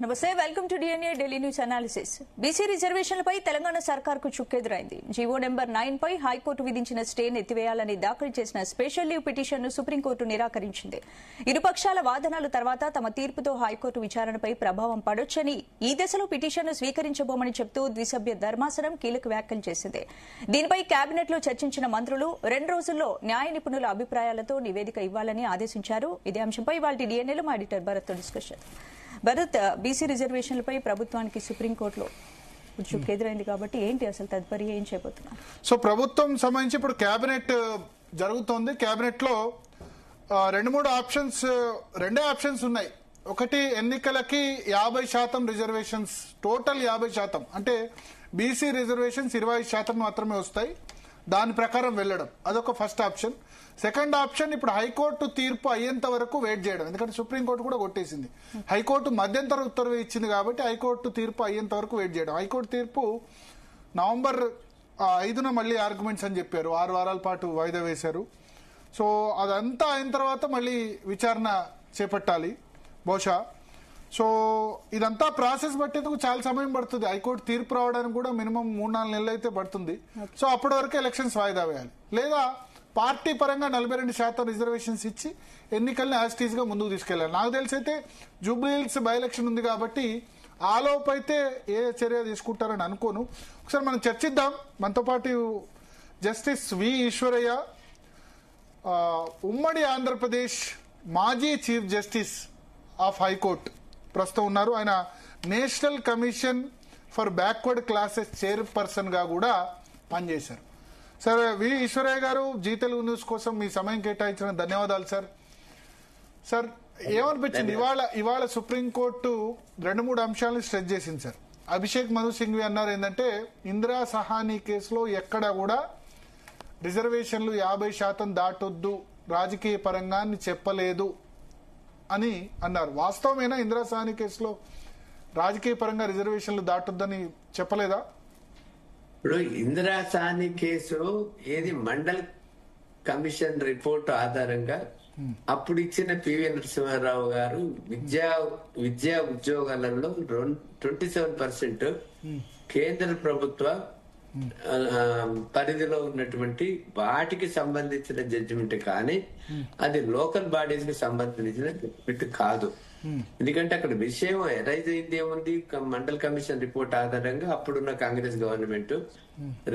నమస్తే, welcome to DNA Delhi news analysis. BC రిజర్వేషన్లపై తెలంగాణ సర్కార్కు చుక్కెదురైంది. జీవో నెంబర్ 9 పై హైకోర్టు విధించిన స్టేను ఎత్తివేయాలని దాఖలు చేసిన స్పెషల్ లీవ్ పిటిషన్ను సుప్రీంకోర్టు నిరాకరించింది. ఇరుపక్షాల వాదనల తర్వాత తమ తీర్పుతో హైకోర్టు విచారణపై ప్రభావం పడొచ్చని, ఈ దశలో పిటిషన్ను స్వీకరించబోమని చెబుతూ ద్విసభ్య ధర్మాసనం కీలక వ్యాఖ్యలు చేసింది. దీనిపై కేబినెట్లో చర్చించిన మంత్రులు 2 రోజుల్లో న్యాయ నిపుణుల అభిప్రాయాలతో నివేదిక ఇవ్వాలని ఆదేశించారు. ఇదే అంశంపై ఇవాళ డిఎన్ఏలో మా editor Bharat discussion. Bharat, BC రిజర్వేషన్లపై ప్రభుత్వానికి సుప్రీంకోర్టులో చుక్కెదురైంది కాబట్టి ఏంటి అసలు తదుపరి ఏం చేయబోతున్నారు? సో ప్రభుత్వం సంబంధించి ఇప్పుడు కేబినెట్ జరుగుతోంది. కేబినెట్ లో 2 ఆప్షన్స్ ఉన్నాయి. ఒకటి, ఎన్నికలకి 50% రిజర్వేషన్స్, టోటల్ 50%, అంటే బీసీ రిజర్వేషన్స్ 25% మాత్రమే వస్తాయి, దాని ప్రకారం వెళ్లడం, అదొక ఫస్ట్ ఆప్షన్. సెకండ్ ఆప్షన్, ఇప్పుడు హైకోర్టు తీర్పు అయ్యేంత వరకు వెయిట్ చేయడం, ఎందుకంటే సుప్రీంకోర్టు కూడా కొట్టేసింది. హైకోర్టు మధ్యంతర ఉత్తర్వు ఇచ్చింది కాబట్టి హైకోర్టు తీర్పు అయ్యేంత వరకు వెయిట్ చేయడం. హైకోర్టు తీర్పు నవంబర్ 5న మళ్ళీ ఆర్గ్యుమెంట్స్ అని చెప్పారు, 6 వారాల పాటు వాయిదా వేశారు. సో అదంతా అయిన తర్వాత మళ్ళీ విచారణ చేపట్టాలి బహుశా. సో ఇదంతా ప్రాసెస్ పట్టేందుకు చాలా సమయం పడుతుంది. హైకోర్టు తీర్పు రావడానికి కూడా మినిమం 3-4 నెలలు అయితే పడుతుంది. సో అప్పటి వరకు ఎలక్షన్స్ వాయిదా వేయాలి, లేదా పార్టీ పరంగా 42% రిజర్వేషన్స్ ఇచ్చి ఎన్నికల్ని యాజిటీజ్ గా ముందుకు తీసుకెళ్లాలి. నాకు తెలిసి అయితే జూబ్లీహిల్స్ బై ఎలక్షన్ ఉంది కాబట్టి ఆలోపు అయితే ఏ చర్య తీసుకుంటారని అనుకోను. ఒకసారి మనం చర్చిద్దాం. మనతో పాటు జస్టిస్ వి ఈశ్వరయ్య, ఉమ్మడి ఆంధ్రప్రదేశ్ మాజీ చీఫ్ జస్టిస్ ఆఫ్ హైకోర్టు ప్రస్తుతం ఉన్నారు. ఆయన national commission for backward classes chairperson గా కూడా పనిచేశారు. సార్, వి ఈశ్వరయ్య గారు, జీ తెలుగు న్యూస్ కోసం మీ సమయం కేటాయించిన ధన్యవాదాలు సార్. సార్, ఏమనిపించింది ఇవాళ సుప్రీంకోర్టు 2-3 అంశాలను స్ట్రెస్ చేసింది సార్. అభిషేక్ మను సింఘ్వి అన్నారు ఏంటంటే, ఇందిరా సహానీ కేసులో ఎక్కడ కూడా రిజర్వేషన్లు 50% దాటొద్దు, రాజకీయ పరంగా చెప్పలేదు అని అన్నారు. వాస్తవమేనా? ఇందిరా సహానీ కేసులో రాజకీయ పరంగా రిజర్వేషన్లు దాటొద్దని చెప్పలేదా? ఇప్పుడు ఇందిరా సాహ్ని కేసు ఏది మండల్ కమిషన్ రిపోర్ట్ ఆధారంగా అప్పుడు ఇచ్చిన పివి నరసింహారావు గారు విద్యా ఉద్యోగాలలో 27% కేంద్ర ప్రభుత్వ పరిధిలో ఉన్నటువంటి వాటికి సంబంధించిన జడ్జిమెంట్, కానీ అది లోకల్ బాడీస్ కి సంబంధించిన జడ్జిమెంట్ కాదు. ఎందుకంటే అక్కడ విషయం ఎరైజ్ అయింది ఏముంది, మండల్ కమిషన్ రిపోర్ట్ ఆధారంగా అప్పుడున్న కాంగ్రెస్ గవర్నమెంట్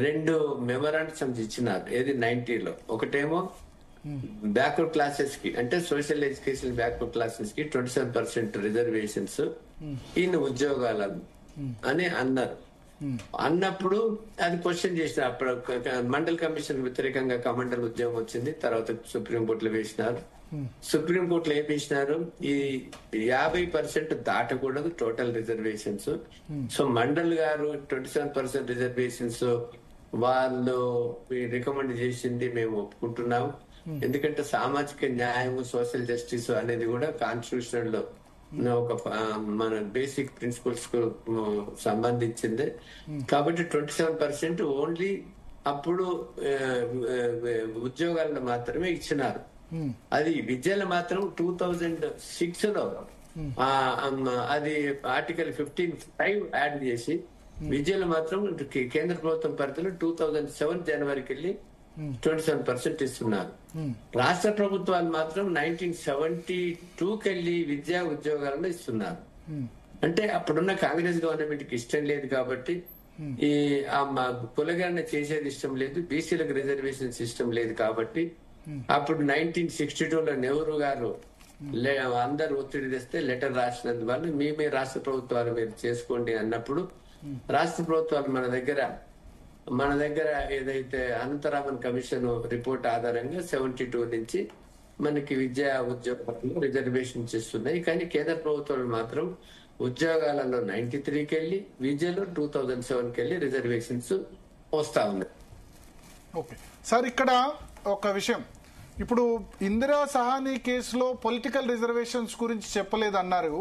2 మెమరాండమ్స్ ఇచ్చినారు. ఏది 90లో, ఒకటేమో బ్యాక్వర్డ్ క్లాసెస్ కి, అంటే సోషల్ ఎడ్యుకేషన్ బ్యాక్వర్డ్ క్లాసెస్ కి 27% రిజర్వేషన్స్ ఇన్ ఉద్యోగాలను అని అన్నారు. అన్నప్పుడు అది క్వశ్చన్ చేసిన, అప్పుడు మండల్ కమిషన్ వ్యతిరేకంగా కమండల్ ఉద్యమం వచ్చింది. తర్వాత సుప్రీంకోర్టులో వేసినారు. సుప్రీంకోర్టులో ఏం వేసినారు, ఈ 50% దాటకూడదు టోటల్ రిజర్వేషన్స్. సో మండల్ గారు 27% రిజర్వేషన్స్ వాళ్ళు రికమెండ్ చేసింది మేము ఒప్పుకుంటున్నాం. ఎందుకంటే సామాజిక న్యాయం, సోషల్ జస్టిస్ అనేది కూడా కాన్స్టిట్యూషన్ లో ఒక మన బేసిక్ ప్రిన్సిపల్స్ కు సంబంధించింది. కాబట్టి 27% ఓన్లీ అప్పుడు ఉద్యోగాలను మాత్రమే ఇచ్చినారు. అది విద్యలో మాత్రం 2006లో అది ఆర్టికల్ 15(5) యాడ్ చేసి విద్యలో మాత్రం కేంద్ర ప్రభుత్వం పరిధిలో 2007 జనవరికి వెళ్ళి 27% ఇస్తున్నారు. రాష్ట్ర ప్రభుత్వాలు మాత్రం 1972కి వెళ్ళి విద్యా ఉద్యోగాలను ఇస్తున్నారు. అంటే అప్పుడున్న కాంగ్రెస్ గవర్నమెంట్ కి ఇష్టం లేదు కాబట్టి, ఈ కులగణన చేసేది ఇష్టం లేదు, బీసీలకు రిజర్వేషన్ ఇష్టం లేదు కాబట్టి అప్పుడు 1962లో నెహ్రూ గారు అందరు ఒత్తిడి తెస్తే లెటర్ రాసినందువల్ల మేమే రాష్ట్ర ప్రభుత్వాలు మీరు చేసుకోండి అన్నప్పుడు, రాష్ట్ర ప్రభుత్వాలు మన దగ్గర ఏదైతే అనంతరామన్ కమిషన్ రిపోర్ట్ ఆధారంగా 72 నుంచి మనకి విద్యా ఉద్యోగాలలో రిజర్వేషన్స్ ఇస్తున్నాయి. కానీ కేంద్ర ప్రభుత్వాలు మాత్రం ఉద్యోగాలలో 93కి వెళ్ళి, విద్యలో 2007కి వెళ్ళి రిజర్వేషన్స్ వస్తా ఉన్నాయి. ఓకే సార్, ఇక్కడ ఒక విషయం, ఇప్పుడు ఇందిరా సహానీ కేసులో పొలిటికల్ రిజర్వేషన్స్ గురించి చెప్పలేదన్నారు.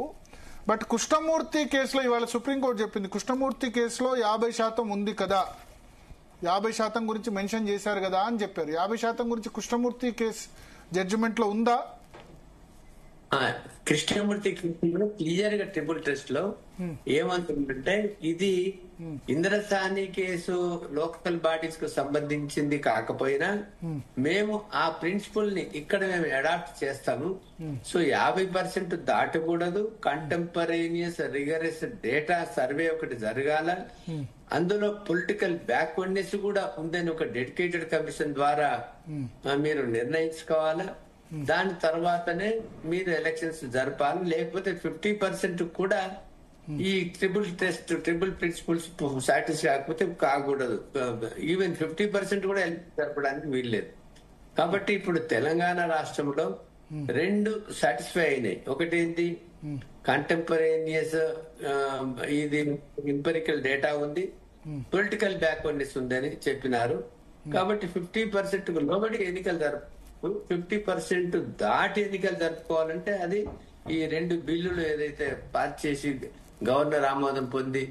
బట్ కృష్ణమూర్తి కేసులో ఇవాళ సుప్రీంకోర్టు చెప్పింది, కృష్ణమూర్తి కేసులో 50% ఉంది కదా, 50% గురించి మెన్షన్ చేశారు కదా అని చెప్పారు. 50% గురించి కృష్ణమూర్తి కేసు జడ్జిమెంట్ లో ఉందా? కృష్ణమూర్తి క్లియర్ గా ట్రిపుల్ టెస్ట్ లో ఏమంటుందంటే ఇది ఇంద్రసాని కేసు లోకల్ బాడీస్ కు సంబంధించింది కాకపోయినా మేము ఆ ప్రిన్సిపల్ ని ఇక్కడ మేము అడాప్ట్ చేస్తాము. సో 50% దాటకూడదు. కంటెంపరేనియస్ రిగరస్ డేటా సర్వే ఒకటి జరగాల. అందులో పొలిటికల్ బ్యాక్వర్డ్నెస్ కూడా ఉందని ఒక డెడికేటెడ్ కమిషన్ ద్వారా మీరు నిర్ణయించుకోవాలా. దాని తర్వాతనే మీరు ఎలక్షన్స్ జరపాలి. లేకపోతే 50% కూడా ఈ ట్రిపుల్ ప్రిన్సిపల్స్ సాటిస్ఫై కాకపోతే కాకూడదు. ఈవెన్ 50% కూడా ఎలక్షన్ జరపడానికి వీల్లేదు. కాబట్టి ఇప్పుడు తెలంగాణ రాష్ట్రంలో 2 సాటిస్ఫై అయినాయి. ఒకటి ఏంటి, కంటెంపరేనియస్ ఇది ఎంపెరికల్ డేటా ఉంది, పొలిటికల్ బ్యాక్వర్డ్నెస్ ఉందని చెప్పినారు. కాబట్టి 50% లోబడి ఎన్నికలు జరప 50% దాటి ఎన్నికలు జరుపుకోవాలంటే అది ఈ 2 బిల్లులు ఏదైతే పాస్ చేసి గవర్నర్ ఆమోదం పొంది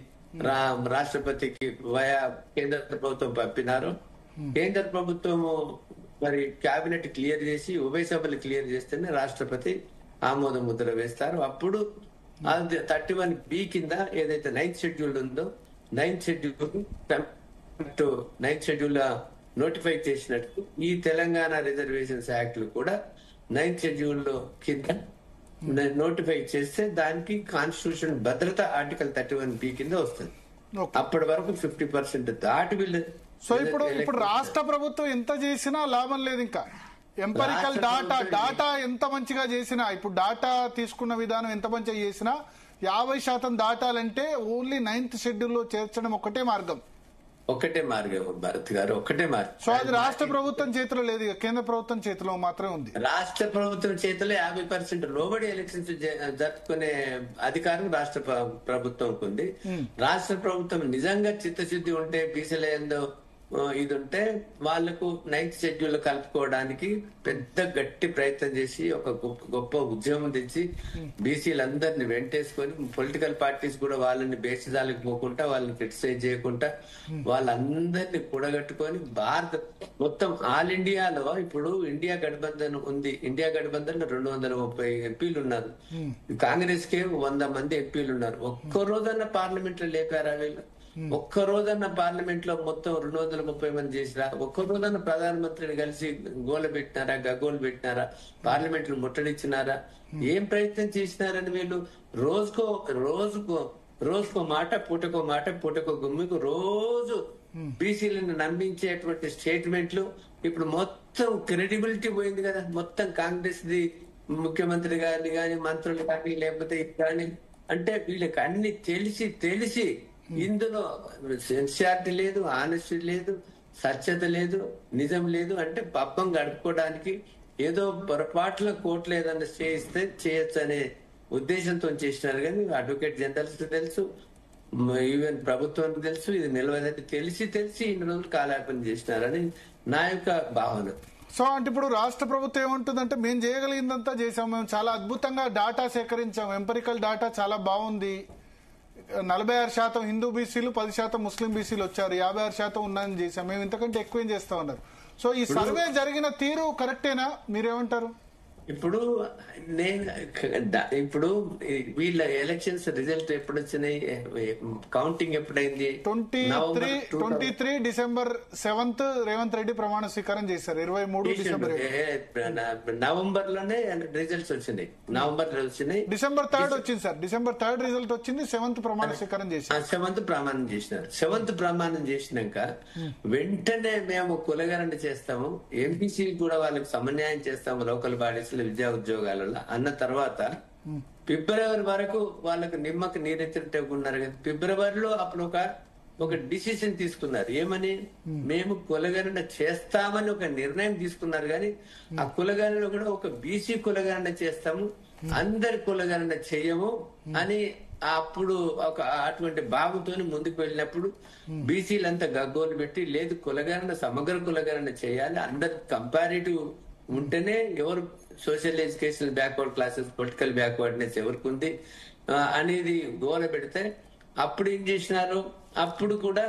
రాష్ట్రపతికి వయా కేంద్ర ప్రభుత్వం పంపినారు. కేంద్ర ప్రభుత్వము మరి కేబినెట్ క్లియర్ చేసి ఉభయ సభలు క్లియర్ చేస్తేనే రాష్ట్రపతి ఆమోద ముద్ర వేస్తారు. అప్పుడు 31B కింద ఏదైతే 9th షెడ్యూల్ ఉందో 9th షెడ్యూల్ నోటిఫై చేసినట్టు ఈ తెలంగాణ రిజర్వేషన్స్ యాక్ట్ కూడా 9th షెడ్యూల్ కింద నోటిఫై చేస్తే దానికి కాన్స్టిట్యూషన్ భద్రత ఆర్టికల్ 31B కింద వస్తుంది. అప్పటి వరకు 50% దాటి వీళ్ళు. సో ఇప్పుడు రాష్ట్ర ప్రభుత్వం ఎంత చేసినా లాభం లేదు. ఇంకా ఎంపరికల్ డాటా ఎంత మంచిగా చేసినా, ఇప్పుడు డాటా తీసుకున్న విధానం ఎంత మంచిగా చేసినా 50% దాటాలంటే ఓన్లీ 9th షెడ్యూల్ లో చేర్చడం ఒకటే మార్గం భరత్ గారు, ఒకటే మార్గం. సో అది రాష్ట్ర ప్రభుత్వం చేతిలో లేదు, కేంద్ర ప్రభుత్వం చేతిలో మాత్రమే ఉంది. రాష్ట్ర ప్రభుత్వం చేతిలో 50% లోబడి ఎలక్షన్స్ జరుపుకునే అధికారం రాష్ట్ర ప్రభుత్వంకు ఉంది. రాష్ట్ర ప్రభుత్వం నిజంగా చిత్తశుద్ధి ఉంటే బీసీల ఏందో ఇది ఉంటే వాళ్లకు 9th షెడ్యూల్ కలుపుకోవడానికి పెద్ద గట్టి ప్రయత్నం చేసి ఒక గొప్ప ఉద్యమం తెచ్చి బీసీలందరినీ వెంటేసుకొని పొలిటికల్ పార్టీస్ కూడా వాళ్ళని బేసిదాలకు పోకుండా వాళ్ళని క్రిటిసైజ్ చేయకుండా వాళ్ళందరినీ కూడగట్టుకొని మొత్తం ఆల్ ఇండియాలో ఇప్పుడు ఇండియా గఠబంధన్ ఉంది. ఇండియా గఠబంధన్ 230 ఎంపీలు ఉన్నారు. కాంగ్రెస్ కి 100 మంది ఎంపీలు ఉన్నారు. ఒక్క రోజన్నా పార్లమెంట్ లో లేపారా వీళ్ళు? ఒక్క రోజన్న పార్లమెంట్ లో మొత్తం 230 మంది చేసిరా? ఒక్క రోజన్న ప్రధానమంత్రిని కలిసి గోల పెట్టినారా, గగ్గోలు పెట్టినారా, పార్లమెంట్ ను ముట్టడిచ్చినారా? ఏం ప్రయత్నం చేసినారని వీళ్ళు రోజుకో మాట, పూటకో గుమ్మికు రోజు బీసీలను నమ్మించేటువంటి స్టేట్మెంట్లు. ఇప్పుడు మొత్తం క్రెడిబిలిటీ పోయింది కదా. మొత్తం కాంగ్రెస్ ది ముఖ్యమంత్రి గారిని గాని, మంత్రులు కానీ, లేకపోతే ఇది కానీ, అంటే వీళ్ళకి అన్ని తెలిసి ఇందులో సిన్సియారిటీ లేదు, ఆనెస్టీ లేదు, సత్యత లేదు, నిజం లేదు. అంటే పబ్బం గడుపుకోవడానికి ఏదో పొరపాట్ల కోట్లు ఏదన్నా చేయిస్తే చేయొచ్చు అనే ఉద్దేశంతో చేసినారు. కానీ అడ్వకేట్ జనరల్స్ తెలుసు, ఈవెన్ ప్రభుత్వానికి తెలుసు ఇది నిలవదని తెలిసి ఇన్ని రోజులు కాలాపన చేసినారని నా యొక్క భావన. సో అంటే ఇప్పుడు రాష్ట్ర ప్రభుత్వం ఏమంటుందంటే మేము చేయగలిగిందంతా చేసాం, మేము చాలా అద్భుతంగా డాటా సేకరించాం, ఎంపరికల్ డాటా చాలా బాగుంది, 46% హిందూ బీసీలు, 10% ముస్లిం బీసీలు వచ్చారు, 56% ఉన్నాయని చేశాం, మేము ఇంతకంటే ఎక్కువేం చేస్తా ఉన్నారు. సో ఈ సర్వే జరిగిన తీరు కరెక్టేనా, మీరేమంటారు? ఇప్పుడు వీళ్ళ ఎలక్షన్స్ రిజల్ట్ ఎప్పుడు వచ్చినాయి, కౌంటింగ్ ఎప్పుడైంది? 23 డిసెంబర్ 7th రేవంత్ రెడ్డి ప్రమాణ స్వీకారం చేశారు. 23 డిసెంబర్ నవంబర్ లోనే రిజల్ట్స్ వచ్చినాయి. నవంబర్ లో వచ్చినాయి. డిసెంబర్ 3rd వచ్చింది సార్. డిసెంబర్ 3rd రిజల్ట్ వచ్చింది. 7th ప్రమాణ స్వీకారం చేశారు. 7th ప్రమాణం చేసినారు. 7th ప్రమాణం చేసినాక వెంటనే మేము కులగరణ చేస్తాము, ఎంపీసీ కూడా వాళ్ళకి సమన్యాయం చేస్తాము లోకల్ బాడీస్ విద్యా ఉద్యోగాలలో అన్న తర్వాత ఫిబ్రవరి వరకు వాళ్ళకు నిమ్మకు నీరెత్తినట్టు ఉన్నారు కదా. ఫిబ్రవరిలో అప్పుడు ఒక డిసిషన్ తీసుకున్నారు. ఏమని? మేము కులగణన చేస్తామని ఒక నిర్ణయం తీసుకున్నారు. కానీ ఆ కులగణన కూడా ఒక బీసీ కులగణన చేస్తాము, అందరి కులగణన చెయ్యము అని అప్పుడు ఒక అటువంటి భావంతో ముందుకు వెళ్ళినప్పుడు బీసీలంతా గగ్గోలు పెట్టి లేదు కులగణన సమగ్ర కులగణన చేయాలి, అందరు కంపారిటివ్ ఉంటేనే ఎవరు social education backward classes, political backwardness ఎవరికి ఉంది అనేది గోల పెడితే అప్పుడు ఏం చేసినారు? అప్పుడు కూడా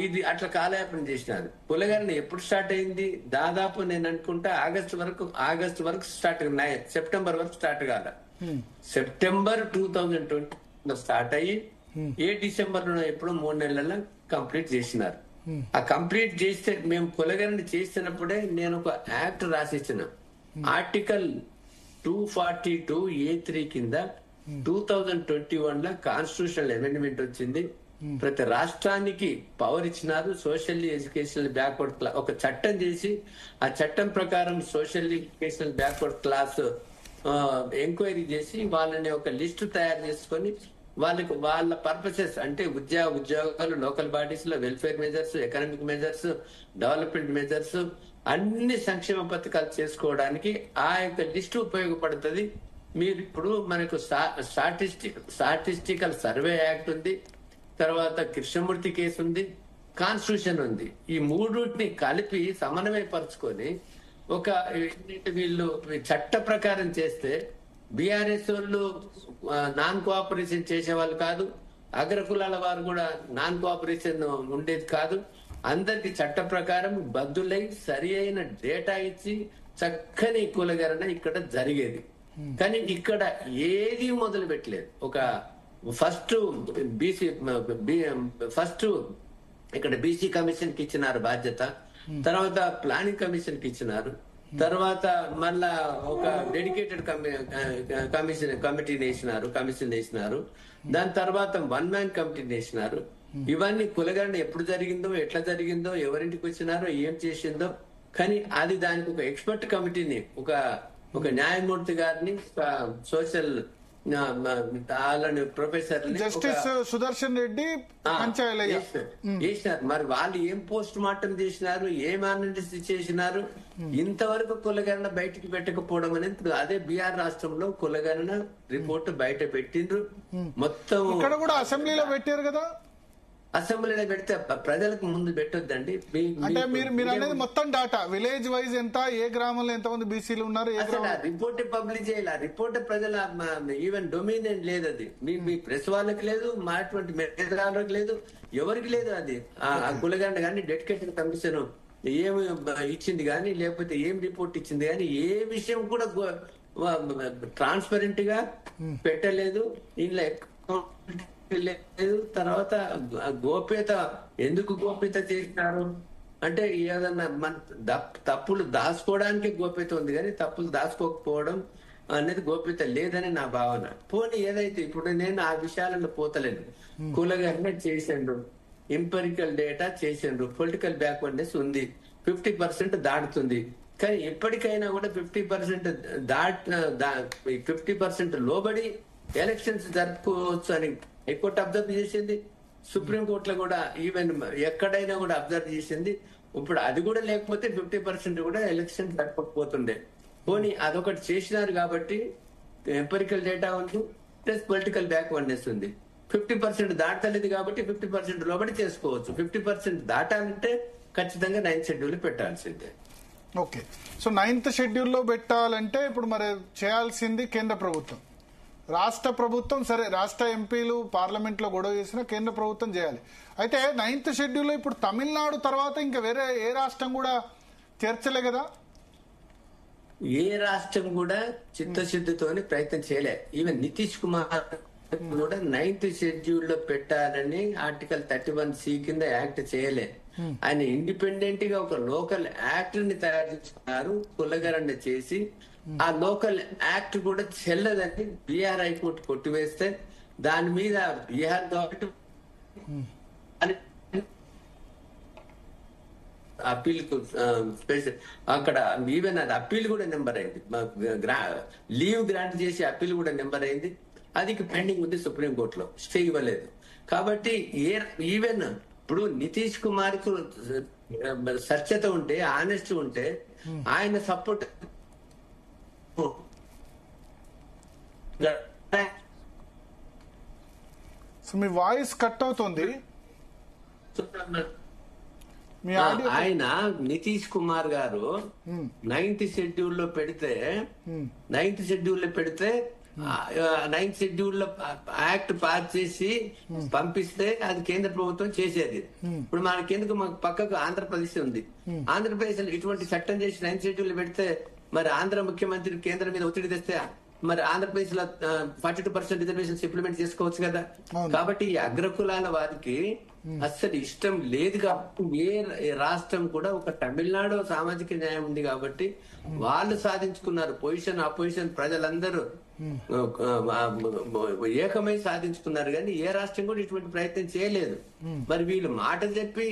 ఇది అట్లా కాలయాపన చేసినారు. కులగణన ఎప్పుడు స్టార్ట్ అయింది? దాదాపు నేను అనుకుంటా ఆగస్టు వరకు స్టార్ట్, సెప్టెంబర్ వరకు స్టార్ట్ కాల. సెప్టెంబర్ 2020 స్టార్ట్ అయ్యి డిసెంబర్ లో ఎప్పుడు 3 నెలల్లో కంప్లీట్ చేసినారు. ఆ కంప్లీట్ చేస్తే మేము కులగణన చేసినప్పుడే నేను ఒక యాక్ట్ రాసిచ్చిన, ఆర్టికల్ 242A3 కింద 2021 లో కాన్స్టిట్యూషనల్ అమెండ్మెంట్ వచ్చింది. ప్రతి రాష్ట్రానికి పవర్ ఇచ్చినారు. సోషల్లీ ఎడ్యుకేషనల్ బ్యాక్వర్డ్ క్లాస్ ఒక చట్టం చేసి, ఆ చట్టం ప్రకారం socially educational backward class enquiry చేసి వాళ్ళని ఒక లిస్టు తయారు చేసుకొని వాళ్ళకి వాళ్ళ పర్పసెస్ అంటే ఉద్యోగాలు, లోకల్ బాడీస్ లో welfare measures, economic measures, development measures, అన్ని సంక్షేమ పథకాలు చేసుకోవడానికి ఆ యొక్క లిస్టు ఉపయోగపడుతుంది. మీరు ఇప్పుడు మనకు స్టాటిస్టికల్ సర్వే యాక్ట్ ఉంది, తర్వాత కృష్ణమూర్తి కేసు ఉంది, కాన్స్టిట్యూషన్ ఉంది. ఈ మూడుని కలిపి సమన్వయపరుచుకొని ఒక వీళ్ళు చట్ట ప్రకారం చేస్తే బీఆర్ఎస్ వాళ్ళు నాన్ కోఆపరేషన్ చేసేవాళ్ళు కాదు, అగ్రకులాల వారు కూడా నాన్ కోఆపరేషన్ ఉండేది కాదు. అందరికి చట్ట ప్రకారం బద్దులై సరి అయిన డేటా ఇచ్చి చక్కని కులగణన ఇక్కడ జరిగేది. కానీ ఇక్కడ ఏది మొదలు పెట్టలేదు. ఒక ఫస్ట్ ఇక్కడ బీసీ కమిషన్ కి ఇచ్చినారు బాధ్యత, తర్వాత ప్లానింగ్ కమిషన్ కి ఇచ్చినారు, తర్వాత మళ్ళా ఒక డెడికేటెడ్ కమిషన్ వేసినారు. దాని తర్వాత 1 మ్యాన్ కమిటీని వేసినారు. ఇవన్నీ కులగణన ఎప్పుడు జరిగిందో, ఎట్లా జరిగిందో, ఎవరింటికి వచ్చినారో, ఏం చేసిందో, కానీ అది దానికి ఒక ఎక్స్పర్ట్ కమిటీని, ఒక న్యాయమూర్తి గారిని, social professor justice Sudarshan Reddy చేసినారు. మరి వాళ్ళు ఏం పోస్ట్ మార్టం చేసినారు, ఏం అనాలిసిస్ చేసినారు, ఇంతవరకు కులగణన బయటికి పెట్టకపోవడం అనేది. అదే బీహార్ రాష్ట్రంలో కులగణన రిపోర్ట్ బయట పెట్టిండ్రు. మొత్తం ఇక్కడ కూడా అసెంబ్లీలో పెట్టారు కదా. అసెంబ్లీలో పెడితే ప్రజలకు ముందు పెట్టొద్దండి. అంటే మీరు అనేది మొత్తం డాటా విలేజ్ వైజ్ ఎంత, ఏ గ్రామంలో ఎంతమంది బీసీలు ఉన్నారు, రిపోర్ట్ పబ్లిష్ చేయాలి. రిపోర్ట్ ప్రజల ఈవెన్ డొమినియన్ లేదు. అది మీ ప్రెస్ వాళ్ళకి లేదు, మాటువంటి మేధావులకు లేదు, ఎవరికి లేదు. అది ఆ కులగణన కానీ డెడికేటెడ్ కమిషన్ ఏమి ఇచ్చింది కానీ, లేకపోతే ఏం రిపోర్ట్ ఇచ్చింది కానీ, ఏ విషయం కూడా ట్రాన్స్పరెంట్ గా పెట్టలేదు. ఇందులో లేదు. తర్వాత గోప్యత ఎందుకు గోప్యత చేసినారు అంటే, ఏదన్నా మన తప్పులు దాచుకోవడానికి గోప్యత ఉంది, కానీ తప్పులు దాచుకోకపోవడం అనేది గోప్యత లేదని నా భావన. పోనీ ఏదైతే ఇప్పుడు నేను ఆ విషయాలను పోతలేను. కులగణన చేసిండ్రు, ఎంపెరికల్ డేటా చేసిండ్రు, పొలిటికల్ బ్యాక్వర్డ్నెస్ ఉంది, 50% దాటుతుంది. కానీ ఎప్పటికైనా కూడా 50% 50% లోబడి ఎలక్షన్స్ జరుపుకోవచ్చు అని హైకోర్టు అబ్జర్వ్ చేసింది. సుప్రీంకోర్టులో కూడా ఈవెన్ ఎక్కడైనా కూడా అబ్జర్వ్ చేసింది. ఇప్పుడు అది కూడా లేకపోతే 50% కూడా ఎలక్షన్ జరపకపోతుండే. పోనీ అదొకటి చేసినారు కాబట్టి ఎంపెరికల్ డేటా ఉంది, ప్లస్ పొలిటికల్ బ్యాక్వర్డ్నెస్ ఉంది. 50% దాటలేదు కాబట్టి 50% లోబడి చేసుకోవచ్చు. 50% దాటాలంటే ఖచ్చితంగా 9th షెడ్యూల్ పెట్టాల్సిందే. ఓకే, సో 9th షెడ్యూల్లో పెట్టాలంటే ఇప్పుడు మరి చేయాల్సింది కేంద్ర ప్రభుత్వం. రాష్ట్ర ప్రభుత్వం సరే, రాష్ట్ర ఎంపీలు పార్లమెంట్ లో గొడవ చేసినా కేంద్ర ప్రభుత్వం చేయాలి. అయితే 9th షెడ్యూల్లో ఇప్పుడు తమిళనాడు తర్వాత ఇంకా వేరే ఏ రాష్ట్రం కూడా చేర్చలే కదా. ఏ రాష్ట్రం కూడా చిత్తశుద్ధితోని ప్రయత్నం చేయలే. ఈవెన్ నితీష్ కుమార్ కూడా 9th షెడ్యూల్లో పెట్టాలని ఆర్టికల్ 31C కింద యాక్ట్ చేయలే. ఆయన ఇండిపెండెంట్ గా ఒక లోకల్ యాక్ట్ ని తయారు చేస్తున్నారు, కులగణన చేసి. ఆ లోకల్ యాక్ట్ కూడా చెల్లదని బీహార్ హైకోర్టు కొట్టివేస్తే దాని మీద బీహార్ గవర్నమెంట్ అప్పీల్ అక్కడ ఈవెన్ అది అప్పీల్ కూడా నెంబర్ అయింది, లీవ్ గ్రాంట్ చేసి అప్పీల్ కూడా నెంబర్ అయింది. అది పెండింగ్ ఉంది సుప్రీంకోర్టులో, స్టే ఇవ్వలేదు. కాబట్టి ఈవెన్ ఇప్పుడు నితీష్ కుమార్ కు సత్యత ఉంటే, ఆనెస్ట్ ఉంటే ఆయన సపోర్ట్ సో మీ వాయిస్ కట్ అవుతుంది. ఆయన నితీష్ కుమార్ గారు 9th షెడ్యూల్లో పెడితే 9th షెడ్యూల్ లో యాక్ట్ పాస్ చేసి పంపిస్తే అది కేంద్ర ప్రభుత్వం చేసేది. ఇప్పుడు మనకెందుకు మాకు పక్కకు ఆంధ్రప్రదేశ్ ఉంది. ఆంధ్రప్రదేశ్ ఇటువంటి చట్టం చేసి 9th షెడ్యూల్ పెడితే మరి ఆంధ్ర ముఖ్యమంత్రి కేంద్రం మీద ఒత్తిడి తెస్తే మరి ఆంధ్రప్రదేశ్ లో 42% రిజర్వేషన్స్ ఇంప్లిమెంట్ చేసుకోవచ్చు కదా. కాబట్టి ఈ అగ్రకులాల వారికి అస్సలు ఇష్టం లేదు కాబట్టి ఏ రాష్ట్రం కూడా ఒక తమిళనాడు సామాజిక న్యాయం ఉంది కాబట్టి వాళ్ళు సాధించుకున్నారు పొజిషన్. అపోజిషన్ ప్రజలందరూ ఏకమై సాధించుకున్నారు కానీ ఏ రాష్ట్రం కూడా ఇటువంటి ప్రయత్నం చేయలేదు. మరి వీళ్ళు మాట చెప్పి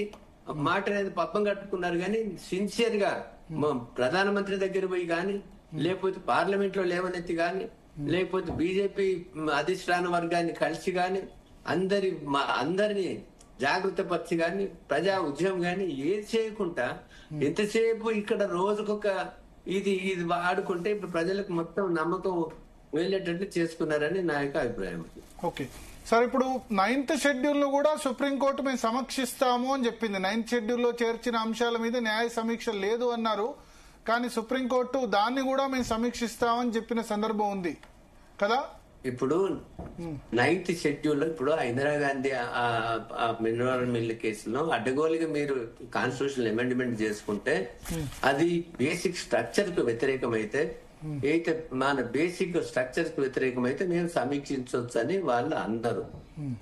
మాట అనేది పప్పం కట్టుకున్నారు కానీ సిన్సియర్ గా ప్రధానమంత్రి దగ్గర పోయి కానీ లేకపోతే పార్లమెంట్ లో లేవనెత్తి గాని లేకపోతే బీజేపీ అధిష్టాన వర్గాన్ని కలిసి గాని అందరినీ జాగృత పరిచి గాని ప్రజా ఉద్యమం గాని ఏది చేయకుండా ఎంతసేపు ఇక్కడ రోజుకొక ఇది వాడుకుంటే ఇప్పుడు ప్రజలకు మొత్తం నమ్మకం వెళ్ళేటట్టు చేసుకున్నారని నా యొక్క అభిప్రాయం. ఓకే సార్, ఇప్పుడు 9th షెడ్యూల్ ను కూడా సుప్రీంకోర్టు మేము సమీక్షిస్తాము అని చెప్పింది. 9th షెడ్యూల్లో చేర్చిన అంశాల మీద న్యాయ సమీక్ష లేదు అన్నారు. కానీ సుప్రీంకోర్టు దాన్ని కూడా మేము సమీక్షిస్తామని చెప్పిన సందర్భం ఉంది కదా. ఇప్పుడు 9th షెడ్యూల్ లో ఇప్పుడు ఇందిరాగాంధీ మినరల్ మిల్ కేసులో అడ్డగోలుగా మీరు కాన్స్టిట్యూషనల్ అమెండ్మెంట్ చేసుకుంటే అది బేసిక్ స్ట్రక్చర్ కు వ్యతిరేకమైతే అయితే మన బేసిక్ స్ట్రక్చర్ కు వ్యతిరేకమైతే మేము సమీక్షించవచ్చు అని వాళ్ళు అన్నారు.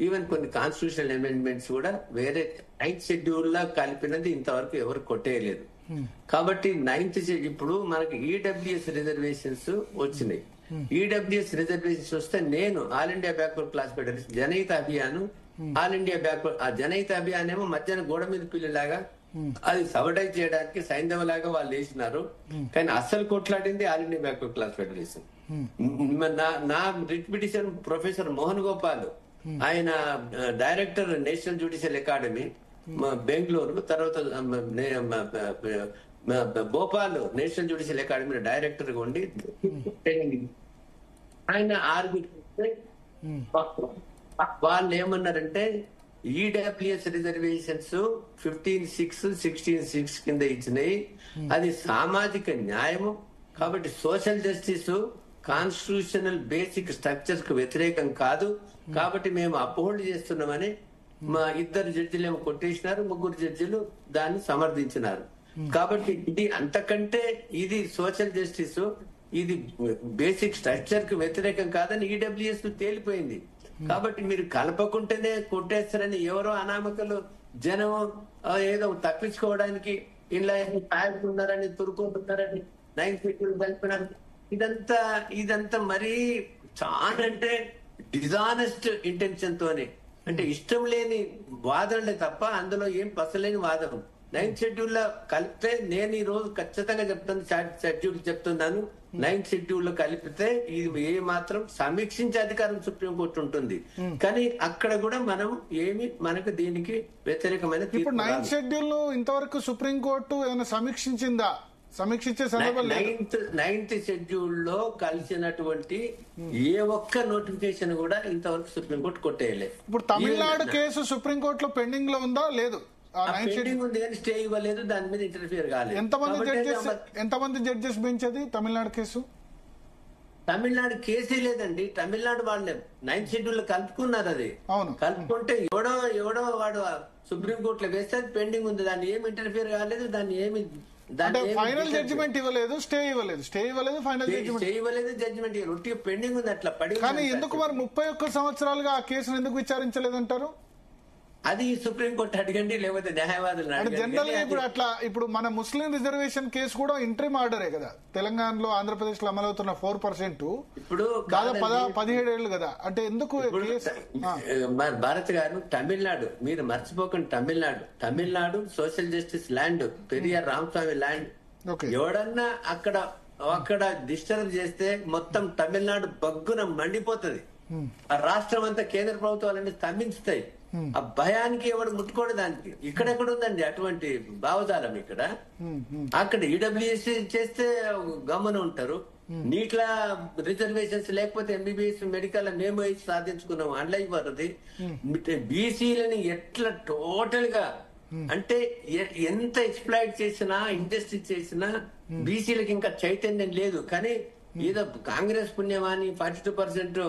ఈవెన్ కొన్ని కాన్స్టిట్యూషనల్ అమెండ్మెంట్స్ కూడా వేరే 9th షెడ్యూల్ లా కలిపినది ఇంతవరకు ఎవరు కొట్టేయలేదు. కాబట్టి 9th ఇప్పుడు మనకి ఈడబ్ల్యూఎస్ రిజర్వేషన్స్ వచ్చినాయి. ఈడబ్ల్యూఎస్ రిజర్వేషన్స్ వస్తే నేను all India backward class federation Janhit Abhiyan all India backward ఆ జనహిత అభియాన్ ఏమో మధ్యాహ్నం గోడ మీద పిల్లలాగా అది సబటైజ్ చేయడానికి సైంధవలాగా వాళ్ళు వేసినారు. కానీ అస్సలు కొట్లాడింది all India backward class federation. నా writ petition professor Mohan Gopal, ఆయన director national judicial academy Bengaluru, తర్వాత Bhopal national judicial academy director గా ఉండి ఆయన వాళ్ళు ఏమన్నారంటే ఈడబ్ల్యూఎస్ రిజర్వేషన్స్ 15(6), 16(6) కింద ఇచ్చినాయి. అది సామాజిక న్యాయము కాబట్టి social justice constitutional basic structures కు వ్యతిరేకం కాదు. కాబట్టి మేము అప్హోల్డ్ చేస్తున్నామని మా 2 జడ్జిలు ఏమో కొట్టేసినారు, 3 జడ్జిలు దాన్ని సమర్థించినారు. కాబట్టి ఇది అంతకంటే ఇది సోషల్ జస్టిస్, ఇది బేసిక్ స్ట్రక్చర్ కు వ్యతిరేకం కాదని ఈడబ్ల్యూఎస్ తేలిపోయింది. కాబట్టి మీరు కలపకుంటేనే కొట్టేస్తారని ఎవరో అనామకులు జనం ఏదో తప్పించుకోవడానికి ఇలా ఉన్నారని తురుకుంటున్నారని 9th షెడ్యూల్ కలిపినారు. ఇదంతా మరీ చాలా అంటే డిజానెస్ట్ ఇంటెన్షన్ తోనే, అంటే ఇష్టం లేని వాదనలే తప్ప అందులో ఏం పసలేని వాదన. 9th షెడ్యూల్ లో కలిపితే నేను ఈ రోజు ఖచ్చితంగా చెప్తున్నాను 9th షెడ్యూల్ లో కలిపితే ఇది ఏ మాత్రం సమీక్షించే అధికారం సుప్రీంకోర్టు ఉంటుంది. కానీ అక్కడ కూడా మనం మనకు దీనికి వ్యతిరేకమైన ఇప్పుడు 9th షెడ్యూల్ ను ఇంతవరకు సుప్రీంకోర్టు ఏమైనా సమీక్షించిందా? సమీక్షించే సందర్భం 9th షెడ్యూల్ లో కలిసినటువంటి ఏ ఒక్క నోటిఫికేషన్ కూడా ఇంతవరకు సుప్రీంకోర్టు కొట్టేయలేదు. ఇప్పుడు తమిళనాడు కేసు సుప్రీంకోర్టులో పెండింగ్ లో ఉందా? లేదు, స్టే ఇవ్వలేదు, దాని మీద ఇంటర్ఫియర్ కాలేదు. ఎంతమంది జడ్జెస్ బెంచ్ అది తమిళనాడు కేసు? తమిళనాడు కేసే లేదండి. తమిళనాడు వాళ్ళే 9th షెడ్యూల్ లో కలుపుకున్నారు. అది కలుపుకుంటే ఎవడో వాడు సుప్రీంకోర్టులో వేస్తే పెండింగ్ ఉంది, దాన్ని ఏమి ఇంటర్ఫియర్ కాలేదు, దాన్ని ఏమి ఫైనల్ జడ్జిమెంట్ ఇవ్వలేదు, స్టే ఇవ్వలేదు, ఫైనల్ జడ్జిమెంట్ రొట్టి పెండింగ్ ఉంది అట్లా పడి. కానీ ఎందుకు మరి 31 సంవత్సరాలుగా ఆ కేసును ఎందుకు విచారించలేదంటారు? అది సుప్రీంకోర్టు అడగండి, లేకపోతే న్యాయవాదులు జనరల్ గా ఇప్పుడు మన ముస్లిం రిజర్వేషన్ కేసు కూడా ఇంట్రీమ్ ఆర్డరే కదా. తెలంగాణలో ఆంధ్రప్రదేశ్ లో అమలవుతున్న 4% ఇప్పుడు దాదాపు 17 ఏళ్లు కదా. అంటే ఎందుకు భారత్ గారు తమిళనాడు మీరు మర్చిపోకండి, Tamil Nadu social justice land, Periyar Ramaswamy land. ఎవడన్నా అక్కడ డిస్టర్బ్ చేస్తే మొత్తం తమిళనాడు బగ్గున మండిపోతుంది. ఆ రాష్ట్రం అంతా కేంద్ర ప్రభుత్వాలన్నీ స్తంభించుతాయి. ఆ భయానికి ఎవడు ముట్టుకోడు. దానికి ఇక్కడెక్కడ ఉందండి అటువంటి భావజాలం? అక్కడ ఈడబ్ల్యూఎస్ చేస్తే గమనం ఉంటారు. నీట్లా రిజర్వేషన్స్ లేకపోతే ఎంబీబీఎస్ మెడికల్ మేము వేసి సాధించుకున్నాం. అందులో ఇవ్వరుది బీసీలని ఎట్లా టోటల్ గా అంటే ఎంత ఎక్స్ప్లాయిట్ చేసినా ఇండస్ట్రీ చేసినా బీసీలకు ఇంకా చైతన్యం లేదు. కానీ ఏదో కాంగ్రెస్ పుణ్యమాని 42%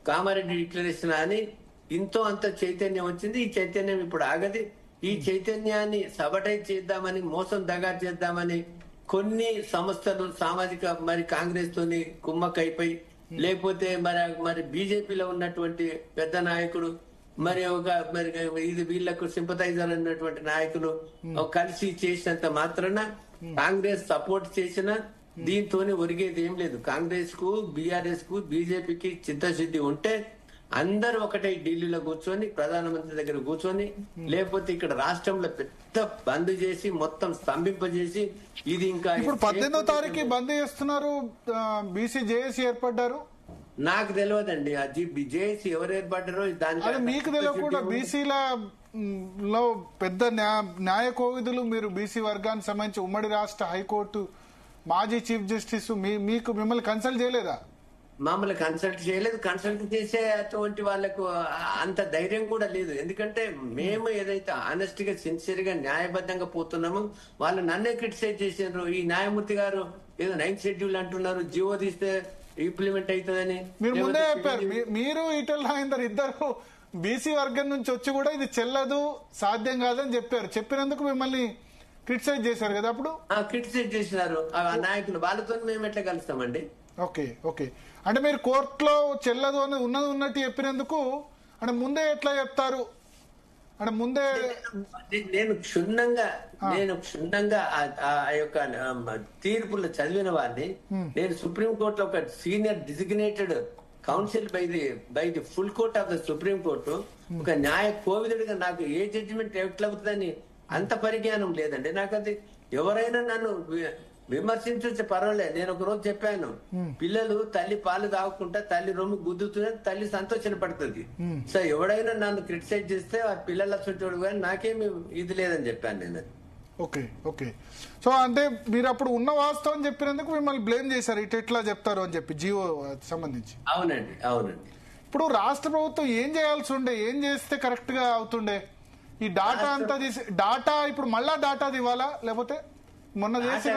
కామారెడ్డి డిక్లరేషన్ అని ఇంతో అంత చైతన్యం వచ్చింది. ఈ చైతన్యం ఇప్పుడు ఆగది. ఈ చైతన్యాన్ని సబటైజ్ చేద్దామని, మోసం దగా చేద్దామని కొన్ని సంస్థలు సామాజిక మరి కాంగ్రెస్ తోని కుమ్మక్కైపోయి, లేకపోతే మరి బీజేపీలో ఉన్నటువంటి పెద్ద నాయకుడు మరి ఇది వీళ్లకు సింపథైజర్ అన్నటువంటి నాయకులు కలిసి చేసినంత మాత్రాన కాంగ్రెస్ సపోర్ట్ చేసిన దీంతోనే ఒరిగేది ఏం లేదు. కాంగ్రెస్ కు, బీఆర్ఎస్ కు, బీజేపీకి చిత్తశుద్ధి ఉంటే అందరూ ఒకటే ఢిల్లీలో కూర్చొని, ప్రధానమంత్రి దగ్గర కూర్చొని, లేకపోతే ఇక్కడ రాష్ట్రంలో పెద్ద బంద్ చేసి మొత్తం స్తంభింపజేసి ఇది ఇంకా ఇప్పుడు 18వ తారీఖు బంద్ చేస్తున్నారు. బీసీ జేఏసీ ఏర్పడ్డారు. నాకు తెలియదండి ఆ జేఏసీ ఎవరు ఏర్పడ్డారో దానికి మీకు తెలియకుండా బీసీలో పెద్ద న్యాయ కోవిదులు మీరు, బీసీ వర్గానికి సంబంధించి ఉమ్మడి రాష్ట్ర హైకోర్టు మాజీ చీఫ్ జస్టిస్ మీకు మిమ్మల్ని కన్సల్ట్ చేయలేదా? మమ్మల్ని కన్సల్ట్ చేయలేదు. కన్సల్ట్ చేసే అటువంటి వాళ్ళకు అంత ధైర్యం కూడా లేదు. ఎందుకంటే మేము ఏదైతే ఆనెస్ట్ గా, సిన్సియర్ గా, న్యాయబద్ధంగా పోతున్నామో వాళ్ళు నన్నే క్రిటిసైజ్ చేసినారు. ఈ న్యాయమూర్తి గారు ఏదో 9th షెడ్యూల్ అంటున్నారు, జియో తీస్తే ఇంప్లిమెంట్ అవుతుందని. మీరు ముందే చెప్పారు. మీరు ఈటెల రాజేందర్ ఇద్దరు బీసీ వర్గం నుంచి వచ్చి కూడా ఇది చెల్లదు, సాధ్యం కాదని చెప్పారు. చెప్పినందుకు మిమ్మల్ని క్రిటిసైజ్ చేశారు కదా అప్పుడు. క్రిటిసైజ్ చేసినారు ఆ నాయకులు. వాళ్ళతో మేము ఎట్లా కలుస్తామండి? ఓకే ఓకే అంటే మీరు కోర్టులో చెల్లదు అని ఉన్నట్టు చెప్పినందుకు అంటే ముందే ఎట్లా చెప్తారు? అంటే ముందే నేను క్షుణ్ణంగా ఆ యొక్క తీర్పులు చదివిన వాడిని. నేను సుప్రీంకోర్టులో ఒక senior designated council by the full court of the supreme court ఒక న్యాయ కోవిదుడిగా నాకు ఏ జడ్జిమెంట్ ఎట్లా అవుతుందని అంత పరిజ్ఞానం లేదండి నాకు. అది ఎవరైనా నన్ను విమర్శించే పర్వాలేదు. నేను ఒక రోజు చెప్పాను, పిల్లలు తల్లి పాలు తాగుకుంటా తల్లి రొమ్ము గుద్దుతున్నా తల్లి సంతోషం పడుతుంది. సో ఎవడైనా నన్ను క్రిటిసైజ్ చేస్తే ఆ పిల్లల చుట్టూ కానీ నాకేమి ఇది లేదని చెప్పాను నేను. ఓకే ఓకే సో అంటే మీరు అప్పుడు ఉన్న వాస్తవం చెప్పినందుకు మిమ్మల్ని బ్లేమ్ చేశారు, ఇటు ఎట్లా చెప్తారు అని చెప్పి జియో సంబంధించి. అవునండి అవునండి. ఇప్పుడు రాష్ట్ర ప్రభుత్వం ఏం చేయాల్సి ఉండే, ఏం చేస్తే కరెక్ట్ గా అవుతుండే? ఈ డాటా అంతా డాటా ఇప్పుడు మళ్ళా డాటా ఇవ్వాలా? లేకపోతే మొన్న చేసిన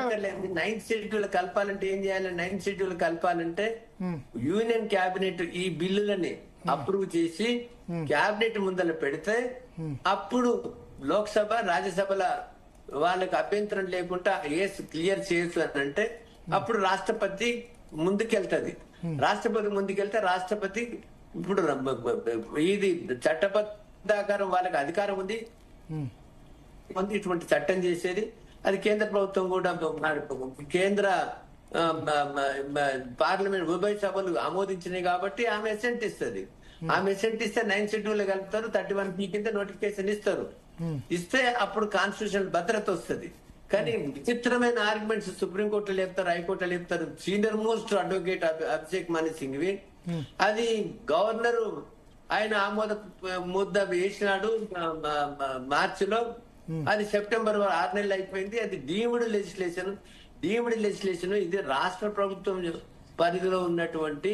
9th షెడ్యూల్ కలపాలంటే ఏం చేయాలి? 9th షెడ్యూల్ కలపాలంటే యూనియన్ క్యాబినెట్ ఈ బిల్లులని అప్రూవ్ చేసి క్యాబినెట్ ముందర పెడితే అప్పుడు లోక్సభ, రాజ్యసభల వాళ్ళకి అభ్యంతరం లేకుండా క్లియర్ చేయొచ్చు అని అంటే అప్పుడు రాష్ట్రపతి ముందుకెళ్తది. రాష్ట్రపతి ముందుకెళ్తే రాష్ట్రపతి ఇప్పుడు ఇది చట్టబద్ధాకారం వాళ్ళకి అధికారం ఉంది ఇటువంటి చట్టం చేసేది. అది కేంద్ర ప్రభుత్వం కూడా కేంద్ర పార్లమెంట్ ఉభయ సభలు ఆమోదించినాయి కాబట్టి ఆమె అసెంట్ ఇస్తుంది. ఆమె అసెంట్ ఇస్తే 9th షెడ్యూల్ కలుపుతారు, 31 కింద నోటిఫికేషన్ ఇస్తారు. ఇస్తే అప్పుడు కాన్స్టిట్యూషన్ భద్రత వస్తుంది. కానీ విచిత్రమైన ఆర్గ్యుమెంట్స్ సుప్రీంకోర్టులో చెప్తారు, హైకోర్టులో చెప్తారు. సీనియర్ మోస్ట్ అడ్వకేట్ అభిషేక్ మను సింఘ్వి అది గవర్నర్ ఆయన ఆమోద ముద్ద వేసినాడు మార్చిలో. అది సెప్టెంబర్ 6 నెలలు అయిపోయింది. అది డీమ్డ్ లెజిస్లేషన్. ఇది రాష్ట్ర ప్రభుత్వం పరిధిలో ఉన్నటువంటి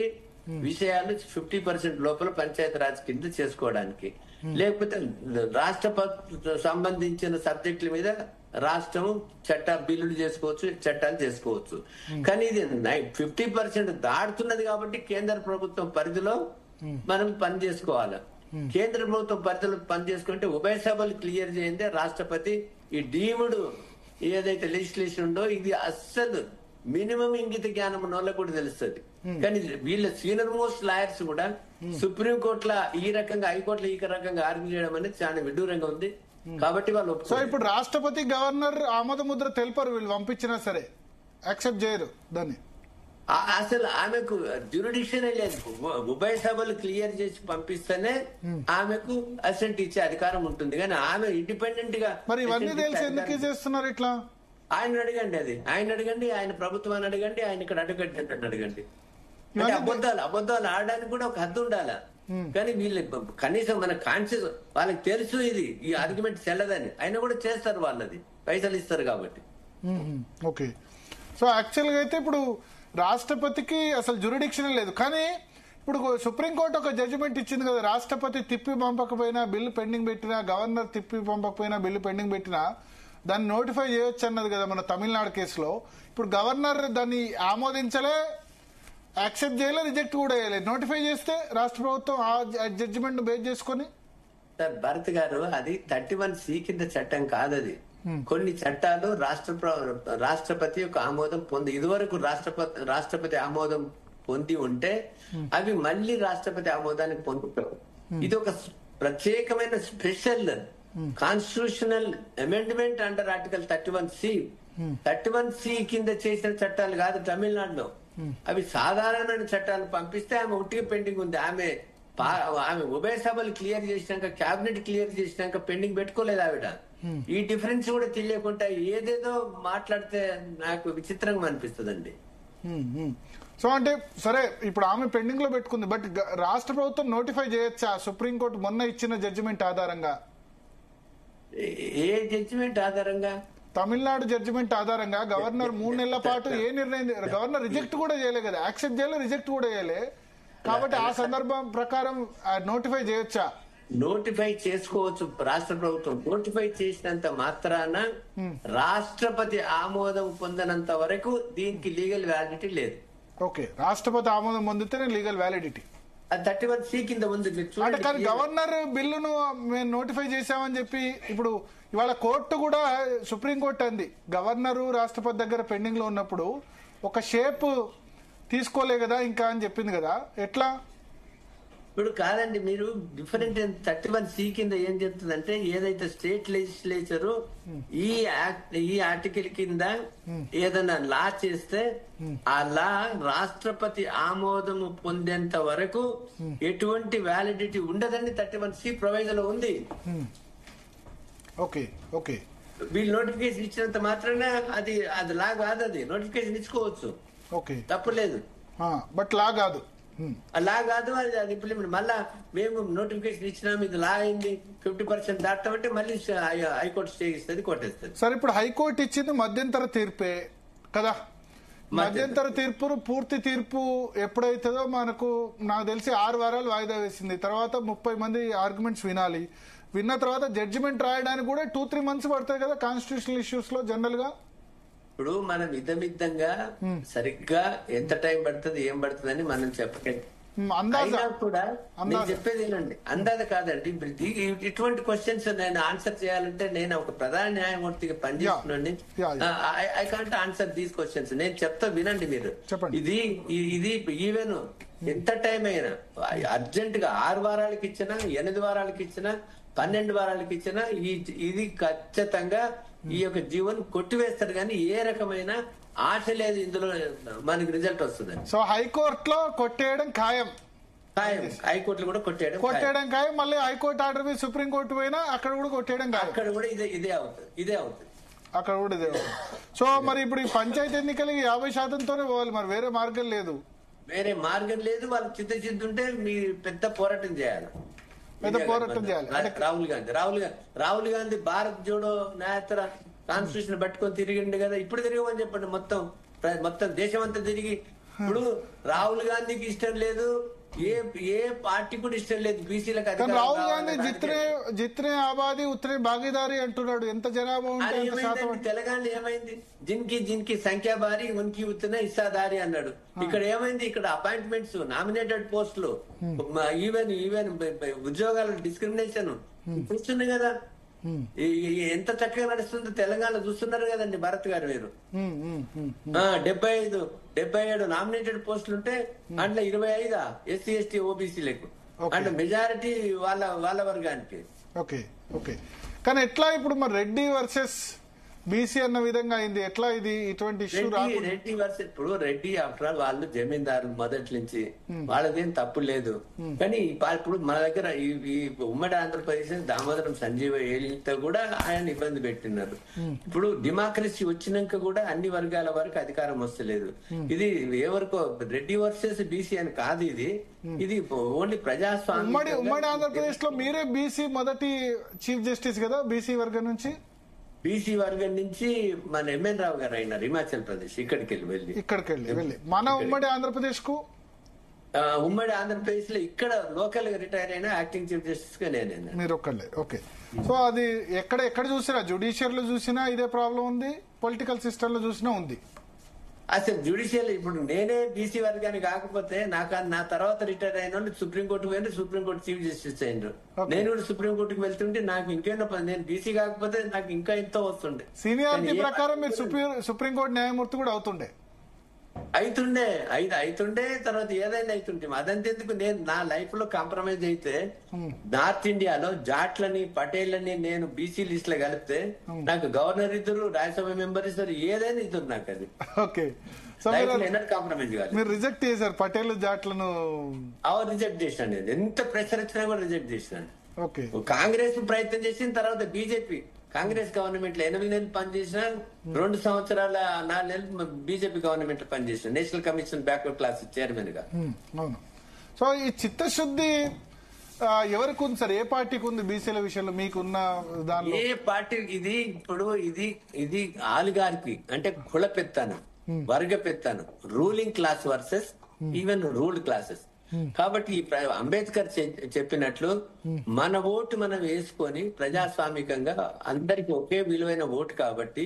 విషయాలు 50% లోపల పంచాయతీ రాజ్ కింద చేసుకోవడానికి, లేకపోతే రాష్ట్ర సంబంధించిన సబ్జెక్టుల మీద రాష్ట్రం బిల్లులు చేసుకోవచ్చు, చట్టాలు చేసుకోవచ్చు. కానీ ఇది 50% దాటుతున్నది కాబట్టి కేంద్ర ప్రభుత్వం పరిధిలో మనం పని చేసుకోవాలి. కేంద్ర ప్రభుత్వం పరిధిలో పని చేసుకుంటే ఉభయ సభలు క్లియర్ చేయండి. రాష్ట్రపతి ఈ డీమ్డ్ ఏదైతే లెజిస్లేషన్ ఉందో ఇది అస్సలు మినిమం ఇంగిత జ్ఞానం ఉన్న వాళ్ళకు కూడా తెలుస్తుంది. కానీ వీళ్ళ సీనియర్ మోస్ట్ లాయర్స్ కూడా సుప్రీం కోర్టులో ఈ రకంగా, హైకోర్టులో ఈ రకంగా ఆర్గ్యూ చేయడం అనేది చాలా విడ్డూరంగా ఉంది. కాబట్టి వాళ్ళు సో ఇప్పుడు రాష్ట్రపతి, గవర్నర్ ఆమోద ముద్ర తెలిపారు, వీళ్ళు పంపించినా సరే యాక్సెప్ట్ చేయరు దాన్ని. అసలు ఆమెకు జ్యూరిడిక్షన్ లేదు. ఉభయ సభలు క్లియర్ చేసి పంపిస్తేనే ఆమెకు అసెంట్ ఇచ్చే అధికారం ఉంటుంది. కానీ ఆమె ఇండిపెండెంట్ గా మరి ఇవన్నీ తెలిసి ఎందుకు చేస్తున్నారు ఇట్లా? ఆయన అడగండి, ఆయన అడగండి, ఆయన ప్రభుత్వాన్ని అడగండి, ఆయన ఇక్కడ అడ్వకేట్ అడగండి. అబద్ధాలు ఆడడానికి కూడా ఒక హద్దు ఉండాలా. కానీ వీళ్ళు కనీసం మన కాన్షియస్ వాళ్ళకి తెలుసు ఈ ఆర్గ్యుమెంట్ చెల్లదని, అయినా కూడా చేస్తారు. వాళ్ళది పైసలు ఇస్తారు కాబట్టి. ఓకే సో యాక్చువల్ గా అయితే ఇప్పుడు రాష్ట్రపతికి అసలు జ్యూరిడిక్షన్ లేదు. కానీ ఇప్పుడు సుప్రీంకోర్టు ఒక జడ్జిమెంట్ ఇచ్చింది కదా, రాష్ట్రపతి తిప్పి పంపకపోయినా బిల్లు పెండింగ్ పెట్టినా, గవర్నర్ తిప్పి పంపకపోయినా బిల్లు పెండింగ్ పెట్టినా దాన్ని నోటిఫై చేయొచ్చు అన్నది కదా మన తమిళనాడు కేసులో. ఇప్పుడు గవర్నర్ దాన్ని ఆమోదించలే, యాక్సెప్ట్ చేయలే, రిజెక్ట్ కూడా చేయలేదు. నోటిఫై చేస్తే రాష్ట్ర ప్రభుత్వం ఆ జడ్జిమెంట్ బేస్ చేసుకొని సార్ భరత్ గారు, అది 31C కింద చట్టం కాదు. అది కొన్ని చట్టాలు రాష్ట్రపతి యొక్క ఆమోదం పొంది, ఇదివరకు రాష్ట్రపతి ఆమోదం పొంది ఉంటే అవి మళ్ళీ రాష్ట్రపతి ఆమోదానికి పొందుతారు. ఇది ఒక ప్రత్యేకమైన special constitutional amendment under article 31C. 31C కింద చేసిన చట్టాలు కాదు తమిళనాడులో. అవి సాధారణమైన చట్టాలు పంపిస్తే ఆమె ఉట్టిగా పెండింగ్ ఉంది. ఆమె ఉభయ సభలు క్లియర్ చేసినాక, కేబినెట్ క్లియర్ చేసినాక పెండింగ్ పెట్టుకోలేదు ఆవిడ. ఈ డిఫరెన్స్ కూడా తెలియకుండా ఏదేదో మాట్లాడితే నాకు విచిత్రంగా అనిపిస్తుందండి. సో అంటే సరే, ఇప్పుడు ఆమె పెండింగ్ లో పెట్టుకుంది, బట్ రాష్ట్ర ప్రభుత్వం నోటిఫై చేయొచ్చా సుప్రీంకోర్టు మొన్న ఇచ్చిన జడ్జిమెంట్ ఆధారంగా? ఏ జడ్జిమెంట్ ఆధారంగా? తమిళనాడు జడ్జిమెంట్ ఆధారంగా గవర్నర్ 3 నెలల పాటు ఏ నిర్ణయం, గవర్నర్ రిజెక్ట్ కూడా చేయలే కదా, యాక్సెప్ట్ చేయలే, రిజెక్ట్ కూడా చేయలే, కాబట్టి ఆ సందర్భం ప్రకారం నోటిఫై చేయొచ్చా? నోటిఫై చేసుకోవచ్చు. రాష్ట్ర ప్రభుత్వం నోటిఫై చేసినంత మాత్రాన రాష్ట్రపతి ఆమోదం పొందినంత వరకు దీనికి లీగల్ వ్యాలిడిటీ లేదు. ఓకే, రాష్ట్రపతి ఆమోదం పొందితేనే లీగల్ వ్యాలిడిటీ. అది 31C కింద ఉంది. అంటే కానీ గవర్నర్ బిల్లును మేము నోటిఫై చేశామని చెప్పి ఇప్పుడు ఇవాళ కోర్టు కూడా, సుప్రీంకోర్టు అంది గవర్నరు రాష్ట్రపతి దగ్గర పెండింగ్ లో ఉన్నప్పుడు ఒక షేప్ తీసుకోలే కదా ఇంకా అని చెప్పింది కదా, ఎట్లా? ఇప్పుడు కాదండి, మీరు డిఫరెంట్ 31C కింద ఏం చెప్తుందంటే, ఏదైతే స్టేట్ లెజిస్లేచర్ ఈ ఆర్టికల్ కింద ఏదైనా లా చేస్తే ఆ లా రాష్ట్రపతి ఆమోదము పొందేంత వరకు ఎటువంటి వ్యాలిడిటీ ఉండదని 31C ప్రొవిజన్ ఉంది. ఓకే ఓకే, వీళ్ళు నోటిఫికేషన్ ఇచ్చినంత మాత్రాన అది లా కాదు. అది నోటిఫికేషన్ ఇచ్చుకోవచ్చు, ఓకే, తప్పులేదు, బట్ లా కాదు. లా కాదు, అది ఇంప్లిమెంట్. మళ్ళా మేము నోటిఫికేషన్ ఇచ్చినాం, ఇది లా అయింది, 50% దాటామంటే మళ్ళీ హైకోర్టు స్టే ఇస్తుంది, కొట్టేస్తుంది. సరే, ఇప్పుడు హైకోర్టు ఇచ్చింది మధ్యంతర తీర్పే కదా, మధ్యంతర తీర్పును పూర్తి తీర్పు ఎప్పుడైతుందో మనకు, నాకు తెలిసి 6 వారాలు వాయిదా వేసింది. తర్వాత 30 మంది ఆర్గ్యుమెంట్స్ వినాలి. విన్న తర్వాత జడ్జిమెంట్ రాయడానికి కూడా 2-3 months పడతాయి కదా కాన్స్టిట్యూషనల్ ఇష్యూస్ లో జనరల్ గా. ఇప్పుడు మనం ఇదమిద్దంగా సరిగ్గా ఎంత టైం పడుతుంది, ఏం పడుతుంది అని మనం చెప్పలేదు. అయినా కూడా నేను చెప్పేది ఏంటండి, అందాజ కాదండి. ఇటువంటి క్వశ్చన్స్ నేను ఆన్సర్ చేయాలంటే నేను ఒక ప్రధాన న్యాయమూర్తిగా పనిచేస్తున్నాండి. I can't answer these questions. నేను చెప్తా, వినండి మీరు. ఇది ఈవెన్ ఎంత టైం అయినా అర్జెంట్ గా 6 వారాలకి ఇచ్చినా, 8 వారాలకి ఇచ్చినా, 12 వారాలకి ఇచ్చినా ఇది ఖచ్చితంగా ఈ యొక్క జీవన్ కొట్టివేస్తారు. కానీ ఏ రకమైన ఆశ లేదు ఇందులో మనకి రిజల్ట్ వస్తుంది. సో హైకోర్టులో కొట్టేయడం ఖాయం, హైకోర్టులో కూడా కొట్టేయడం ఖాయం. మళ్ళీ హైకోర్టు ఆర్డర్ మీద సుప్రీంకోర్టు పోయినా అక్కడ కూడా కొట్టేయడం ఖాయం. అక్కడ కూడా ఇదే అవుతుంది. అక్కడ కూడా ఇదే అవుతుంది. సో మరి ఇప్పుడు ఈ పంచాయతీ ఎన్నికలకి 50%తోనే పోవాలి, మరి వేరే మార్గం లేదు. వాళ్ళు చిత్తశుద్ధి మీ పెద్ద పోరాటం చేయాలి. రాహుల్ గాంధీ భారత్ జోడో న్యాయతర కాన్స్టిట్యూషన్ పట్టుకొని తిరిగిండు కదా, ఇప్పుడు తిరగమని చెప్పండి. మొత్తం దేశం అంతా తిరిగి. ఇప్పుడు రాహుల్ గాంధీకి ఇష్టం లేదు, ఏ పార్టీ కూడా ఇష్టం లేదు బీసీలకు. రాహుల్ గాంధీ జిత్నే ఆబాదీ ఉత్తరే భాగీదారీ అంటున్నాడు. ఎంత జనాభా ఉంటే తెలంగాణలో ఏమైంది? జిన్కి సంఖ్యా భారీ ఉనికి ఉత్తనే హిస్సాదారీ అన్నాడు. ఇక్కడ ఏమైంది? ఇక్కడ అపాయింట్మెంట్స్, నామినేటెడ్ పోస్టులు, ఈవెన్ ఉద్యోగాల డిస్క్రిమినేషన్ చూస్తుంది కదా. ఎంత చక్కగా నడుస్తుందో తెలంగాణ చూస్తున్నారు కదండి భరత్ గారు. మీరు 75 నామినేటెడ్ పోస్టులు ఉంటే అందులో 25 ఎస్సీ ఎస్టీ ఓబీసీలకు, అంటే మెజారిటీ వాళ్ళ వర్గానికి. ఓకే ఓకే, కానీ ఎట్లా ఇప్పుడు మరి రెడ్డి వర్సెస్ బీసీ అన్న విధంగా అయింది, ఎట్లా ఇది ఇటువంటి ఇష్యూ? రెడ్డి వర్సెస్, ఇప్పుడు రెడ్డి ఆఫ్టర్ ఆల్ వాళ్ళు జమీందారులు మొదటి నుంచి, వాళ్ళదేం తప్పు లేదు. కానీ ఇప్పుడు మన దగ్గర ఈ ఉమ్మడి ఆంధ్రప్రదేశ్ దామోదరం సంజీవ ఏలితో కూడా ఆయన ఇబ్బంది పెట్టినారు. ఇప్పుడు డెమోక్రసీ వచ్చినాక కూడా అన్ని వర్గాల వరకు అధికారం వస్తలేదు. ఇది ఎవరికో రెడ్డి వర్సెస్ బీసీ అని కాదు, ఇది ఓన్లీ ప్రజాస్వామ్యం. ఉమ్మడి ఆంధ్రప్రదేశ్ లో మీరే బీసీ మొదటి చీఫ్ జస్టిస్ కదా, బీసీ వర్గం నుంచి మన ఎంఎన్ రావు గారు అయినారు హిమాచల్ ప్రదేశ్. ఇక్కడికి వెళ్ళి మన ఉమ్మడి ఆంధ్రప్రదేశ్ కు, ఉమ్మడి ఆంధ్రప్రదేశ్ లో ఇక్కడ లోకల్ గా రిటైర్ అయిన యాక్టింగ్ చీఫ్ జస్టిస్ గా నేనే. మీరు ఒక్కళ్ళే. ఓకే, సో అది ఎక్కడ చూసినా, జుడిషియర్ లో చూసినా ఇదే ప్రాబ్లం ఉంది, పొలిటికల్ సిస్టమ్ లో చూసినా ఉంది. అసలు జ్యుడిషియల్ ఇప్పుడు నేనే బీసీ వర్గాన్ని కాకపోతే నా తర్వాత రిటైర్ అయిన వాళ్ళు సుప్రీంకోర్టుకు వెళ్ళి సుప్రీంకోర్టు చీఫ్ జస్టిస్ అయినారు. నేను కూడా సుప్రీంకోర్టుకు వెళ్తుంటే నాకు ఇంకేనో పని, నేను బీసీ కాకపోతే నాకు ఇంకా ఎంతో వస్తుండే. సీనియారిటీ ప్రకారం మీరు సుప్రీంకోర్టు న్యాయమూర్తి కూడా అవుతుండే తర్వాత ఏదైనా అవుతుంటే అదంతెందుకు, నేను నా లైఫ్ లో కాంప్రమైజ్ అయితే నార్త్ ఇండియాలో జాట్లని పటేళ్లని నేను బీసీ లిస్ట్ లో కలిపితే నాకు గవర్నర్ ఇద్దరు, రాజ్యసభ మెంబర్ ఇద్దరు, ఏదైనా ఇద్దరు నాకు అది. ఓకే, కాంప్రమైజ్ కాదు. మీరు రిజెక్ట్ చేశారు పటేల్ జాట్లను? రిజెక్ట్ చేశాను. ఎంత ప్రెషర్ వచ్చినా కూడా రిజెక్ట్ చేశాను. ఓకే, కాంగ్రెస్ ప్రయత్నం చేసిన తర్వాత బీజేపీ కాంగ్రెస్ గవర్నమెంట్ లో 8 నెలలు పనిచేసిన, 2 సంవత్సరాల 4 నెలలు బీజేపీ గవర్నమెంట్ లో పనిచేసిన, national commission backward class chairman గా. అవును. సో ఈ చిత్తశుద్ధి ఎవరికి ఉంది సార్? ఏ పార్టీకి ఉంది బీసీల విషయంలో మీకున్న దానిలో? ఏ పార్టీ ఇది? ఇప్పుడు ఇది ఆలిగార్కి అంటే కుల పెత్తాను, వర్గ పెత్తాను, ruling class versus even ruled classes. కాబట్టి అంబేద్కర్ చెప్పినట్లు మన ఓటు మనం వేసుకొని ప్రజాస్వామికంగా అందరికి ఒకే విలువైన ఓటు. కాబట్టి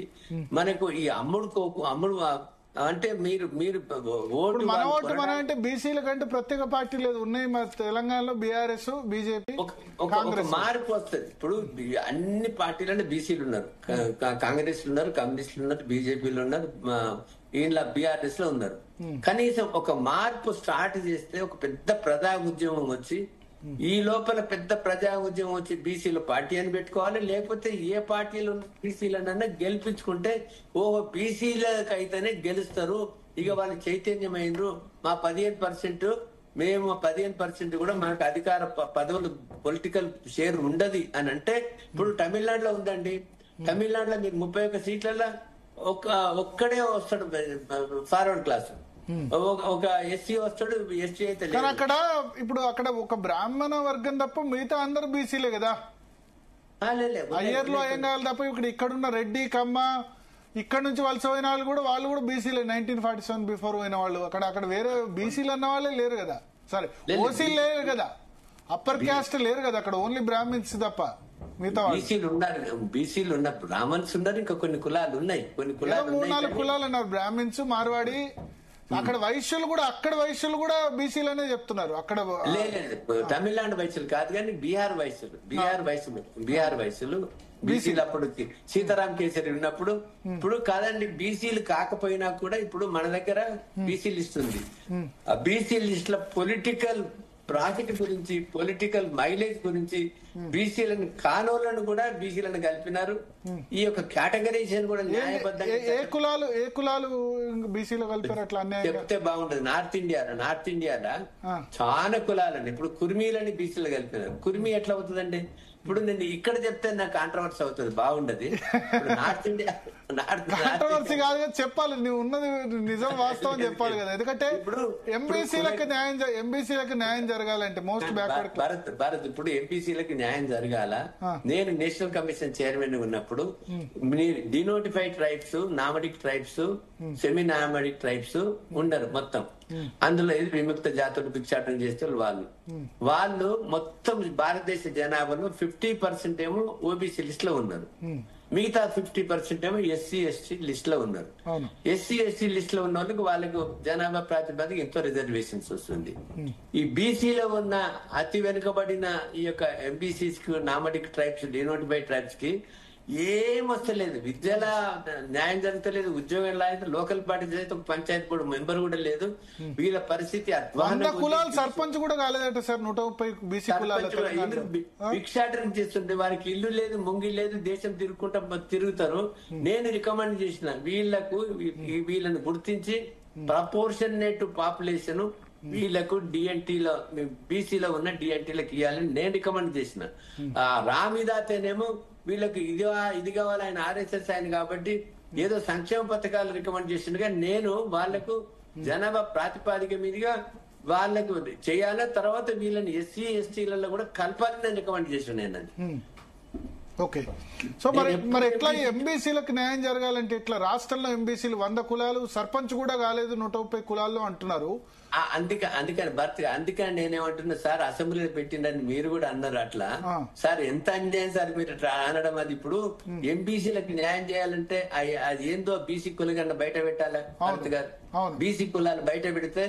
మనకు ఈ అమ్ముడు అంటే మీరు ఓటు మన ఓటు మన అంటే బీసీల కంటే ప్రత్యేక పార్టీ లేదు, ఉన్నాయి మన తెలంగాణలో బీఆర్ఎస్, బీజేపీ. ఒక మార్పు వస్తుంది. ఇప్పుడు అన్ని పార్టీలలో బీసీలు ఉన్నారు, కాంగ్రెస్ ఉన్నారు, కమ్యూనిస్టులు ఉన్నారు, బీజేపీలు ఉన్నారు, ఈయన బీఆర్ఎస్ లో ఉన్నారు. కనీసం ఒక మార్పు స్టార్ట్ చేస్తే ఒక పెద్ద ప్రజా ఉద్యమం వచ్చి, ఈ లోపల పెద్ద ప్రజా ఉద్యమం వచ్చి బీసీలు పార్టీ అని పెట్టుకోవాలి. లేకపోతే ఏ పార్టీలు బీసీలనన్నా గెలిపించుకుంటే ఓహో బీసీలకు అయితేనే గెలుస్తారు, ఇక వాళ్ళు చైతన్యమైనరు, మా 15% మేము 15% కూడా మనకు అధికార పదవులు పొలిటికల్ షేర్ ఉండదు అని అంటే. ఇప్పుడు తమిళనాడులో ఉందండి, తమిళనాడులో మీరు 31 సీట్లలో ఒక్కడే వస్తాడు ఫార్వర్డ్ క్లాస్, ఒక ఎస్సీ వస్తాడు, ఎస్టీ అయితే లేదు. అక్కడ ఇప్పుడు అక్కడ ఒక బ్రాహ్మణ వర్గం తప్ప మిగతా అందరు బీసీలే కదా. అయ్యర్లు అయ్యంగాలు తప్ప ఇక్కడున్న రెడ్డి, కమ్మ, ఇక్కడ నుంచి వలస పోయిన వాళ్ళు కూడా బీసీలే. 1947 బిఫోర్ పోయిన వాళ్ళు అక్కడ వేరే బీసీలు అన్న వాళ్ళే లేరు కదా. సరే, ఓసీలు లేరు కదా, అప్పర్ క్యాస్ట్ లేరు కదా అక్కడ, ఓన్లీ బ్రాహ్మిన్స్ తప్ప మిగతా బీసీలు ఉన్నారు, బ్రాహ్మణ్స్ ఉన్నారు, ఇంకా కొన్ని కులాలు ఉన్నాయి, కొన్ని కులాలు 3-4 కులాలు అన్నారు, బ్రాహ్మిన్స్, మార్వాడి. అక్కడ వైశ్యులు కూడా బీసీలనే చెప్తున్నారు అక్కడ. లేదు, తమిళనాడు వైశ్యులు కాదు కానీ బీహార్ వైశ్యులు బీసీలు అప్పుడు సీతారాం కేసరి ఉన్నప్పుడు. ఇప్పుడు కాదండి, బీసీలు కాకపోయినా కూడా ఇప్పుడు మన దగ్గర బీసీ లిస్ట్ ఉంది. ఆ బీసీ లిస్ట్ లో పొలిటికల్ ప్రాఫిట్ గురించి, పొలిటికల్ మైలేజ్ గురించి బీసీలను కానోళ్లను కూడా బీసీలను కలిపినారు. ఈ యొక్క కేటగరైజేషన్ కూడా న్యాయబద్ధంగా ఏ కులాలు బీసీలో కలిపారు అట్లా చెప్తే బాగుంటది. నార్త్ ఇండియాలో చాలా కులాలండి. ఇప్పుడు కుర్మీలని బీసీలో కలిపినారు. కుర్మీ ఎట్లా అవుతుందండి? ఇప్పుడు నేను ఇక్కడ చెప్తే నాకు కాంట్రవర్సీ అవుతుంది, బాగుండదు. నార్త్ ఇండియా కాంట్రవర్సీ కాదు కదా, చెప్పాలి, నువ్వు ఉన్నది నిజం వాస్తవం చెప్పాలి కదా. ఎందుకంటే ఇప్పుడు ఎంబీసీలకు న్యాయం జరగాలంటే మోస్ట్ బ్యాక్వర్డ్ భారత్ ఇప్పుడు ఎంపీసీలకు న్యాయం జరగాల. నేను నేషనల్ కమిషన్ చైర్మన్ ఉన్నప్పుడు denotified tribes, nomadic tribes, semi nomadic tribes ఉండరు మొత్తం. అందులో విముక్త జాతులు భిక్షాటన చేస్తే వాళ్ళు మొత్తం భారతదేశ జనాభాలో 50% ఏమో ఓబీసీ లిస్ట్ లో ఉన్నారు, మిగతా 50% ఏమో ఎస్సీ ఎస్టీ లిస్ట్ లో ఉన్నారు. ఎస్సీ ఎస్టీ లిస్ట్ లో ఉన్న వాళ్ళకు జనాభా ప్రాతిపదిక ఎంతో రిజర్వేషన్స్ వస్తుంది. ఈ బీసీలో ఉన్న అతి వెనుకబడిన ఈ యొక్క ఎంబీసీస్ కి, నామడిక్ ట్రైబ్స్, డినోటిఫైడ్ ట్రైబ్స్ కి ఏం వస్తలేదు, విద్యలో న్యాయం జరుగుతలేదు, ఉద్యోగం లేదు, లోకల్ పార్టీ అయితే ఒక పంచాయతీ బోర్డు మెంబర్ కూడా లేదు. వీళ్ళ పరిస్థితి కులాలు సర్పంచ్ కూడా కాలేదట సార్. 130 బీసీ కులాలు భిక్షాటన చేస్తుంటే వారికి ఇల్లు లేదు, ముంగి లేదు, దేశం తిరుగుతారు. నేను రికమెండ్ చేసిన వీళ్ళని గుర్తించి ప్రపోర్షనేట్ పాపులేషన్ వీళ్ళకు డిఎన్టీలో, బీసీలో ఉన్న డిఎన్టీలకు ఇవ్వాలని నేను రికమెండ్ చేసిన. రామిదాతేనేమో వీళ్ళకి ఇది కావాలి, ఆయన ఆర్ఎస్ఎస్ ఆయన కాబట్టి ఏదో సంక్షేమ పథకాలు రికమెండ్ చేసిండగా నేను వాళ్లకు జనాభా ప్రాతిపాదిక మీదుగా వాళ్లకు చేయాలి. తర్వాత వీళ్ళని ఎస్సీ ఎస్టీలలో కూడా కలపాలని నేను రికమెండ్ చేసిన. నేను ఓకే. సో మరి ఎట్లా ఎంబీసీలకు న్యాయం జరగాలంటే ఇట్లా రాష్ట్రంలో ఎంబీసీలు 100 కులాలు, సర్పంచ్ కూడా కాలేదు 130 కులాల్లో అంటున్నారు. అందుకని నేనేమంటున్నా సార్, అసెంబ్లీలో పెట్టిండని మీరు కూడా అన్నారు అట్లా. సార్ ఎంత అన్యాయం సార్ మీరు అనడం. అది ఇప్పుడు ఎంబీసీలకు న్యాయం చేయాలంటే అది ఏందో బీసీ కులగన్న బయట పెట్టాలా భరత్ గారు? బీసీ కులాలు బయట పెడితే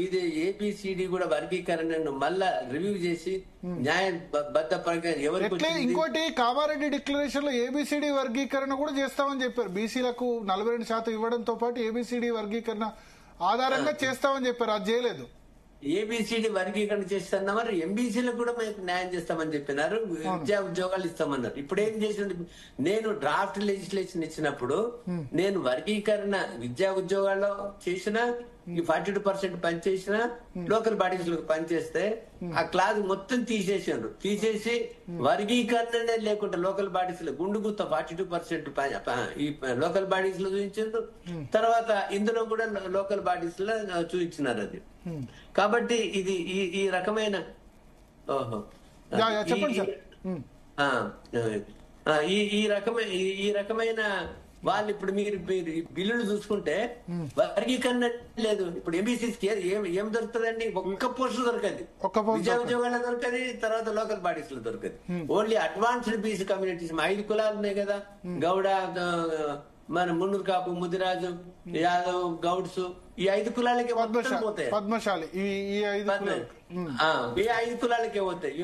ఇది ఏబిసిడి కూడా వర్గీకరణను మళ్ళా రివ్యూ చేసి న్యాయం బద్ద ప్రకారం ఎవరికి. ఇంకోటి కామారెడ్డి డిక్లరేషన్ లో ఏబిసిడి వర్గీకరణ కూడా చేస్తామని చెప్పారు. బీసీలకు 42% ఇవ్వడంతో పాటు ఏబిసిడి వర్గీకరణ ఆధారంగా చేస్తామని చెప్పారు. అది చేయలేదు. ఏబిసిడి వర్గీకరణ చేస్తున్నా మరి ఎంబీసీలకు కూడా మేము న్యాయం చేస్తామని చెప్పినారు. విద్యా ఉద్యోగాలు ఇస్తామన్నారు. ఇప్పుడు ఏం చేసింది? నేను డ్రాఫ్ట్ లెజిస్లేషన్ ఇచ్చినప్పుడు నేను వర్గీకరణ విద్యా ఉద్యోగాల్లో చేసిన ఈ 42% పనిచేసిన లోకల్ బాడీస్ లో పనిచేస్తే ఆ క్లాస్ మొత్తం తీసేసారు. తీసేసి వర్గీకరణనే లేకుండా లోకల్ బాడీస్ లో గుండుగుత్త 42% ఈ లోకల్ బాడీస్ లో చూపించారు. తర్వాత ఇందులో కూడా లోకల్ బాడీస్ లో చూపించినారు అది. కాబట్టి ఇది ఈ రకమైన ఈ రకమైన వాళ్ళు ఇప్పుడు మీరు బిల్లులు చూసుకుంటే వర్గీకరణ లేదు. ఇప్పుడు ఎంబీసీస్ కి ఏం దొరుకుతుందండి? ఒక్క పోస్ట్ దొరకదు. విద్యా ఉద్యోగాల్లో దొరకది, తర్వాత లోకల్ బాడీస్ లో దొరకదు. ఓన్లీ అడ్వాన్స్డ్ బీసీ కమ్యూనిటీస్ 5 కులాలు ఉన్నాయి కదా, గౌడ, మన మున్నూరు కాపు, ముదిరాజు, యాదవ్, గౌడ్స్, ఈ 5 కులాలకే పోతాయి. పద్మశాలి ఈ 5 కులాలకే పోతాయి.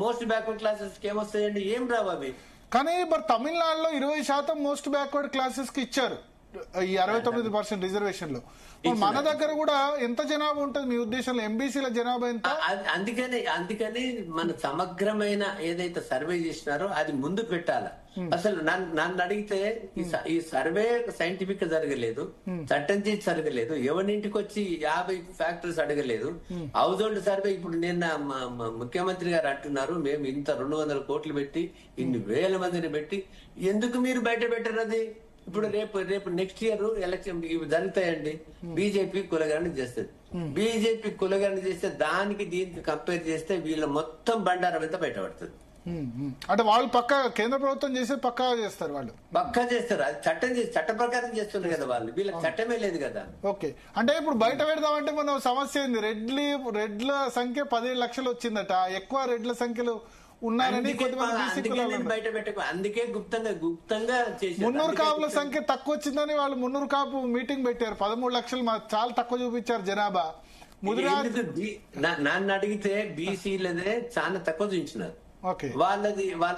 మోస్ట్ బ్యాక్వర్డ్ క్లాసెస్ కి ఏమొస్తాయండి? ఏం రావు అవి. కానీ మరి తమిళనాడులో 20% మోస్ట్ బ్యాక్వర్డ్ క్లాసెస్ కి ఇచ్చారు ఈ 69% రిజర్వేషన్ లో. మన దగ్గర కూడా ఎంత జనాభా ఉంటుంది మీ ఉద్దేశంలో? ఎంబీసీల జనాభా ఎంత? అందుకని మన సమగ్రమైన ఏదైతే సర్వే చేసినారో అది ముందు పెట్టాల. అసలు నన్ను అడిగితే ఈ సర్వే సైంటిఫిక్ గా జరగలేదు, చట్టం చేసి జరగలేదు, ఎవరింటికి వచ్చి 50 ఫ్యాక్టర్స్ అడగలేదు. హౌస్ హోల్డ్ సర్వే ఇప్పుడు నిన్న ముఖ్యమంత్రి గారు అంటున్నారు, మేము ఇంత 200 కోట్లు పెట్టి ఇన్ని వేల మందిని పెట్టి ఎందుకు మీరు బయట పెట్టరు అది? ఇప్పుడు రేపు నెక్స్ట్ ఇయర్ ఎలక్షన్ ఇవి జరుగుతాయండి. బీజేపీ కులగరణ చేస్తుంది. బీజేపీ కులగరణ చేస్తే దానికి దీనికి కంపేర్ చేస్తే వీళ్ళ మొత్తం బండారం ఎంత బయటపడుతుంది. అంటే వాళ్ళు పక్కా కేంద్ర ప్రభుత్వం చేసే పక్కా చేస్తారు, వాళ్ళు పక్కా చేస్తారు. అది చట్ట ప్రకారం చేస్తున్నారు కదా వాళ్ళు. వీళ్ళకి చట్టమే లేదు కదా. ఓకే. అంటే ఇప్పుడు బయట పెడదామంటే మనం సమస్య ఏంది? రెడ్ల సంఖ్య 17 లక్షలు వచ్చిందట. ఎక్కువ రెడ్ల సంఖ్యలు ఉన్నారని బయట పెట్టకు. అందుకే గుప్తంగా మున్నూరు కాపుల సంఖ్య తక్కువ వచ్చిందని వాళ్ళు మున్నూరు కాపు మీటింగ్ పెట్టారు. 13 లక్షలు చాలా తక్కువ చూపించారు జనాభా. నన్ను అడిగితే బీసీలదే చాలా తక్కువ చూపించినారు. వాళ్ళ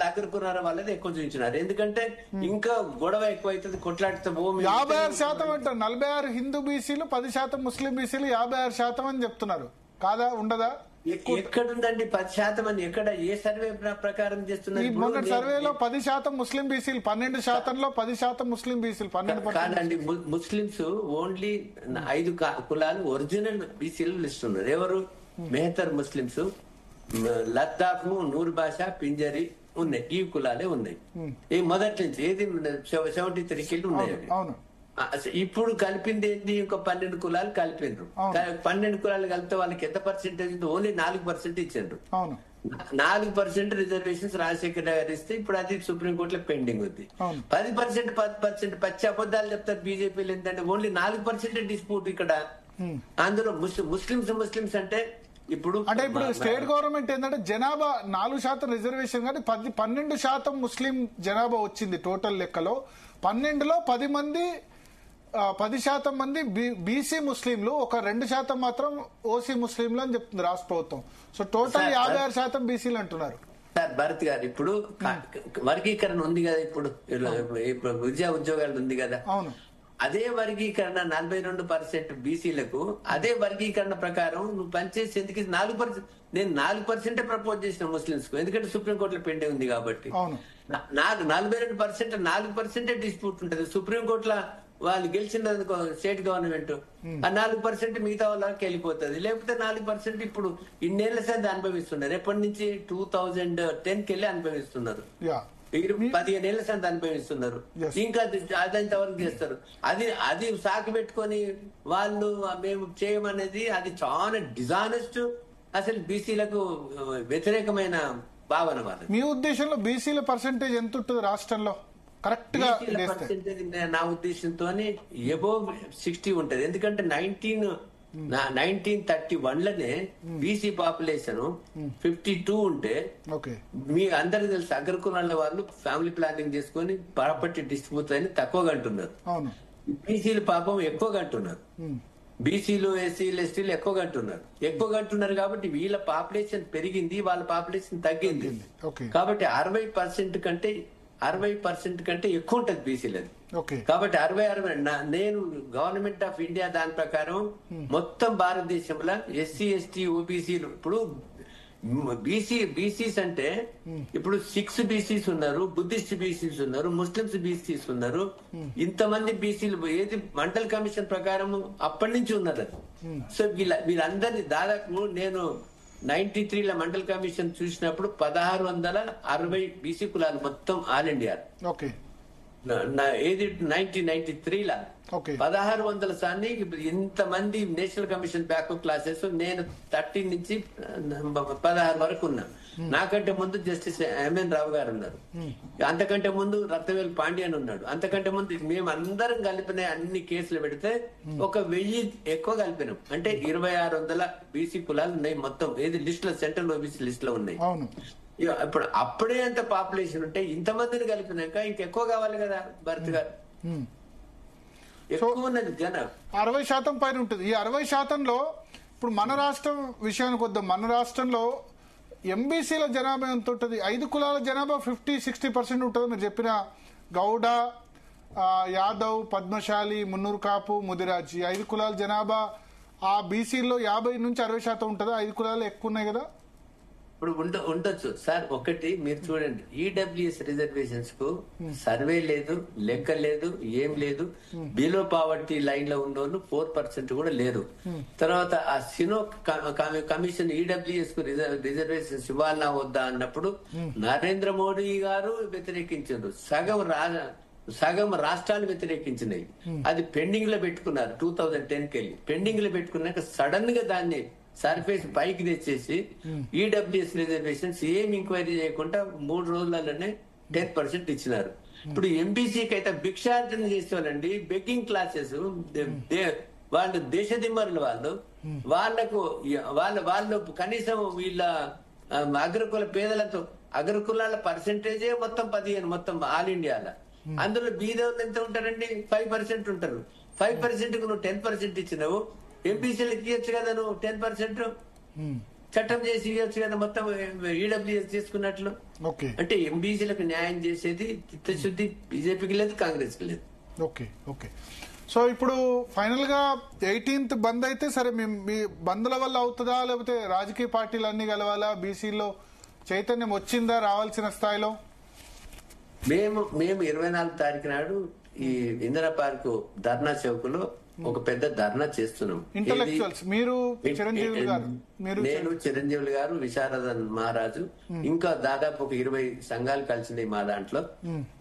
అగ్రకున్నారా వాళ్ళది ఎక్కువ చూపించినారు. ఎందుకంటే ఇంకా గొడవ ఎక్కువ అవుతుంది, కొట్లాడితే 56% అంటారు. 46 హిందూ బీసీలు, 10% ముస్లిం బీసీలు, 56% అని చెప్తున్నారు. కాదా? ఉండదా? ఎక్కడుందండి 10% అని? ఎక్కడ ఏ సర్వే ప్రకారం చేస్తున్నారు? మొన్న సర్వేలో 10% ముస్లిం బీసీలు, 12%లో 10% ముస్లిం బీసీలు, 12%. కాదండి, ముస్లింస్ ఓన్లీ 5 కులాలు ఒరిజినల్ బీసీలు లిస్ట్ ఉన్నారు. ఎవరు? మెహతర్ ముస్లింస్, లద్దాఖ్, నూర్ బాషా, పింజరి ఉన్నాయి. ఈ కులాలే ఉన్నాయి. ఈ మొదటి నుంచి ఏది 73 కిళ్ళు ఉన్నాయి. ఇప్పుడు కలిపింది ఏంటి? ఇంకో 12 కులాలు కలిపిండ్రు. 12 కులాలు కలిపితే వాళ్ళకి ఎంత పర్సెంటేజ్? ఓన్లీ 4% ఇచ్చిండ్రు. 4% రిజర్వేషన్స్ రాజశేఖర్ గారు ఇస్తే ఇప్పుడు అది సుప్రీంకోర్టులో పెండింగ్ ఉంది. 10% పచ్చి అబద్ధాలు చెప్తారు బీజేపీలు. ఏంటంటే ఓన్లీ 4% డిస్ప్యూట్ ఇక్కడ. అందులో ముస్లింస్ అంటే ఇప్పుడు స్టేట్ గవర్నమెంట్ ఏంటంటే జనాభా 4% రిజర్వేషన్ కానీ 12% ముస్లిం జనాభా వచ్చింది టోటల్ లెక్కలో. 12లో 10% మంది బీసీ ముస్లింలు, ఒక 2% మాత్రం ఓసీ ముస్లింలు అని చెప్తుంది రాష్ట్ర ప్రభుత్వం. సో టోటల్ 56% బీసీలు అంటున్నారు. సార్ భరత్ గారు, ఇప్పుడు వర్గీకరణ ఉంది కదా, ఇప్పుడు విద్యా ఉద్యోగాలు ఉంది కదా. అవును. అదే వర్గీకరణ 42% బీసీలకు, అదే వర్గీకరణ ప్రకారం నువ్వు పనిచేసి ఎందుకు 4%? నేను 4% ప్రపోజ్ చేసిన ముస్లింస్ కు, ఎందుకంటే సుప్రీంకోర్టులో పెండింగ్ ఉంది కాబట్టి. నాకు 42%, 4% డిస్ప్యూట్ ఉంటుంది సుప్రీంకోర్టులో. వాళ్ళు గెలిచినందుకు స్టేట్ గవర్నమెంట్ ఆ 4% మిగతా వాళ్ళకి వెళ్ళిపోతుంది. లేకపోతే 4% ఇప్పుడు ఇన్నేళ్ల సంది అనుభవిస్తున్నారు. ఎప్పటి నుంచి 2010కి వెళ్ళి అనుభవిస్తున్నారు. 15 ఏళ్ల సంది అనుభవిస్తున్నారు. ఇంకా అదంత వరకు చేస్తారు. అది సాకు పెట్టుకొని వాళ్ళు మేము చేయమనేది అది చాలా డిజానెస్ట్. అసలు బీసీలకు వ్యతిరేకమైన భావన వాళ్ళది. మీ ఉద్దేశంలో బీసీల పర్సెంటేజ్ ఎంత ఉంటుంది రాష్ట్రంలో కరెక్ట్ గా? పర్సెంటేజ్ నా ఉద్దేశంతో ఎబోవ్ 60 ఉంటది. ఎందుకంటే 1931లోనే బీసీ పాపులేషన్ 52 ఉంటే మీ అందరికి తెలుసు అగ్రకులాల వాళ్ళు ఫ్యామిలీ ప్లానింగ్ చేసుకుని ప్రాపర్టీ డిస్ట్రిబ్యూట్ అని తక్కువగా అంటున్నారు. బీసీలు పాపం ఎక్కువగా అంటున్నారు. బీసీలు ఎస్సీలు ఎస్టీలు ఎక్కువగా అంటున్నారు కాబట్టి వీళ్ళ పాపులేషన్ పెరిగింది, వాళ్ళ పాపులేషన్ తగ్గింది. కాబట్టి 60% కంటే ఎక్కువ ఉంటది బీసీలది. కాబట్టి 60 నేను గవర్నమెంట్ ఆఫ్ ఇండియా దాని ప్రకారం మొత్తం భారతదేశంలో ఎస్సీ ఎస్టీ ఓబీసీలు ఇప్పుడు బీసీస్ అంటే ఇప్పుడు 6 బీసీస్ ఉన్నారు, బుద్ధిస్ట్ బీసీస్ ఉన్నారు, ముస్లిమ్స్ బీసీస్ ఉన్నారు. ఇంతమంది బీసీలు ఏది మండల్ కమిషన్ ప్రకారం అప్పటి నుంచి ఉన్నారు. సో వీళ్ళందరినీ దాదాపు నేను 93లో మండల్ కమిషన్ చూసినప్పుడు 1660 బీసీ కులాలు మొత్తం ఆల్ ఇండియా. ఏది 1993లా 1600 సార్లు ఇంతమంది నేషనల్ కమిషన్ బ్యాక్వర్డ్ క్లాసెస్ నేను 13 నుంచి 16 వరకు ఉన్నా. నాకంటే ముందు జస్టిస్ ఎంఎన్ రావు గారు ఉన్నారు, అంతకంటే ముందు రత్నవేలు పాండ్యన్ ఉన్నాడు, అంతకంటే ముందు మేము అందరం కలిపిన అన్ని కేసులు పెడితే 1000 ఎక్కువ కలిపినాం. అంటే 2600 బీసీ కులాలు ఉన్నాయి మొత్తం ఏది లిస్ట్ లో, సెంట్రల్ ఓబీసీ లిస్ట్ లో ఉన్నాయి. ఇప్పుడు అప్పుడే అంత పాపులేషన్ ఉంటే ఇంతమందిని కలిపినాక ఇంకెక్కువ కావాలి కదా భరత్ గారు. ఎక్కువ ఉన్నది జనం 60% పైన ఉంటుంది. ఈ 60%లో ఇప్పుడు మన రాష్ట్రం విషయానికి వద్దాం. మన రాష్ట్రంలో ఎంబీసీల జనాభా ఎంత ఉంటుంది? 5 కులాల జనాభా 50-60% ఉంటుంది. మీరు చెప్పిన గౌడ, యాదవ్, పద్మశాలి, మున్నూరు కాపు, ముదిరాజ్, ఈ 5 కులాల జనాభా ఆ బీసీలో 50 నుంచి 60% ఉంటుందా? 5 కులాలు ఎక్కువ ఉన్నాయి కదా. ఇప్పుడు ఉండొచ్చు సార్. ఒకటి మీరు చూడండి, ఈడబ్ల్యూఎస్ రిజర్వేషన్స్ కు సర్వే లేదు, లెక్క లేదు, ఏం లేదు. బిలో పావర్టీ లైన్ లో ఉన్నోళ్ళు 4% కూడా లేరు. తర్వాత ఆ సినో కమిషన్ ఈడబ్ల్యూఎస్ కు రిజర్వేషన్స్ ఇవ్వాలన్నా వద్దా అన్నప్పుడు నరేంద్ర మోడీ గారు వ్యతిరేకించారు. సగం రాష్ట్రాలు వ్యతిరేకించినాయి. అది పెండింగ్ లో పెట్టుకున్నారు 2010 కెళ్ళి. పెండింగ్ లో పెట్టుకున్నాక సడన్ గా దాన్ని సర్ఫేస్ పైకి తెచ్చేసి ఈడబ్ల్యూఎస్ రిజర్వేషన్స్ ఏం ఎంక్వైరీ చేయకుండా 3 రోజులలోనే 10% ఇచ్చినారు. ఇప్పుడు ఎంబీసీకి అయితే భిక్షార్జన చేసేవాళ్ళండి, బెగ్గింగ్ క్లాసెస్, వాళ్ళు దేశదిమ్మరులు వాళ్ళు కనీసం వీళ్ళ అగ్రకుల పేదలతో అగ్రకులాల పర్సెంటేజే మొత్తం 15 మొత్తం ఆల్ ఇండియాలో. అందులో బీదోళ్ళు ఎంత ఉంటారండి? 5% ఉంటారు. 5% కు నువ్వు 10% ఇచ్చినావు. ఎంపీసీలకు ఇవ్వచ్చు కదా నువ్వు 10%, చట్టం చేసి ఇవ్వచ్చు కదా మొత్తం ఈడబ్ల్యూఎస్ చేసుకున్నట్లు. అంటే ఎంబీసీలకు న్యాయం చేసేది చిత్తశుద్ధి బీజేపీకి లేదు, కాంగ్రెస్ కి లేదు. సో ఇప్పుడు ఫైనల్ గా 18th బంద్ అయితే సరే, మీ బంద్ల వల్ల అవుతుందా లేకపోతే రాజకీయ పార్టీలు అన్ని కలవాలా? బీసీలో చైతన్యం వచ్చిందా రావాల్సిన స్థాయిలో? మేము 24 తారీఖు నాడు ఈ ఇందిరా పార్క్ ధర్నా చౌక్ లో ఒక పెద్ద ధర్నా చేస్తున్నాం. నేను చిరంజీవులు గారు, విశారదన్ మహారాజు, ఇంకా దాదాపు ఒక 20 సంఘాలు కలిసినాయి మా దాంట్లో.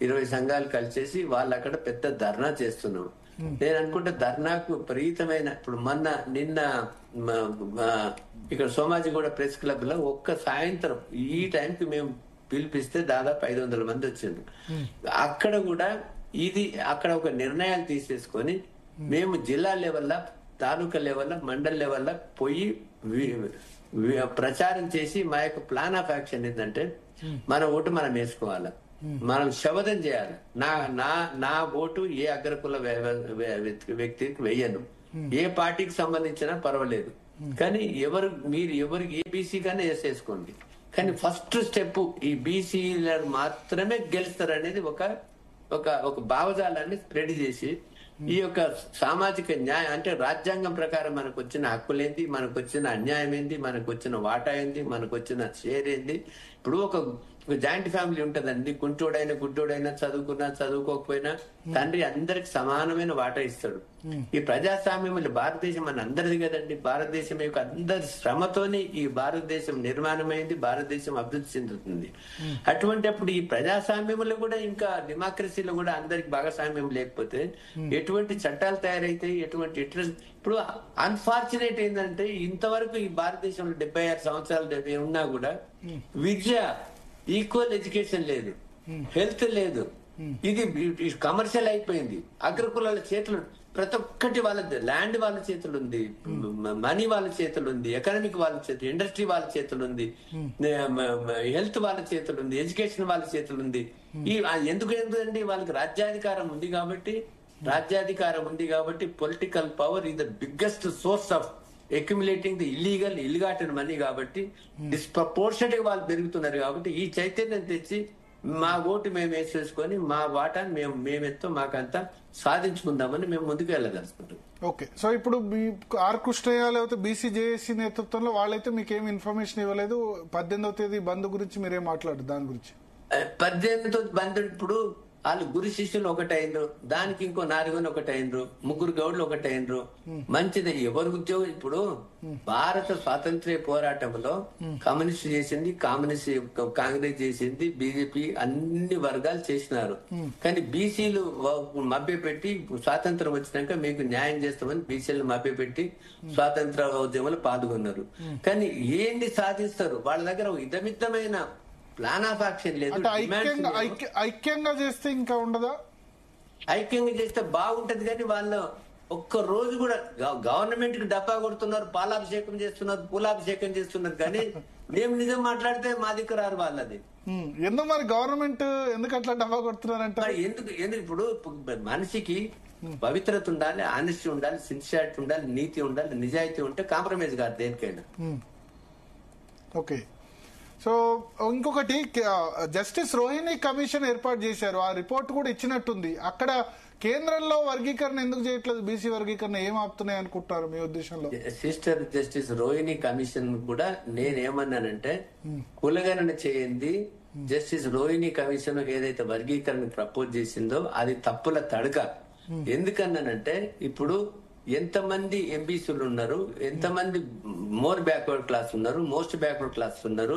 20 సంఘాలు కలిసేసి వాళ్ళు అక్కడ పెద్ద ధర్నా చేస్తున్నాం. నేను అనుకుంటే ధర్నాకు విపరీతమైన ఇప్పుడు నిన్న ఇక్కడ సోమాజిగూడ ప్రెస్ క్లబ్ లో ఒక్క సాయంత్రం ఈ టైంకి మేము పిలిపిస్తే దాదాపు 500 మంది వచ్చిండ్రు. అక్కడ కూడా అక్కడ ఒక నిర్ణయాలు తీసేసుకొని మేము జిల్లా లెవెల్లో, తాలూకా లెవెల్లో, మండల్ లెవెల్లో పోయి ప్రచారం చేసి మా యొక్క ప్లాన్ ఆఫ్ యాక్షన్ ఏంటంటే మన ఓటు మనం వేసుకోవాలి, మనం శపథం చేయాలి. నా ఓటు ఏ అగ్రకుల వ్యక్తికి వేయను, ఏ పార్టీకి సంబంధించినా పర్వాలేదు, కానీ మీరు ఎవరికి ఏ బీసీ గానే వేసేసుకోండి, కానీ ఫస్ట్ స్టెప్ ఈ బీసీలను మాత్రమే గెలుస్తారనేది ఒక భావజాలాన్ని స్ప్రెడ్ చేసి ఈ యొక్క సామాజిక న్యాయం అంటే రాజ్యాంగం ప్రకారం మనకు వచ్చిన హక్కులేంది, మనకు వచ్చిన అన్యాయం ఏంది, మనకు వచ్చిన వాటా ఏంది, మనకు వచ్చిన షేర్ ఏంది. ఇప్పుడు ఒక జాయింట్ ఫ్యామిలీ ఉంటదండి, గుడ్డోడైనా చదువుకున్నా చదువుకోకపోయినా తండ్రి అందరికి సమానమైన వాటా ఇస్తాడు. ఈ ప్రజాస్వామ్యం భారతదేశం మన అందరిది కదండి. భారతదేశం యొక్క అందరి శ్రమతోనే ఈ భారతదేశం నిర్మాణమైంది, భారతదేశం అభివృద్ధి చెందుతుంది. అటువంటి అప్పుడు ఈ ప్రజాస్వామ్యంలో కూడా ఇంకా డెమోక్రసీలో కూడా అందరికి భాగస్వామ్యం లేకపోతే ఎటువంటి చట్టాలు తయారైతాయి, ఎటువంటి ఇప్పుడు అన్ఫార్చునేట్ ఏంటంటే ఇంతవరకు ఈ భారతదేశంలో 76 సంవత్సరాలు ఉన్నా కూడా విద్య ఈక్వల్ ఎడ్యుకేషన్ లేదు, హెల్త్ లేదు. ఇది కమర్షియల్ అయిపోయింది. అగ్రకులాల చేతులు ప్రతి ఒక్కటి వాళ్ళది. ల్యాండ్ వాళ్ళ చేతులు ఉంది, మనీ వాళ్ళ చేతులు ఉంది, ఎకనామిక్ వాళ్ళ చేతులు, ఇండస్ట్రీ వాళ్ళ చేతులు ఉంది, హెల్త్ వాళ్ళ చేతులు ఉంది, ఎడ్యుకేషన్ వాళ్ళ చేతులు ఉంది. ఎందుకండి వాళ్ళకి రాజ్యాధికారం ఉంది కాబట్టి political power is the biggest source of accumulating the illegal money కాబట్టి డిస్ప్రపోర్షనెట్ గా వాళ్ళు పెరుగుతున్నారు. కాబట్టి ఈ చైతన్యం తెచ్చి మా ఓటు మేము వేసేసుకొని మా వాటా మేమెత్తో మాకంతా సాధించుకుందామని మేము ముందుకు వెళ్ళదలుచుకుంటాం. ఓకే, సో ఇప్పుడు ఆర్ కృష్ణయ్య లేకపోతే బీసీ జేఏసీ నేతృత్వంలో వాళ్ళైతే మీకు ఏమి ఇన్ఫర్మేషన్ ఇవ్వలేదు. 18వ తేదీ బంద్ గురించి మీరేం మాట్లాడారు దాని గురించి? 18వ బంద్ ఇప్పుడు వాళ్ళు గురు శిష్యులు ఒకటైనరు, దానికి ఇంకో 4 ఒకటైనరు, 3 గౌడ్లు ఒకటైనరు. మంచిది. ఎవరి ఉద్యోగం ఇప్పుడు భారత స్వాతంత్ర్య పోరాటంలో కమ్యూనిస్ట్ చేసింది, కాంగ్రెస్ చేసింది, బీజేపీ అన్ని వర్గాలు చేసినారు. కానీ బీసీలు మభ్య పెట్టి స్వాతంత్రం వచ్చినాక మీకు న్యాయం చేస్తామని బీసీలు మభ్య పెట్టి స్వాతంత్ర ఉద్యమంలో పాల్గొన్నారు. కానీ ఏంది సాధిస్తారు? వాళ్ళ దగ్గర ఇదమిద్దమైన ప్లాన్ ఆఫ్ యాక్షన్ లేదు. ఐక్యంగా చేస్తే ఇంకా ఉండదా? ఐక్యంగా చేస్తే బాగుంటది. కానీ వాళ్ళు ఒక్క రోజు కూడా గవర్నమెంట్ కి డబ్బా కొడుతున్నారు, పాలాభిషేకం చేస్తున్నారు, పూలాభిషేకం చేస్తున్నారు. కానీ మేము నిజం మాట్లాడితే మా దగ్గర రారు వాళ్ళది. ఎందుకు మరి గవర్నమెంట్ ఎందుకు అట్లా డబ్బా కొడుతున్నారంట? ఎందుకు ఇప్పుడు మనిషికి పవిత్రత ఉండాలి, ఆనెస్టీ ఉండాలి, సిన్సియారిటీ ఉండాలి, నీతి ఉండాలి, నిజాయితీ ఉంటే కాంప్రమైజ్ కాదు దేనికైనా. ఓకే, సో ఇంకొకటి జస్టిస్ రోహిణి కమిషన్ ఏర్పాటు చేశారు. ఆ రిపోర్ట్ కూడా ఇచ్చినట్టుంది. అక్కడ కేంద్రంలో వర్గీకరణ ఎందుకు చేయట్లేదు? బీసీ వర్గీకరణ ఏం ఆపుతున్నాయి అనుకుంటారు మీ ఉద్దేశంలో? సిస్టర్ జస్టిస్ రోహిణి కమిషన్ కూడా నేనేమన్నానంటే కులగణన చేయండి. జస్టిస్ రోహిణి కమిషన్ ఏదైతే వర్గీకరణ ప్రపోజ్ చేసిందో అది తప్పుల తడక. ఎందుకన్నానంటే ఇప్పుడు ఎంతమంది ఎంబీసీలు ఉన్నారు, ఎంతమంది మోర్ బ్యాక్వర్డ్ క్లాస్ ఉన్నారు, మోస్ట్ బ్యాక్వర్డ్ క్లాస్ ఉన్నారు,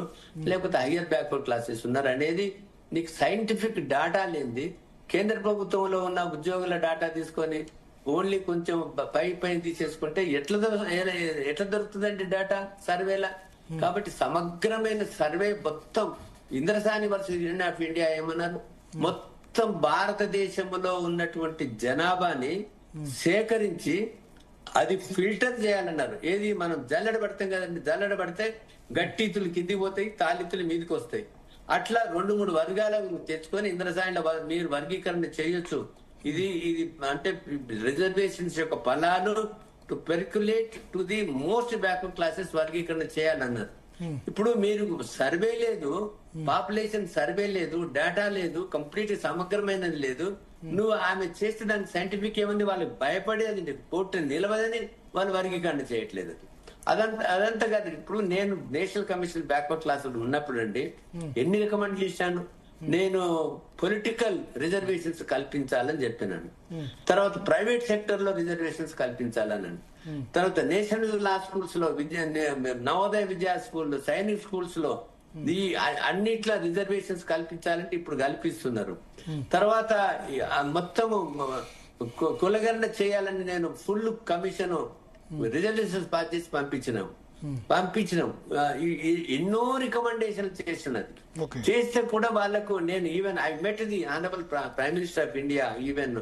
లేకపోతే హయ్యర్ బ్యాక్వర్డ్ క్లాసెస్ ఉన్నారు అనేది నీకు సైంటిఫిక్ డాటా లేనిది కేంద్ర ప్రభుత్వంలో ఉన్న ఉద్యోగుల డాటా తీసుకొని ఓన్లీ కొంచెం పై తీసేసుకుంటే ఎట్లా దొరుకుతుందండి డాటా సర్వేలా? కాబట్టి సమగ్రమైన సర్వే మొత్తం Indra Sawhney versus union of India ఏమన్నారు, మొత్తం భారతదేశంలో ఉన్నటువంటి జనాభాని సేకరించి అది ఫిల్టర్ చేయాలన్నారు. ఏది మనం జల్లెడ పడతాం కదండి, జల్లెడ పడితే గట్టితులు కిందికి పోతాయి, తాలితులు మీదకి వస్తాయి. అట్లా 2-3 వర్గాలను తెచ్చుకొని ఇంద్రసాయిలో మీరు వర్గీకరణ చేయొచ్చు. ఇది అంటే రిజర్వేషన్స్ యొక్క ఫలాలు to percolate to the most backward classes వర్గీకరణ చేయాలన్నారు. ఇప్పుడు మీరు సర్వే లేదు, పాపులేషన్ సర్వే లేదు, డేటా లేదు, కంప్లీట్ సమగ్రమైనది లేదు. నువ్వు ఆమె చేస్తే దానికి సైంటిఫిక్ ఏముంది? వాళ్ళకి భయపడేది కోర్టు నిలవదని వాళ్ళు వర్గీకరణ చేయట్లేదు. అదంతా కాదు. ఇప్పుడు నేను నేషనల్ కమిషన్ బ్యాక్వర్డ్ క్లాస్ ఉన్నప్పుడు అండి ఎన్ని రికమెండ్ చేశాను. నేను పొలిటికల్ రిజర్వేషన్స్ కల్పించాలని చెప్పినాను. తర్వాత ప్రైవేట్ సెక్టర్ లో రిజర్వేషన్స్ కల్పించాలని, తర్వాత నేషనల్ లా స్కూల్స్ లో నవోదయ విద్యా స్కూల్, సైనిక్ స్కూల్స్ లో ఈ అన్నిట్లా రిజర్వేషన్స్ కల్పించాలంటే ఇప్పుడు కల్పిస్తున్నారు. తర్వాత మొత్తము కులగణన చేయాలని నేను ఫుల్ కమిషన్ రిజర్వేషన్స్ పాస్ చేసి పంపించినాం. ఎన్నో రికమెండేషన్లు చేస్తున్నది. చేస్తే కూడా వాళ్ళకు నేను even I met the honourable prime minister of India, even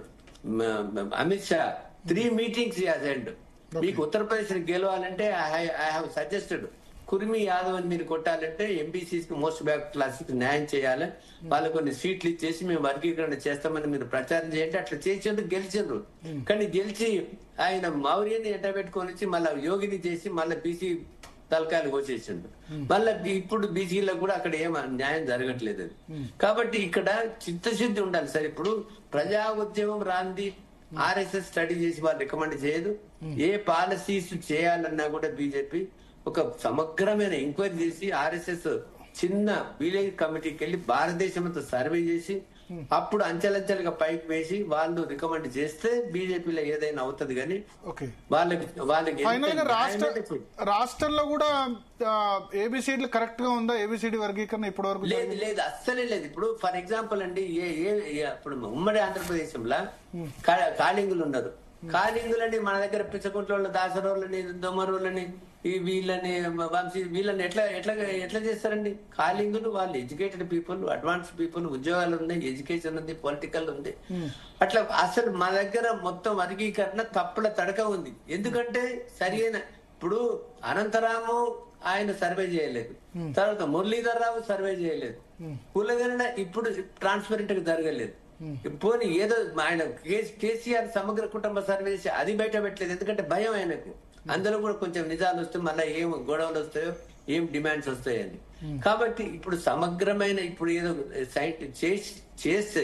Amit Shah 3 meetings attend. మీకు ఉత్తరప్రదేశ్ గెలవాలంటే I have suggested Kurmi Yadav అని మీరు కొట్టాలంటే ఎంబీసీస్ కి మోస్ట్ బ్యాక్ క్లాస్ కి న్యాయం చేయాలి, వాళ్ళకు కొన్ని సీట్లు ఇచ్చేసి మేము వర్గీకరణ చేస్తామని మీరు ప్రచారం చేయండి. అట్లా చేసేందుకు గెలిచిండ్రు. కానీ గెలిచి ఆయన మౌర్యని ఎండబెట్టుకొని వచ్చి మళ్ళా యోగిని చేసి మళ్ళీ బీసీ తలకాయలు కోసేసిండు. మళ్ళీ ఇప్పుడు బీసీలకు కూడా అక్కడ ఏం న్యాయం జరగట్లేదు. కాబట్టి ఇక్కడ చిత్తశుద్ధి ఉండాలి సార్. ఇప్పుడు ప్రజా ఉద్యమం రాంది ఆర్ఎస్ఎస్ స్టడీ చేసి వాళ్ళు రికమెండ్ చేయదు. ఏ పాలసీస్ చేయాలన్నా కూడా బీజేపీ ఒక సమగ్రమైన ఎంక్వైరీ చేసి ఆర్ఎస్ఎస్ చిన్న విలేజ్ కమిటీకి వెళ్ళి భారతదేశం అంతా సర్వే చేసి అప్పుడు అంచెలంచెలుగా పైకి వేసి వాళ్ళు రికమెండ్ చేస్తే బీజేపీలో ఏదైనా అవుతుంది. కానీ వాళ్ళకి రాష్ట్రంలో కూడా ఏబిసిడీలు కరెక్ట్ గా ఉందా? ఏబిసిడి వర్గీకరణ ఇప్పటి వరకు లేదు, అస్సలే లేదు. ఇప్పుడు ఫర్ ఎగ్జాంపుల్ అండి, ఇప్పుడు ఉమ్మడి ఆంధ్రప్రదేశంలో కాళింగులు ఉన్నారు. కాళింగులని మన దగ్గర పిచ్చకుంట్ల దాసరోళ్ళని, దొమ్మరోళ్ళని వీళ్ళని ఎట్లా చేస్తారండి? కాలింగులు వాళ్ళు ఎడ్యుకేటెడ్ పీపుల్, అడ్వాన్స్ పీపుల్, ఉద్యోగాలు ఉన్నాయి, ఎడ్యుకేషన్ ఉంది, పొలిటికల్ ఉంది. అట్లా అసలు మా దగ్గర మొత్తం వర్గీకరణ తప్పుల తడక ఉంది. ఎందుకంటే సరియైన ఇప్పుడు అనంతరాము ఆయన సర్వే చేయలేదు, తర్వాత మురళీధర్ రావు సర్వే చేయలేదు, కులగణన ఇప్పుడు ట్రాన్స్పరెంట్ గా జరగలేదు. పోనీ ఏదో ఆయన కేసీఆర్ సమగ్ర కుటుంబ సర్వే చేసి అది బయట పెట్టలేదు, ఎందుకంటే భయం ఆయనకు. అందులో కూడా కొంచెం నిజాలు వస్తే మళ్ళీ ఏం గొడవలు వస్తాయో, ఏం డిమాండ్స్ వస్తాయని. కాబట్టి ఇప్పుడు సమగ్రమైన ఇప్పుడు ఏదో చేస్తే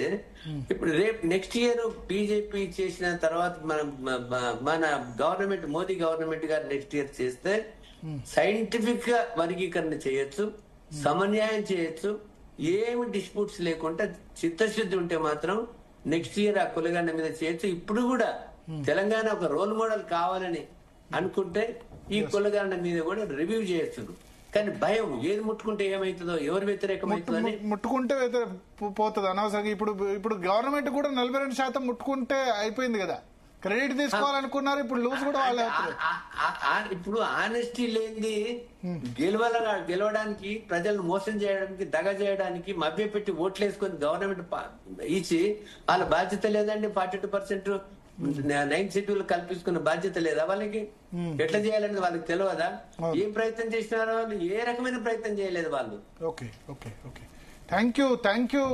ఇప్పుడు రేపు నెక్స్ట్ ఇయర్ బీజేపీ చేసిన తర్వాత మన గవర్నమెంట్, మోదీ గవర్నమెంట్ గారు నెక్స్ట్ ఇయర్ చేస్తే సైంటిఫిక్ గా వర్గీకరణ చేయొచ్చు, సమన్యాయం చేయొచ్చు, ఏమి డిస్ప్యూట్స్ లేకుండా చిత్తశుద్ధి ఉంటే మాత్రం నెక్స్ట్ ఇయర్ ఆ కులగండ మీద చేయొచ్చు. ఇప్పుడు కూడా తెలంగాణ ఒక రోల్ మోడల్ కావాలని అనుకుంటే ఈ కులగండ మీద కూడా రివ్యూ చేయొచ్చు. కానీ భయం, ఏది ముట్టుకుంటే ఏమైతుందో, ఎవరు వ్యతిరేకమవుతుందని. ముట్టుకుంటే పోతుంది అనవసరంగా. ఇప్పుడు గవర్నమెంట్ కూడా 42% ముట్టుకుంటే అయిపోయింది కదా, క్రెడిట్ తీసుకోవాలనుకున్నారు, ఇప్పుడు లూజ్ కూడా వాళ్ళే. ఇప్పుడు ఆనెస్టీ లేనిది గెలవడానికి, ప్రజలను మోసం చేయడానికి, దగ చేయడానికి, మభ్య పెట్టి ఓట్లు వేసుకొని గవర్నమెంట్ ఇచ్చి వాళ్ళ బాధ్యత లేదండి. 42% 9 సీట్లు కల్పించుకున్న బాధ్యత లేదా వాళ్ళకి? ఎట్లా చేయాలని వాళ్ళకి తెలియదా? ఏం ప్రయత్నం చేసినారో వాళ్ళు, ఏ రకమైన ప్రయత్నం చేయలేదు వాళ్ళు. Okay okay okay, thank you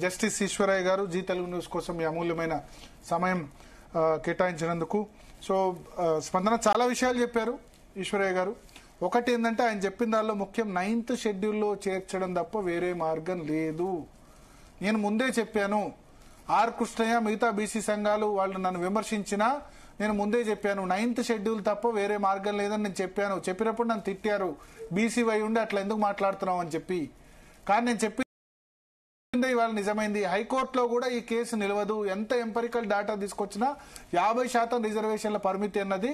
justice Eshwaraiah garu, Zee Telugu news కోసం ఈ అమూల్యమైన సమయం కేటాయించినందుకు. సో స్పందన చాలా విషయాలు చెప్పారు ఈశ్వరయ్య గారు. ఒకటి ఏంటంటే ఆయన చెప్పిన దానిలో ముఖ్యం 9th షెడ్యూల్లో చేర్చడం తప్ప వేరే మార్గం లేదు. నేను ముందే చెప్పాను, ఆర్ కృష్ణయ్య మిగతా బీసీ సంఘాలు వాళ్ళు నన్ను విమర్శించినా నేను ముందే చెప్పాను 9th షెడ్యూల్ తప్ప వేరే మార్గం లేదని నేను చెప్పాను. చెప్పినప్పుడు నన్ను తిట్టారు, బీసీ వై ఉండి అట్లా ఎందుకు మాట్లాడుతున్నావు అని చెప్పి. కానీ నేను చెప్పి ఇవాళ నిజమైంది. హైకోర్టులో కూడా ఈ కేసు నిలవదు. ఎంత ఎంపరికల్ డేటా తీసుకొచ్చినా 50% రిజర్వేషన్ల పరిమితి అన్నది,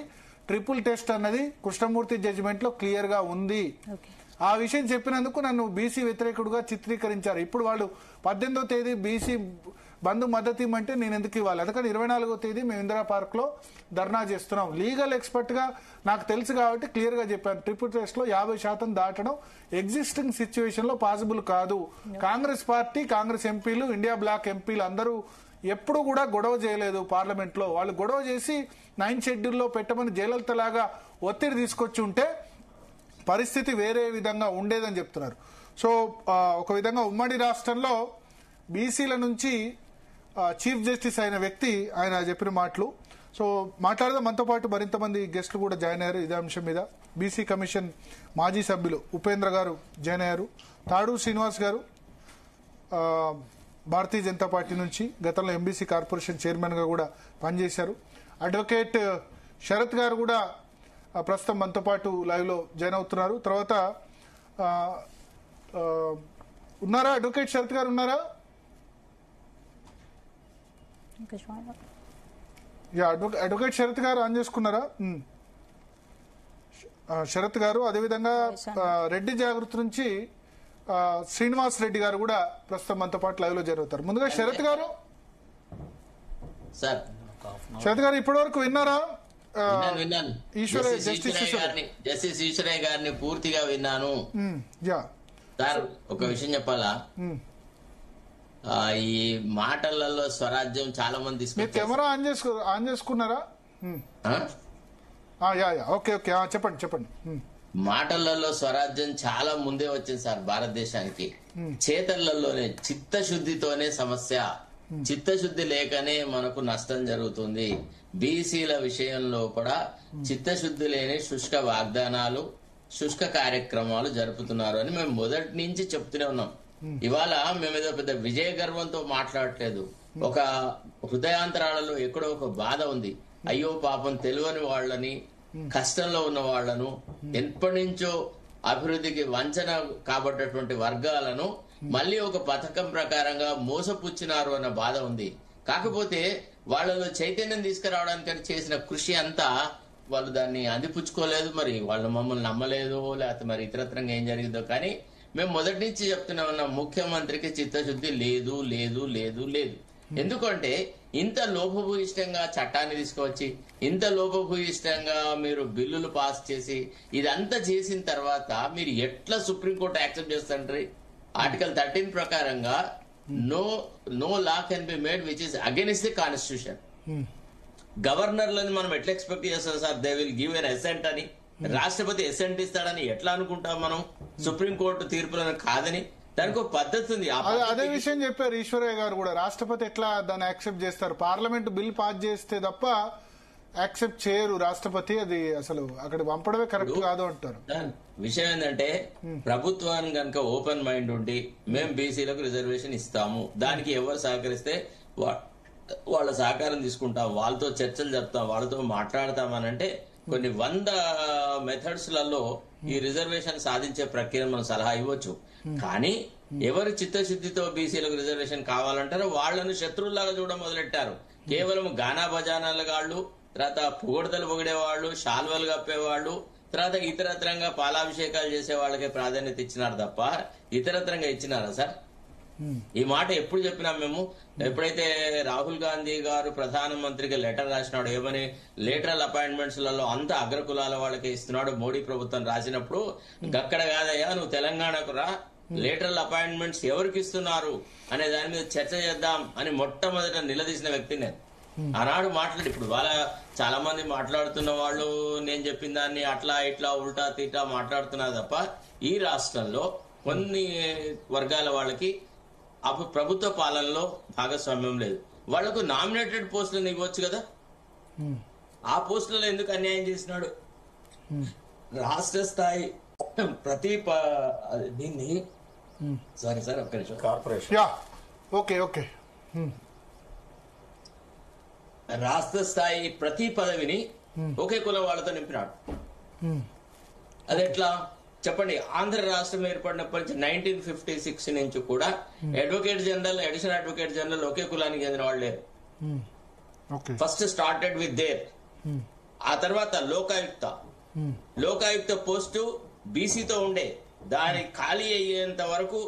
ట్రిపుల్ టెస్ట్ అన్నది కృష్ణమూర్తి జడ్జిమెంట్ లో క్లియర్ గా ఉంది. ఆ విషయం చెప్పినందుకు నన్ను బీసీ వ్యతిరేకుడుగా చిత్రీకరించారు. ఇప్పుడు వాళ్ళు 18వ తేదీ బీసీ బంధు మద్దతు ఇవ్వమంటే నేను ఎందుకు ఇవ్వాలి? అందుకని 24వ తేదీ మేము ఇందిరా పార్క్ లో ధర్నా చేస్తున్నాం. లీగల్ ఎక్స్పర్ట్ గా నాకు తెలుసు కాబట్టి క్లియర్ గా చెప్పాను, ట్రిపుల్ టెస్ట్ లో 50% దాటడం ఎగ్జిస్టింగ్ సిచ్యువేషన్ లో పాసిబుల్ కాదు. కాంగ్రెస్ పార్టీ, కాంగ్రెస్ ఎంపీలు, ఇండియా బ్లాక్ ఎంపీలు అందరూ ఎప్పుడు కూడా గొడవ చేయలేదు పార్లమెంట్ లో. వాళ్ళు గొడవ చేసి 9th షెడ్యూల్లో పెట్టమని జయలలిత లాగా ఒత్తిడి తీసుకొచ్చి ఉంటే పరిస్థితి వేరే విధంగా ఉండేదని చెప్తున్నారు. సో ఒక విధంగా ఉమ్మడి రాష్ట్రంలో బీసీల నుంచి చీఫ్ జస్టిస్ అయిన వ్యక్తి ఆయన చెప్పిన మాటలు. సో మాట్లాడదాం, మనతో పాటు మరింత మంది గెస్టులు కూడా జాయిన్ అయ్యారు ఇదే అంశం మీద. బీసీ కమిషన్ మాజీ సభ్యులు ఉపేంద్ర గారు జాయిన్ అయ్యారు, తాడు శ్రీనివాస్ గారు భారతీయ జనతా పార్టీ నుంచి గతంలో ఎంబీసీ కార్పొరేషన్ చైర్మన్ గా కూడా పనిచేశారు, అడ్వకేట్ శరత్ గారు కూడా ప్రస్తుతం మనతో పాటు లైవ్ లో జాయిన్ అవుతున్నారు. తర్వాత ఉన్నారా అడ్వకేట్ శరత్ గారు ఉన్నారా? అడ్వకేట్ శరత్ గారు ఆన్ చేసుకున్నారా? శరత్ గారు, అదేవిధంగా రెడ్డి జాగృతి నుంచి శ్రీనివాస్ రెడ్డి గారు కూడా ప్రస్తుతం మనతో పాటు లైవ్ లో జరుగుతారు. ముందుగా శరత్ గారు, ఇప్పటి వరకు విన్నారా? జస్టిస్ ఈశ్వరయ్య గారిని పూర్తిగా విన్నాను సార్. ఒక విషయం చెప్పాలా, ఈ మాటలలో స్వరాజ్యం చాలా మంది కెమెరా ఆన్ చేసుకున్నారా? ఓకే ఓకే, చెప్పండి. మాటలలో స్వరాజ్యం చాలా ముందే వచ్చింది సార్ భారతదేశానికి. చేతలలోనే చిత్తశుద్ధితోనే సమస్య, చిత్తశుద్ధి లేకనే మనకు నష్టం జరుగుతుంది. బీసీల విషయంలో కూడా చిత్తశుద్ధి లేని శుష్క వాగ్దానాలు, శుష్క కార్యక్రమాలు జరుపుతున్నారు అని మేము మొదటి నుంచి చెప్తూనే ఉన్నాం. ఇవాళ మేమేదో పెద్ద విజయ గర్వంతో మాట్లాడట్లేదు. ఒక హృదయాంతరాలలో ఎక్కడో ఒక బాధ ఉంది. అయ్యో పాపం తెలియని వాళ్ళని, కష్టంలో ఉన్న వాళ్లను, ఎప్పటి నుంచో అభివృద్ధికి వంచన కాబట్టేటువంటి వర్గాలను మళ్ళీ ఒక పథకం ప్రకారంగా మోసపుచ్చినారు అన్న బాధ ఉంది. కాకపోతే వాళ్ళలో చైతన్యం తీసుకురావడానికి చేసిన కృషి అంతా వాళ్ళు దాన్ని అందిపుచ్చుకోలేదు. మరి వాళ్ళు మమ్మల్ని నమ్మలేదు, లేకపోతే మరి ఇతరత్రంగా ఏం జరిగిందో కానీ మేము మొదటి నుంచి చెప్తూనే ఉన్నాం, ముఖ్యమంత్రికి చిత్తశుద్ధి లేదు లేదు లేదు లేదు. ఎందుకంటే ఇంత లోపభూయిష్టంగా చట్టాన్ని తీసుకువచ్చి ఇంత లోపభూయిష్టంగా మీరు బిల్లులు పాస్ చేసి ఇదంతా చేసిన తర్వాత మీరు ఎట్లా సుప్రీంకోర్టు యాక్సెప్ట్ చేస్తుంటారు? ఆర్టికల్ 13 ప్రకారంగా no law can be made which is against the constitution. గవర్నర్లని మనం ఎట్లా ఎక్స్పెక్ట్ చేస్తాం sir? They will give an assent అని. రాష్ట్రపతి అసెంట్ ఇస్తాడని ఎట్లా అనుకుంటాం మనం? సుప్రీంకోర్టు తీర్పులను కాదని దానికి ఒక పద్ధతి ఉంది. అదే విషయం చెప్పారు ఈశ్వరయ్య గారు కూడా. రాష్ట్రపతి ఎట్లా దాన్ని యాక్సెప్ట్ చేస్తారు? పార్లమెంట్ బిల్ పాస్ చేస్తే తప్ప యాక్సెప్ట్ చేయరు రాష్ట్రపతి. అది అసలు అక్కడ పంపడమే కరెక్ట్ కాదు అంటారు. విషయం ఏంటంటే ప్రభుత్వాన్ని కనుక ఓపెన్ మైండ్ ఉండి మేము బీసీలకు రిజర్వేషన్ ఇస్తాము, దానికి ఎవరు సహకరిస్తే వాళ్ళ సహకారం తీసుకుంటాం, వాళ్ళతో చర్చలు జరుపుతాం, వాళ్ళతో మాట్లాడతామనంటే కొన్ని 100 మెథడ్స్లలో ఈ రిజర్వేషన్ సాధించే ప్రక్రియను మనం సలహా ఇవ్వచ్చు. కానీ ఎవరు చిత్తశుద్ధితో బీసీలకు రిజర్వేషన్ కావాలంటారో వాళ్లను శత్రువులాగా చూడడం మొదలెట్టారు. కేవలం గానా బజానాలు గాళ్ళు, తర్వాత పొగడతలు పొగిడేవాళ్ళు, శాల్వలు కప్పేవాళ్ళు, తర్వాత ఇతరత్రంగా పాలాభిషేకాలు చేసే వాళ్ళకే ప్రాధాన్యత ఇచ్చినారు తప్ప ఇతరత్రంగా ఇచ్చినారా సార్? ఈ మాట ఎప్పుడు చెప్పినాం మేము? ఎప్పుడైతే రాహుల్ గాంధీ గారు ప్రధానమంత్రికి లెటర్ రాసినాడు, ఏమని లేటరల్ అపాయింట్మెంట్స్ లలో అంత అగ్రకులాల వాళ్ళకి ఇస్తున్నాడు మోడీ ప్రభుత్వం రాసినప్పుడు, అక్కడ కాదయ్యా నువ్వు తెలంగాణకు రా, లేటరల్ అపాయింట్మెంట్స్ ఎవరికి ఇస్తున్నారు అనే దాని మీద చర్చ చేద్దాం అని మొట్టమొదట నిలదీసిన వ్యక్తి నేను. ఆనాడు మాట్లాడి, ఇప్పుడు వాళ్ళ చాలా మంది మాట్లాడుతున్న వాళ్ళు నేను చెప్పిన దాన్ని అట్లా ఇట్లా ఉల్టా తీటా మాట్లాడుతున్నారు తప్ప ఈ రాష్ట్రంలో కొన్ని వర్గాల వాళ్ళకి ప్రభుత్వ పాలనలో భాగస్వామ్యం లేదు. వాళ్లకు నామినేటెడ్ పోస్టులను ఇవ్వచ్చు కదా, ఆ పోస్టులలో ఎందుకు అన్యాయం చేసినాడు? రాష్ట్ర స్థాయి ప్రతి దీన్ని సారీ సార్ ఒక్క నిమిషం, కార్పొరేషన్ ఓకే రాష్ట్ర స్థాయి ప్రతి పదవిని ఒకే కులం వాళ్ళతో నింపినాడు. అది ఎట్లా చెప్పండి? ఆంధ్ర రాష్ట్రం ఏర్పడినప్పటి నుంచి 1956 నుంచి కూడా advocate general, additional advocate general ఒకే కులానికి చెందిన వాళ్ళు లేరు. First started with there. ఆ తర్వాత లోకాయుక్త పోస్టు బీసీతో ఉండే, దాని ఖాళీ అయ్యేంత వరకు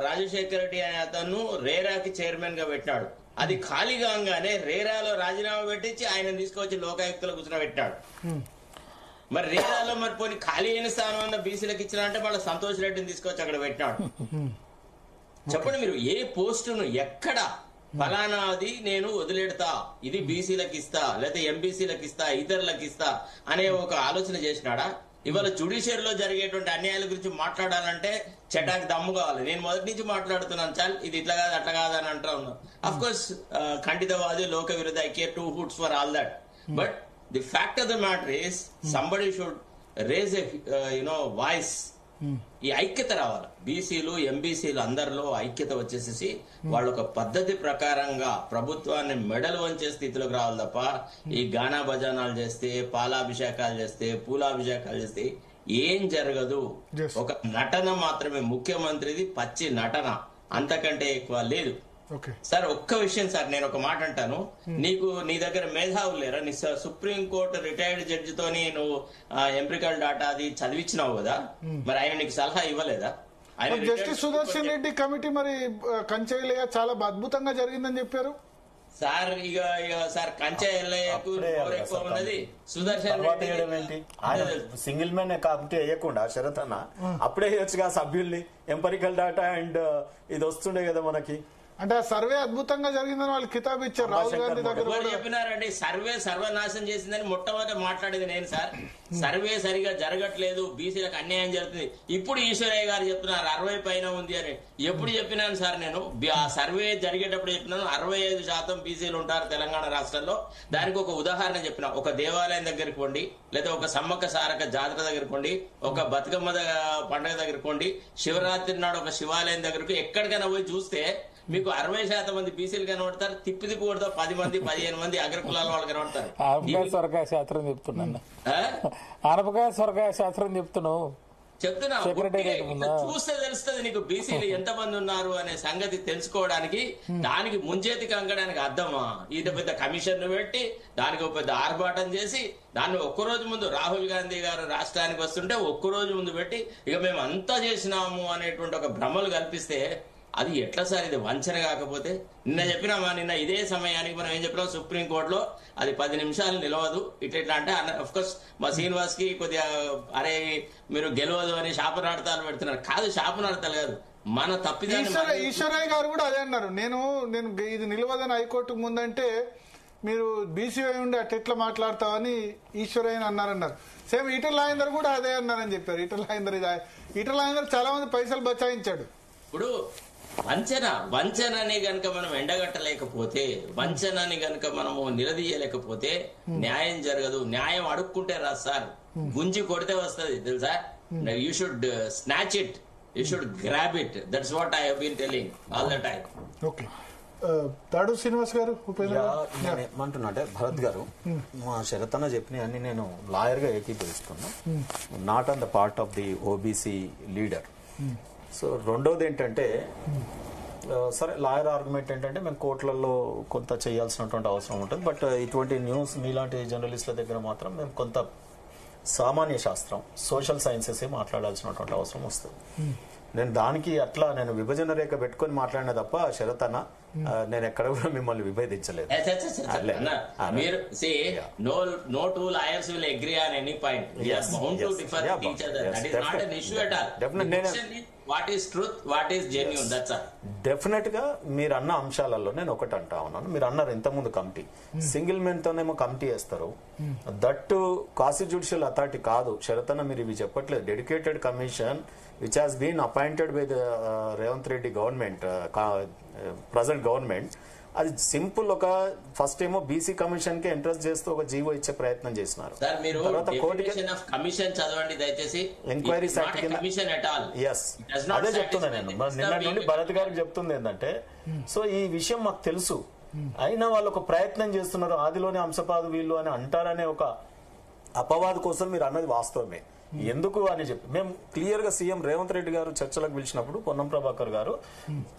రాజశేఖర రెడ్డి అనే అతను రేరాకి చైర్మన్ గా పెట్టినాడు. అది ఖాళీ కాగానే రేరాలో రాజీనామా పెట్టించి ఆయన తీసుకొచ్చి లోకాయుక్తలో కూర్చోబెట్టాడు. మరి రేరాలో మరి పోనీ ఖాళీ అయిన స్థానం అన్న బీసీలకు ఇచ్చిన అంటే వాళ్ళ సంతోష్ రెడ్డిని తీసుకొచ్చి అక్కడ పెట్టినాడు. చెప్పండి మీరు, ఏ పోస్టును ఎక్కడ ఫలానాది నేను వదిలేడతా, ఇది బీసీలకు ఇస్తా, లేకపోతే ఎంబీసీలకు ఇస్తా, ఇతరులకు ఇస్తా అనే ఒక ఆలోచన చేసినాడా? ఇవాళ జ్యుడిషియరీలో జరిగేటువంటి అన్యాయాల గురించి మాట్లాడాలంటే చటాకి దమ్ము కావాలి. నేను మొదటి నుంచి మాట్లాడుతున్నాను, చాల్ ఇది ఇట్లా కాదు అట్లా కాదు అని అంటా ఉన్నాను. అఫ్ కోర్స్ ఖండితవాది, లోక విరుద్ధ, I care 2 hoots for all that. But the fact of the matter is somebody should raise a voice. ఈ ఐక్యత రావాలి. బీసీలు ఎంబీసీలు అందరిలో ఐక్యత వచ్చేసేసి వాళ్ళు ఒక పద్ధతి ప్రకారంగా ప్రభుత్వాన్ని మెడలు వంచే స్థితిలోకి రావాలి తప్ప ఈ గానా భజానాలు చేస్తే, పాలాభిషేకాలు చేస్తే, పూలాభిషేకాలు చేస్తే ఏం జరగదు. ఒక నటన మాత్రమే ముఖ్యమంత్రిది, పచ్చి నటన, అంతకంటే ఎక్కువ లేదు. సార్ ఒక్క విషయం సార్, నేను ఒక మాట అంటాను. నీ దగ్గర మేధావులు లేరా? నీ సుప్రీంకోర్టు రిటైర్డ్ జడ్జితోని నువ్వు ఎంపికల్ డాటా అది చదివించినావు కదా, మరి ఆయన నీకు సలహా ఇవ్వలేదా? జస్టిస్ సుదర్శన్ రెడ్డి కమిటీ మరి కంచెయ్య చాలా అద్భుతంగా జరిగిందని చెప్పారు సార్. ఇక సార్ కంచెయ్యకు ఎక్కువ ఉన్నది Sudarshan Reddy. Single man committee వేయకుండా శరత్ అన్న అప్పుడే వేయొచ్చుగా సభ్యుల్ని. ఎంపరికల్ డాటా అండ్ ఇది వస్తుండే కదా మనకి. అంటే ఆ సర్వే అద్భుతంగా జరిగిందని వాళ్ళు కితాబ్ ఇచ్చారు రాహుల్ గాంధీ దగ్గర. చెప్పినారండి సర్వే సర్వనాశనం చేసిందని మొట్టమొదటి మాట్లాడేది నేను సార్. సర్వే సరిగా జరగట్లేదు, బీసీలకు అన్యాయం జరుగుతుంది. ఇప్పుడు ఈశ్వరయ్య గారు చెప్తున్నారు 60 పైన ఉంది అని. ఎప్పుడు చెప్పినాను సార్ నేను? ఆ సర్వే జరిగేటప్పుడు చెప్పినాను 65% బీసీలు ఉంటారు తెలంగాణ రాష్ట్రంలో. దానికి ఒక ఉదాహరణ చెప్పిన, ఒక దేవాలయం దగ్గరికి పోండి, లేదా ఒక సమ్మక్క సారక జాతర దగ్గరికి పోండి, ఒక బతుకమ్మ పండుగ దగ్గరికి పోండి, శివరాత్రి నాడు ఒక శివాలయం దగ్గరకు ఎక్కడికైనా పోయి చూస్తే మీకు 60% మంది బీసీలు కనబడతారు. తిప్పి కొడతా 10 మంది 15 మంది అగ్రకులాల వాళ్ళు కనబడతారు. స్వర్గాయ శాస్త్రం చెప్తున్నాను, ఆనపకాయ స్వర్గాయ శాస్త్రం చెప్తున్నావు చెప్తున్నా. చూస్తే తెలుస్తుంది నీకు బీసీలు ఎంతమంది ఉన్నారు అనే సంగతి తెలుసుకోవడానికి. దానికి ముంచేతికి అంగడానికి అర్థమా? ఈత పెద్ద కమిషన్ పెట్టి దానికి ఒక పెద్ద ఆర్భాటం చేసి దాన్ని ఒక్కరోజు ముందు రాహుల్ గాంధీ గారు రాష్ట్రానికి వస్తుంటే ఒక్కరోజు ముందు పెట్టి ఇక మేము అంతా చేసినాము అనేటువంటి ఒక భ్రమలు కల్పిస్తే అది ఎట్లా సార్? ఇది వంచన కాకపోతే నిన్న చెప్పినామా? నిన్న ఇదే సమయానికి మనం ఏం చెప్పినాం, సుప్రీంకోర్టులో అది 10 నిమిషాలు నిలవదు ఇట్లా అంటే, అఫ్ కోర్స్ మా శ్రీనివాస్ కి కొద్దిగా అరే మీరు గెలవదు అని శాపనార్థాలు పెడుతున్నారు. కాదు, శాపనార్థాలు కాదు, మన తప్పిదాన్ని. ఈశ్వరయ్య గారు కూడా అదే అన్నారు. నేను ఇది నిలవదని హైకోర్టుకు ముందంటే మీరు బీసీఐ ఉండి అట్లా మాట్లాడతామని ఈశ్వరయ్య అన్నారు. సేమ్ ఈటల రాజేందర్ కూడా అదే అన్నారని చెప్పారు. ఈటల రాజేందర్ చాలా మంది పైసలు బచాయించాడు. ఇప్పుడు వంచనని గనక మనం ఎండగట్టలేకపోతే, వంచనని గనక మనము నిలదీయలేకపోతే న్యాయం జరగదు. న్యాయం అడుక్కుంటే రాదు సార్, గుంజి కొడితే వస్తుంది తెలుసా. You should snatch it, you should grab it. That's what I have been telling all the time. Okay, తాడు శ్రీనివాస్ గారు ఏమంటున్నాంటే, భరత్ గారు మా శరతన్న చెప్పిన అన్ని నేను లాయర్ గా ఏకీభవిస్తున్నా. Not on the part of the OBC leader. So రెండోది ఏంటంటే, సరే లాయర్ ఆర్గ్యుమెంట్ ఏంటంటే మేము కోర్టులలో కొంత చేయాల్సినటువంటి అవసరం ఉంటుంది. బట్ ఇటువంటి న్యూస్ మీలాంటి జర్నలిస్టుల దగ్గర మాత్రం మేము కొంత సామాన్య శాస్త్రం, సోషల్ సైన్సెస్ మాట్లాడాల్సినటువంటి అవసరం వస్తుంది. నేను దానికి అట్లా నేను విభజన రేఖ పెట్టుకొని మాట్లాడిన తప్ప శరతన్న నేను ఎక్కడ కూడా మిమ్మల్ని విభేదించలేదు. మీరు no two lawyers will agree on any point. We are bound to differ with each other. That is not an issue at all. Definitely, what is truth, what is genuine, that's all. Definite గా మీరు అన్న అంశాలలో నేను ఒకటి అంటా ఉన్నాను. మీరు అన్నారు ఇంతకుముందు కమిటీ, సింగిల్ మెన్ తోనేమో కమిటీ వేస్తారు, దట్టు కాన్స్టిట్యూషనల్ జ్యుడిషియల్ అథారిటీ కాదు. శరతన్న మీరు ఇవి చెప్పట్లేదు. Dedicated commission which has been appointed by the Revanth Reddy government, present government. అది సింపుల్ ఒక ఫస్ట్ ఏమో బీసీ కమిషన్ కి ఇంట్రెస్ట్ చేస్తూ ఒక జీవో ఇచ్చే ప్రయత్నం చేసినారు. తర్వాత కమిషన్ చదవండి దయచేసి. ఎంక్వైరీ యాక్ట్ కింద అదే చెప్తున్నా నేను. నిన్న నుండి భరత్ గారికి చెప్తుంది ఏంటంటే, సో ఈ విషయం మాకు తెలుసు, అయినా వాళ్ళు ఒక ప్రయత్నం చేస్తున్నారు, ఆదిలోనే అంశపాదు వీళ్ళు అని అంటారనే ఒక అపవాదు కోసం మీరు అన్నది వాస్తవమే. ఎందుకు అని చెప్పి మేము క్లియర్ గా సీఎం రేవంత్ రెడ్డి గారు చర్చలకు పిలిచినప్పుడు పొన్నం ప్రభాకర్ గారు,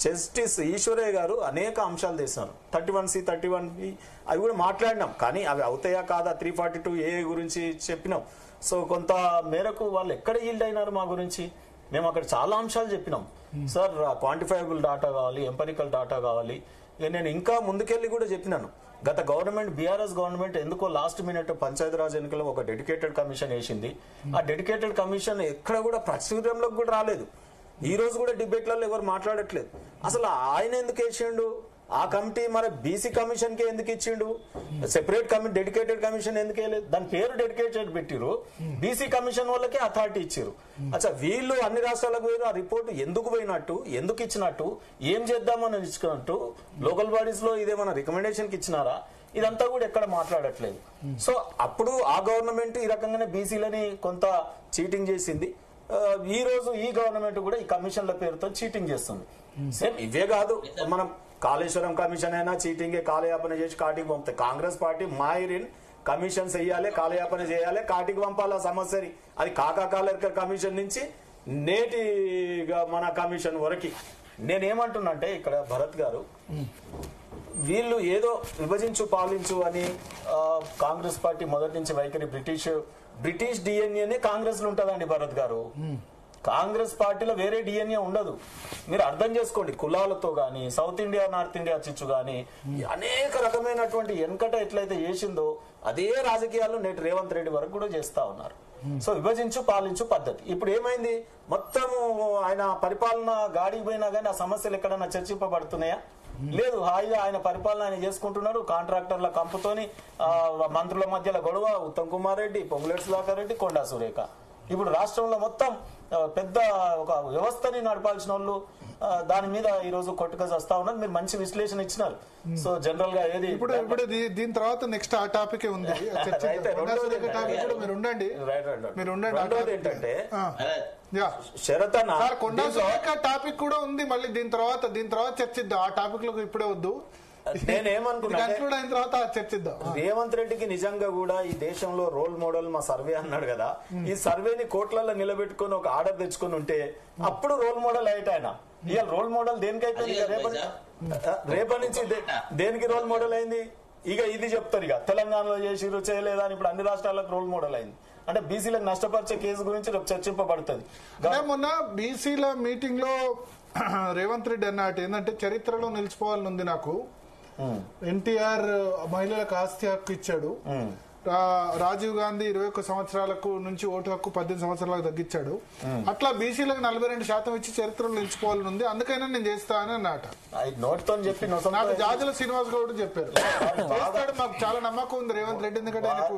జస్టిస్ ఈశ్వరయ్య గారు అనేక అంశాలు చేసినారు. 31C 31B అవి కూడా మాట్లాడినాం, కానీ అవి అవుతాయా కాదా 342A గురించి చెప్పినాం. సో కొంత మేరకు వాళ్ళు ఎక్కడ ఈల్డ్ అయినారు మా గురించి. మేము అక్కడ చాలా అంశాలు చెప్పినాం. సార్ క్వాంటిఫైబుల్ డాటా కావాలి, ఎంపరికల్ డాటా కావాలి. నేను ఇంకా ముందుకెళ్ళి కూడా చెప్పినాను. గత గవర్నమెంట్, బీఆర్ఎస్ గవర్నమెంట్ ఎందుకో లాస్ట్ మినిట్ పంచాయతీరాజ్ ఎన్నికల్లో ఒక డెడికేటెడ్ కమిషన్ వేసింది. ఆ డెడికేటెడ్ కమిషన్ ఎక్కడ కూడా ప్రాచుర్యంలోకి కూడా రాలేదు. ఈ రోజు కూడా డిబేట్లలో ఎవరు మాట్లాడట్లేదు. అసలు ఆయన ఎందుకు వేసిండు ఆ కమిటీ? మరి బీసీ కమిషన్ కి ఎందుకు ఇచ్చిండు? సెపరేట్ డెడికేటెడ్ కమిషన్ ఎందుకు వేయలేదు? దాని పేరు డెడికేటెడ్ పెట్టిరు, బీసీ కమిషన్ వాళ్ళకే అథారిటీ ఇచ్చారు. అచ్చా, వీళ్ళు అన్ని రాష్ట్రాలకు పోయిన ఆ రిపోర్ట్ ఎందుకు పోయినట్టు, ఎందుకు ఇచ్చినట్టు, ఏం చేద్దామని ఇచ్చినట్టు, లోకల్ బాడీస్ లో ఇదేమన్నా రికమెండేషన్ కి ఇచ్చినారా? ఇదంతా కూడా ఎక్కడ మాట్లాడట్లేదు. సో అప్పుడు ఆ గవర్నమెంట్ ఈ రకంగానే బీసీలని కొంత చీటింగ్ చేసింది. ఈ రోజు ఈ గవర్నమెంట్ కూడా ఈ కమిషన్ల పేరుతో చీటింగ్ చేస్తుంది. సేమ్ ఇవే కాదు, మనం కాళేశ్వరం కమిషన్ అయినా చీటింగే, కాలయాపన చేసి కాటికి పంపుతాయి. కాంగ్రెస్ పార్టీ మాయిరిన్ కమిషన్స్ వేయాలి, కాలయాపన చేయాలి, కాటికి పంపాలి సమస్యని. అది కాలేకర్ కమిషన్ నుంచి నేటిగా మన కమిషన్ వరకు. నేనేమంటున్నా అంటే ఇక్కడ భరత్ గారు, వీళ్ళు ఏదో విభజించు పాలించు అని కాంగ్రెస్ పార్టీ మొదటి నుంచి వైఖరి బ్రిటిష్ డిఎన్ఏనే కాంగ్రెస్ లో ఉంటదండి భరత్ గారు. కాంగ్రెస్ పార్టీలో వేరే డిఎన్ఏ ఉండదు. మీరు అర్థం చేసుకోండి. కులాలతో గాని, సౌత్ ఇండియా నార్త్ ఇండియా చిచ్చు గాని అనేక రకమైనటువంటి వెనకట ఎట్లయితే చేసిందో అదే రాజకీయాలు నేటి రేవంత్ రెడ్డి వరకు కూడా చేస్తా ఉన్నారు. సో విభజించు పాలించు పద్ధతి. ఇప్పుడు ఏమైంది, మొత్తము ఆయన పరిపాలన గాడికి పోయినా గానీ ఆ సమస్యలు ఎక్కడన్నా చర్చింపబడుతున్నాయా? లేదు. హాయిగా ఆయన పరిపాలన ఆయన చేసుకుంటున్నారు. కాంట్రాక్టర్ల కంపుతోని మంత్రుల మధ్యలో గొడవ, ఉత్తమ్ కుమార్ రెడ్డి, పొంగులేటి సుధాకర్ రెడ్డి, కొండా సురేఖ. ఇప్పుడు రాష్ట్రంలో మొత్తం పెద్ద ఒక వ్యవస్థని నడపాల్సిన వాళ్ళు దాని మీద ఈ రోజు కొట్టుకొని వస్తా ఉన్నారు. మీరు మంచి విశ్లేషణ ఇచ్చినారు. సో జనరల్ గా ఏది ఇప్పుడు దీని తర్వాత నెక్స్ట్ ఆ టాపిక్ ఉంది. రెండోది ఏంటంటే శరతన్న కొండా సురేఖ టాపిక్ కూడా ఉంది. మళ్ళీ దీని తర్వాత చర్చిద్దాం. ఆ టాపిక్ లో ఇప్పుడే వద్దు. నేనేమనుకున్నా, చర్చిద్దాం. రేవంత్ రెడ్డికి నిజంగా కూడా ఈ దేశంలో రోల్ మోడల్ మా సర్వే అన్నాడు కదా, ఈ సర్వేని కోట్లలో నిలబెట్టుకుని ఒక ఆర్డర్ తెచ్చుకుని ఉంటే అప్పుడు రోల్ మోడల్ అయ్యేట ఆయన. ఇవాళ రోల్ మోడల్ దేనికైపోయింది? రేపటి నుంచి దేనికి రోల్ మోడల్ అయింది? ఇక ఇది చెప్తారు, ఇక తెలంగాణలో చేసిరు చేయలేదా అని. ఇప్పుడు అన్ని రాష్ట్రాలకు రోల్ మోడల్ అయింది. అంటే బీసీలకు నష్టపరిచే కేసు గురించి రేపు చర్చింపబడుతుంది. మొన్న బీసీల మీటింగ్ లో రేవంత్ రెడ్డి అన్నట్టు ఏంటంటే చరిత్రలో నిలిచిపోవాలని ఉంది నాకు. ఎన్టీఆర్ మహిళలకు ఆస్తి హక్కు ఇచ్చాడు, రాజీవ్ గాంధీ 21 సంవత్సరాలకు నుంచి ఓటు హక్కు 18 సంవత్సరాలకు తగ్గించాడు. అట్లా బీసీలకు 42% ఇచ్చి చరిత్రలో నిలిచిపోవాలని ఉంది, అందుకైనా నేను చేస్తా అని అన్నమాట. నాకు జాజుల శ్రీనివాస్ గౌడ్ చెప్పారు చేస్తాడు, మాకు చాలా నమ్మకం ఉంది రేవంత్ రెడ్డి, ఎందుకంటే ఆయనకు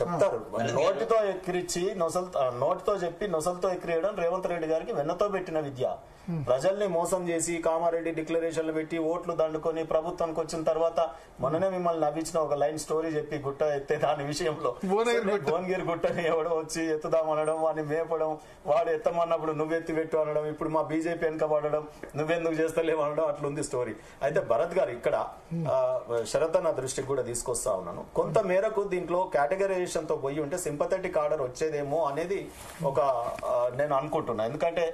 చెప్తారు. నోటితో ఎక్కిరిచ్చి నోటితో చెప్పి నొసలతో ఎక్కిరియడం రేవంత్ రెడ్డి గారికి వెన్నతో పెట్టిన విద్య. ప్రజల్ని మోసం చేసి కామారెడ్డి డిక్లరేషన్లు పెట్టి ఓట్లు దండుకొని ప్రభుత్వానికి వచ్చిన తర్వాత మొన్ననే మిమ్మల్ని నవ్వించిన ఒక లైన్ స్టోరీ చెప్పి గుట్ట ఎత్తే దాని విషయంలో భువనగిరి గుట్టని ఎవడో వచ్చి ఎత్తుదామనడం, వాడిని మేపడం, వాడు ఎత్తమన్నప్పుడు నువ్వెత్తి పెట్టు అనడం, ఇప్పుడు మా బీజేపీ వెనక పడడం, నువ్వెందుకు చేస్తలేవు అనడం, అట్లుంది స్టోరీ. అయితే భరత్ గారు ఇక్కడ శరతన్న దృష్టికి కూడా తీసుకొస్తా ఉన్నాను. కొంత మేరకు దీంట్లో కేటగరైజేషన్ తో పోయి ఉంటే సింపథెటిక్ ఆర్డర్ వచ్చేదేమో అనేది ఒక నేను అనుకుంటున్నా. ఎందుకంటే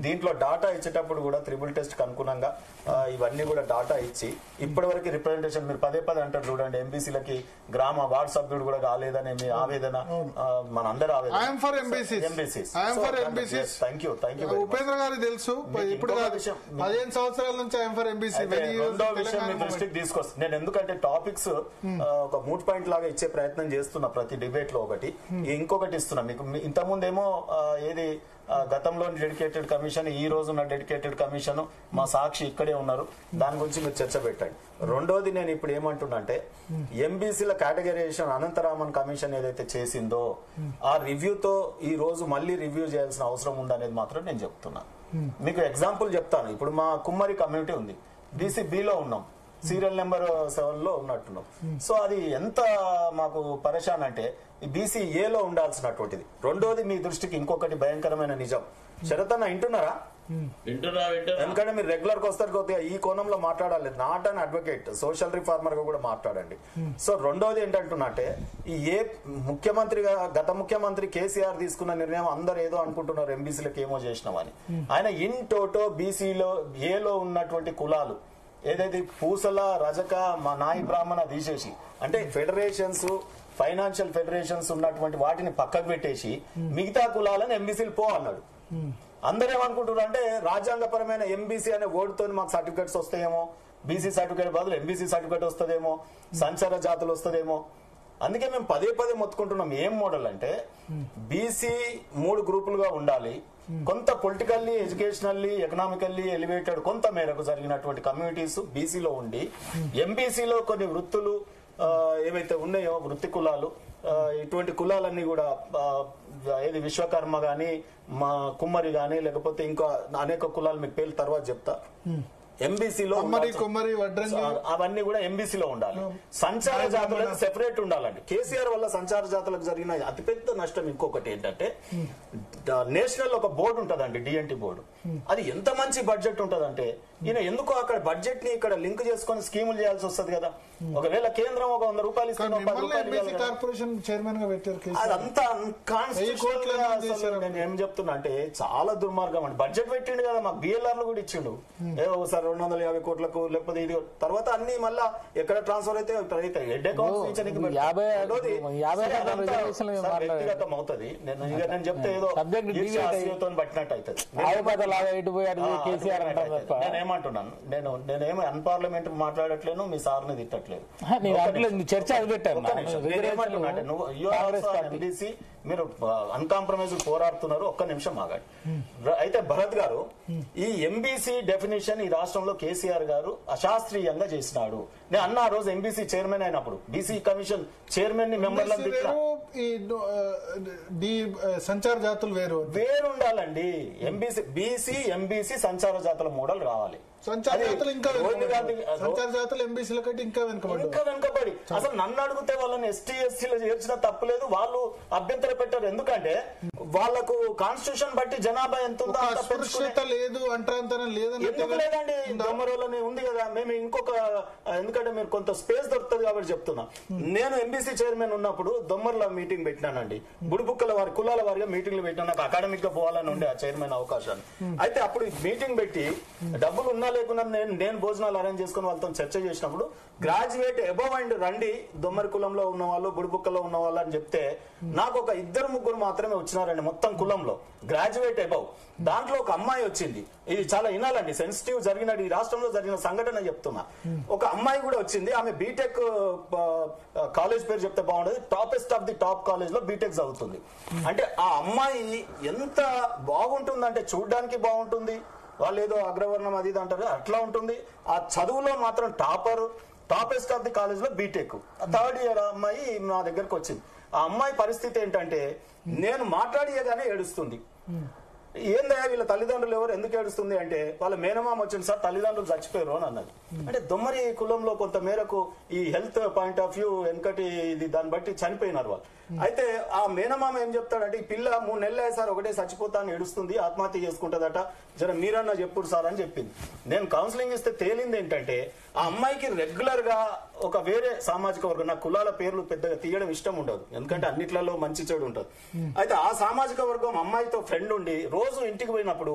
దీంట్లో డాటా ఇచ్చేటప్పుడు కూడా త్రిబుల్ టెస్ట్ కి అనుగుణంగా ఇవన్నీ కూడా డాటా ఇచ్చి ఇప్పటి వరకు రిప్రజెంటేషన్ మీరు పదే అంటారు చూడండి, ఎంబీసీలకి గ్రామ వార్డు సభ్యుడు కూడా కాలేదనే మీ ఆవేదన, మన అందరి ఆవేదన. ఉపేంద్ర గారు తెలుసు, ఇప్పుడు 15 సంవత్సరాల నుంచి రెండో విషయం మీ దృష్టికి తీసుకొస్తాను నేను. ఎందుకంటే టాపిక్స్ ఒక 3 పాయింట్ లాగా ఇచ్చే ప్రయత్నం చేస్తున్నా ప్రతి డిబేట్ లో. ఒకటి ఇంకొకటి ఇస్తున్నా మీకు. ఇంతకుముందేమో ఏది గతంలో డెడికేటెడ్ కమిషన్, ఈ రోజున్న డెడికేటెడ్ కమిషన్, మా సాక్షి ఇక్కడే ఉన్నారు, దాని గురించి మీరు చర్చ పెట్టండి. రెండోది నేను ఇప్పుడు ఏమంటున్నా అంటే ఎంబీసీల కేటగరైజేషన్ అనంతరామన్ కమిషన్ ఏదైతే చేసిందో ఆ రివ్యూతో ఈ రోజు మళ్ళీ రివ్యూ చేయాల్సిన అవసరం ఉందనేది మాత్రం నేను చెప్తున్నా. మీకు ఎగ్జాంపుల్ చెప్తాను. ఇప్పుడు మా కుమ్మరి కమ్యూనిటీ ఉంది, బీసీ బిలో ఉన్నాం, సీరియల్ నెంబర్ 7 లో ఉన్నట్టున్నాం. సో అది ఎంత మాకు పరేషాన్ అంటే బీసీ ఏలో ఉండాల్సినటువంటిది. రెండోది మీ దృష్టికి ఇంకొకటి భయంకరమైన నిజం. శరతన్న వింటున్నారా? ఎందుకంటే మీరు రెగ్యులర్ గా వస్తారు, కొద్దిగా ఈ కోణంలో మాట్లాడాలి, not an advocate, social reformer గా కూడా మాట్లాడండి. సో రెండోది ఏంటంటున్నా అంటే ఈ ముఖ్యమంత్రిగా గత ముఖ్యమంత్రి కేసీఆర్ తీసుకున్న నిర్ణయం అందరు ఏదో అనుకుంటున్నారు ఎంబీసీలకు ఏమో చేసినామని. ఆయన ఇన్ టోటో బీసీలో ఏలో ఉన్నటువంటి కులాలు ఏదైతే పూసల, రజక, నాయి బ్రాహ్మణ తీసేసి, అంటే ఫెడరేషన్స్, ఫైనాన్షియల్ ఫెడరేషన్స్ ఉన్నటువంటి వాటిని పక్కకు పెట్టేసి మిగతా కులాలను ఎంబీసీలు పో అన్నాడు. అందరూ ఏమనుకుంటున్నారు అంటే రాజ్యాంగపరమైన ఎంబీసీ అనే ఓటుతో మాకు సర్టిఫికెట్స్ వస్తాయేమో, బీసీ సర్టిఫికేట్ బదులు ఎంబీసీ సర్టిఫికేట్ వస్తుందేమో, సంచార జాతులు వస్తుందేమో. అందుకే మేము పదే మొత్తుకుంటున్నాం. ఏం మోడల్ అంటే బీసీ 3 గ్రూపులుగా ఉండాలి. కొంత పొలిటికల్లీ, ఎడ్యుకేషనల్లీ, ఎకనామికల్లీ ఎలివేటెడ్ కొంత మేరకు జరిగినటువంటి కమ్యూనిటీస్ బీసీలో ఉండి, ఎంబీసీలో కొన్ని వృత్తులు ఏవైతే ఉన్నాయో వృత్తి కులాలు, ఇటువంటి కులాలన్నీ కూడా ఏది విశ్వకర్మ గాని, మా కుమ్మరి గాని, లేకపోతే ఇంకా అనేక కులాలు మీకు పేర్లు తర్వాత చెప్తా, ఎంబీసీలో అవన్నీ కూడా ఎంబీసీలో ఉండాలి. సంచార జాతులకు సెపరేట్ ఉండాలండి. కేసీఆర్ వల్ల సంచార జాతులకు జరిగిన అతిపెద్ద నష్టం ఇంకొకటి ఏంటంటే నేషనల్ ఒక బోర్డు ఉంటదండి, డిఎన్టీ బోర్డు. అది ఎంత మంచి బడ్జెట్ ఉంటదంటే ఈయన ఎందుకో అక్కడ బడ్జెట్ ని ఇక్కడ లింక్ చేసుకొని స్కీములు చేయాల్సి వస్తుంది కదా. ఒకవేళ కేంద్రం ఒక 100 రూపాయలు ఇస్తున్నా, అదంతా నేను ఏం చెప్తున్నా అంటే చాలా దుర్మార్గం అండి. బడ్జెట్ పెట్టిండు కదా, మాకు బిఎల్ఆర్లు కూడా ఇచ్చిండు, ఏదో ఒకసారి 250 కోట్లకు, లేకపోతే ఇది తర్వాత అన్ని మళ్ళా ఎక్కడ ట్రాన్స్ఫర్ అయితే హెడ్ అకౌంట్ వ్యక్తిగతం అవుతుంది. నేను చెప్తే ఏదో పట్టినట్టు అవుతుంది. నేనేమంటున్నాను, నేనేమో అన్పార్లమెంటరీ మాట్లాడట్లేను, మీ సార్ని తిట్టట్లేదు. మీరు అన్కాంప్రమైజ్ పోరాడుతున్నారు. ఒక్క నిమిషం ఆగండి. అయితే భరత్ గారు, ఈ ఎంబీసీ డెఫినేషన్ ఈ రాష్ట్రంలో కేసీఆర్ గారు అశాస్త్రీయంగా చేసినాడు. నేను అన్న ఆ రోజు ఎంబీసీ చైర్మన్ అయినప్పుడు బీసీ కమిషన్ చైర్మన్ ని మెంబర్లను సంచార జాతులు వేరు ఉండాలండి. బీసీ ఎంబీసీ సంచార జాతుల మోడల్ రావాలి. సంచార జాతులు ఎంబీసీల కంటే ఇంకా వెనుకబడి. అసలు నన్ను అడిగితే వాళ్ళని ఎస్టీ ఎస్సీలో చేర్చిన తప్పులేదు, వాళ్ళు అభ్యంతర పెట్టారు. ఎందుకంటే వాళ్లకు కాన్స్టిట్యూషన్ బట్టి జనాభా ఎంత ఉందో లేదు అంటారంతరం లేదండి. ఎందుకు లేదండి, దొమ్మరోళ్ళని ఉంది కదా. మేము ఇంకొక, ఎందుకంటే మీరు కొంత స్పేస్ దొరుకుతుంది కాబట్టి చెప్తున్నా. నేను ఎంబీసీ చైర్మన్ ఉన్నప్పుడు దొమ్మర్ల మీటింగ్ పెట్టినానండి. బుడిబుక్కల వారి కులాల వారిగా మీటింగ్లు పెట్టినా, నాకు అకాడమిక్ గా పోవాలని ఉండే ఆ చైర్మన్ అవకాశాన్ని. అయితే అప్పుడు మీటింగ్ పెట్టి డబ్బులు ఉన్నా లేకుండా నేను భోజనాలు అరేంజ్ చేసుకుని వాళ్ళతో చర్చ చేసినప్పుడు గ్రాడ్యుయేట్ అబవ్ అండ్ రండి దొమ్మరి కులంలో ఉన్న వాళ్ళు బుడిబుక్కలో ఉన్న వాళ్ళు అని చెప్తే నాకు ఒక 2-3 మాత్రమే వచ్చినారండి మొత్తం కులంలో గ్రాడ్యుయేట్ అబవ్. దాంట్లో ఒక అమ్మాయి వచ్చింది. ఇది చాలా వినాలండి, సెన్సిటివ్ జరిగిన ఈ రాష్ట్రంలో జరిగిన సంఘటన చెప్తున్నా. ఒక అమ్మాయి కూడా వచ్చింది. ఆమె బీటెక్ కాలేజ్ పేరు చెప్తే బాగుండదు, toppest of the top college లో బీటెక్ చదువుతుంది. అంటే ఆ అమ్మాయి ఎంత బాగుంటుందంటే చూడ్డానికి బాగుంటుంది, వాళ్ళు ఏదో అగ్రవర్ణం అది ఇది అంటారు అట్లా ఉంటుంది. ఆ చదువులో మాత్రం టాపెస్ట్ ఆఫ్ ది కాలేజ్ లో బీటెక్ 3rd ఇయర్ అమ్మాయి నా దగ్గరకు వచ్చింది. ఆ అమ్మాయి పరిస్థితి ఏంటంటే నేను మాట్లాడియగానే ఏడుస్తుంది. ఏందయ్యా వీళ్ళ తల్లిదండ్రులు ఎవరు ఎందుకు ఏడుస్తుంది అంటే వాళ్ళ మేనమామ వచ్చింది సార్ తల్లిదండ్రులు చచ్చిపోయారు అని అన్నది. అంటే దొమ్మరి కులంలో కొంత మేరకు ఈ హెల్త్ పాయింట్ ఆఫ్ వ్యూ వెనకటి ఇది దాన్ని బట్టి చనిపోయినారు వాళ్ళు. అయితే ఆ మేనమామ ఏం చెప్తాడంటే ఈ పిల్ల 3 నెలలు సార్ ఒకటే చచ్చిపోతాను ఏడుస్తుంది, ఆత్మహత్య చేసుకుంటదట, జర మీరన్నా చెప్పుడు సార్ అని చెప్పింది. నేను కౌన్సిలింగ్ ఇస్తే తేలింది ఏంటంటే ఆ అమ్మాయికి రెగ్యులర్ గా ఒక వేరే సామాజిక వర్గం, నా కులాల పేర్లు పెద్దగా తీయడం ఇష్టం ఉండదు ఎందుకంటే అన్నిట్లలో మంచి చెడు ఉంటుంది. అయితే ఆ సామాజిక వర్గం అమ్మాయితో ఫ్రెండ్ ఉండి రోజు ఇంటికి పోయినప్పుడు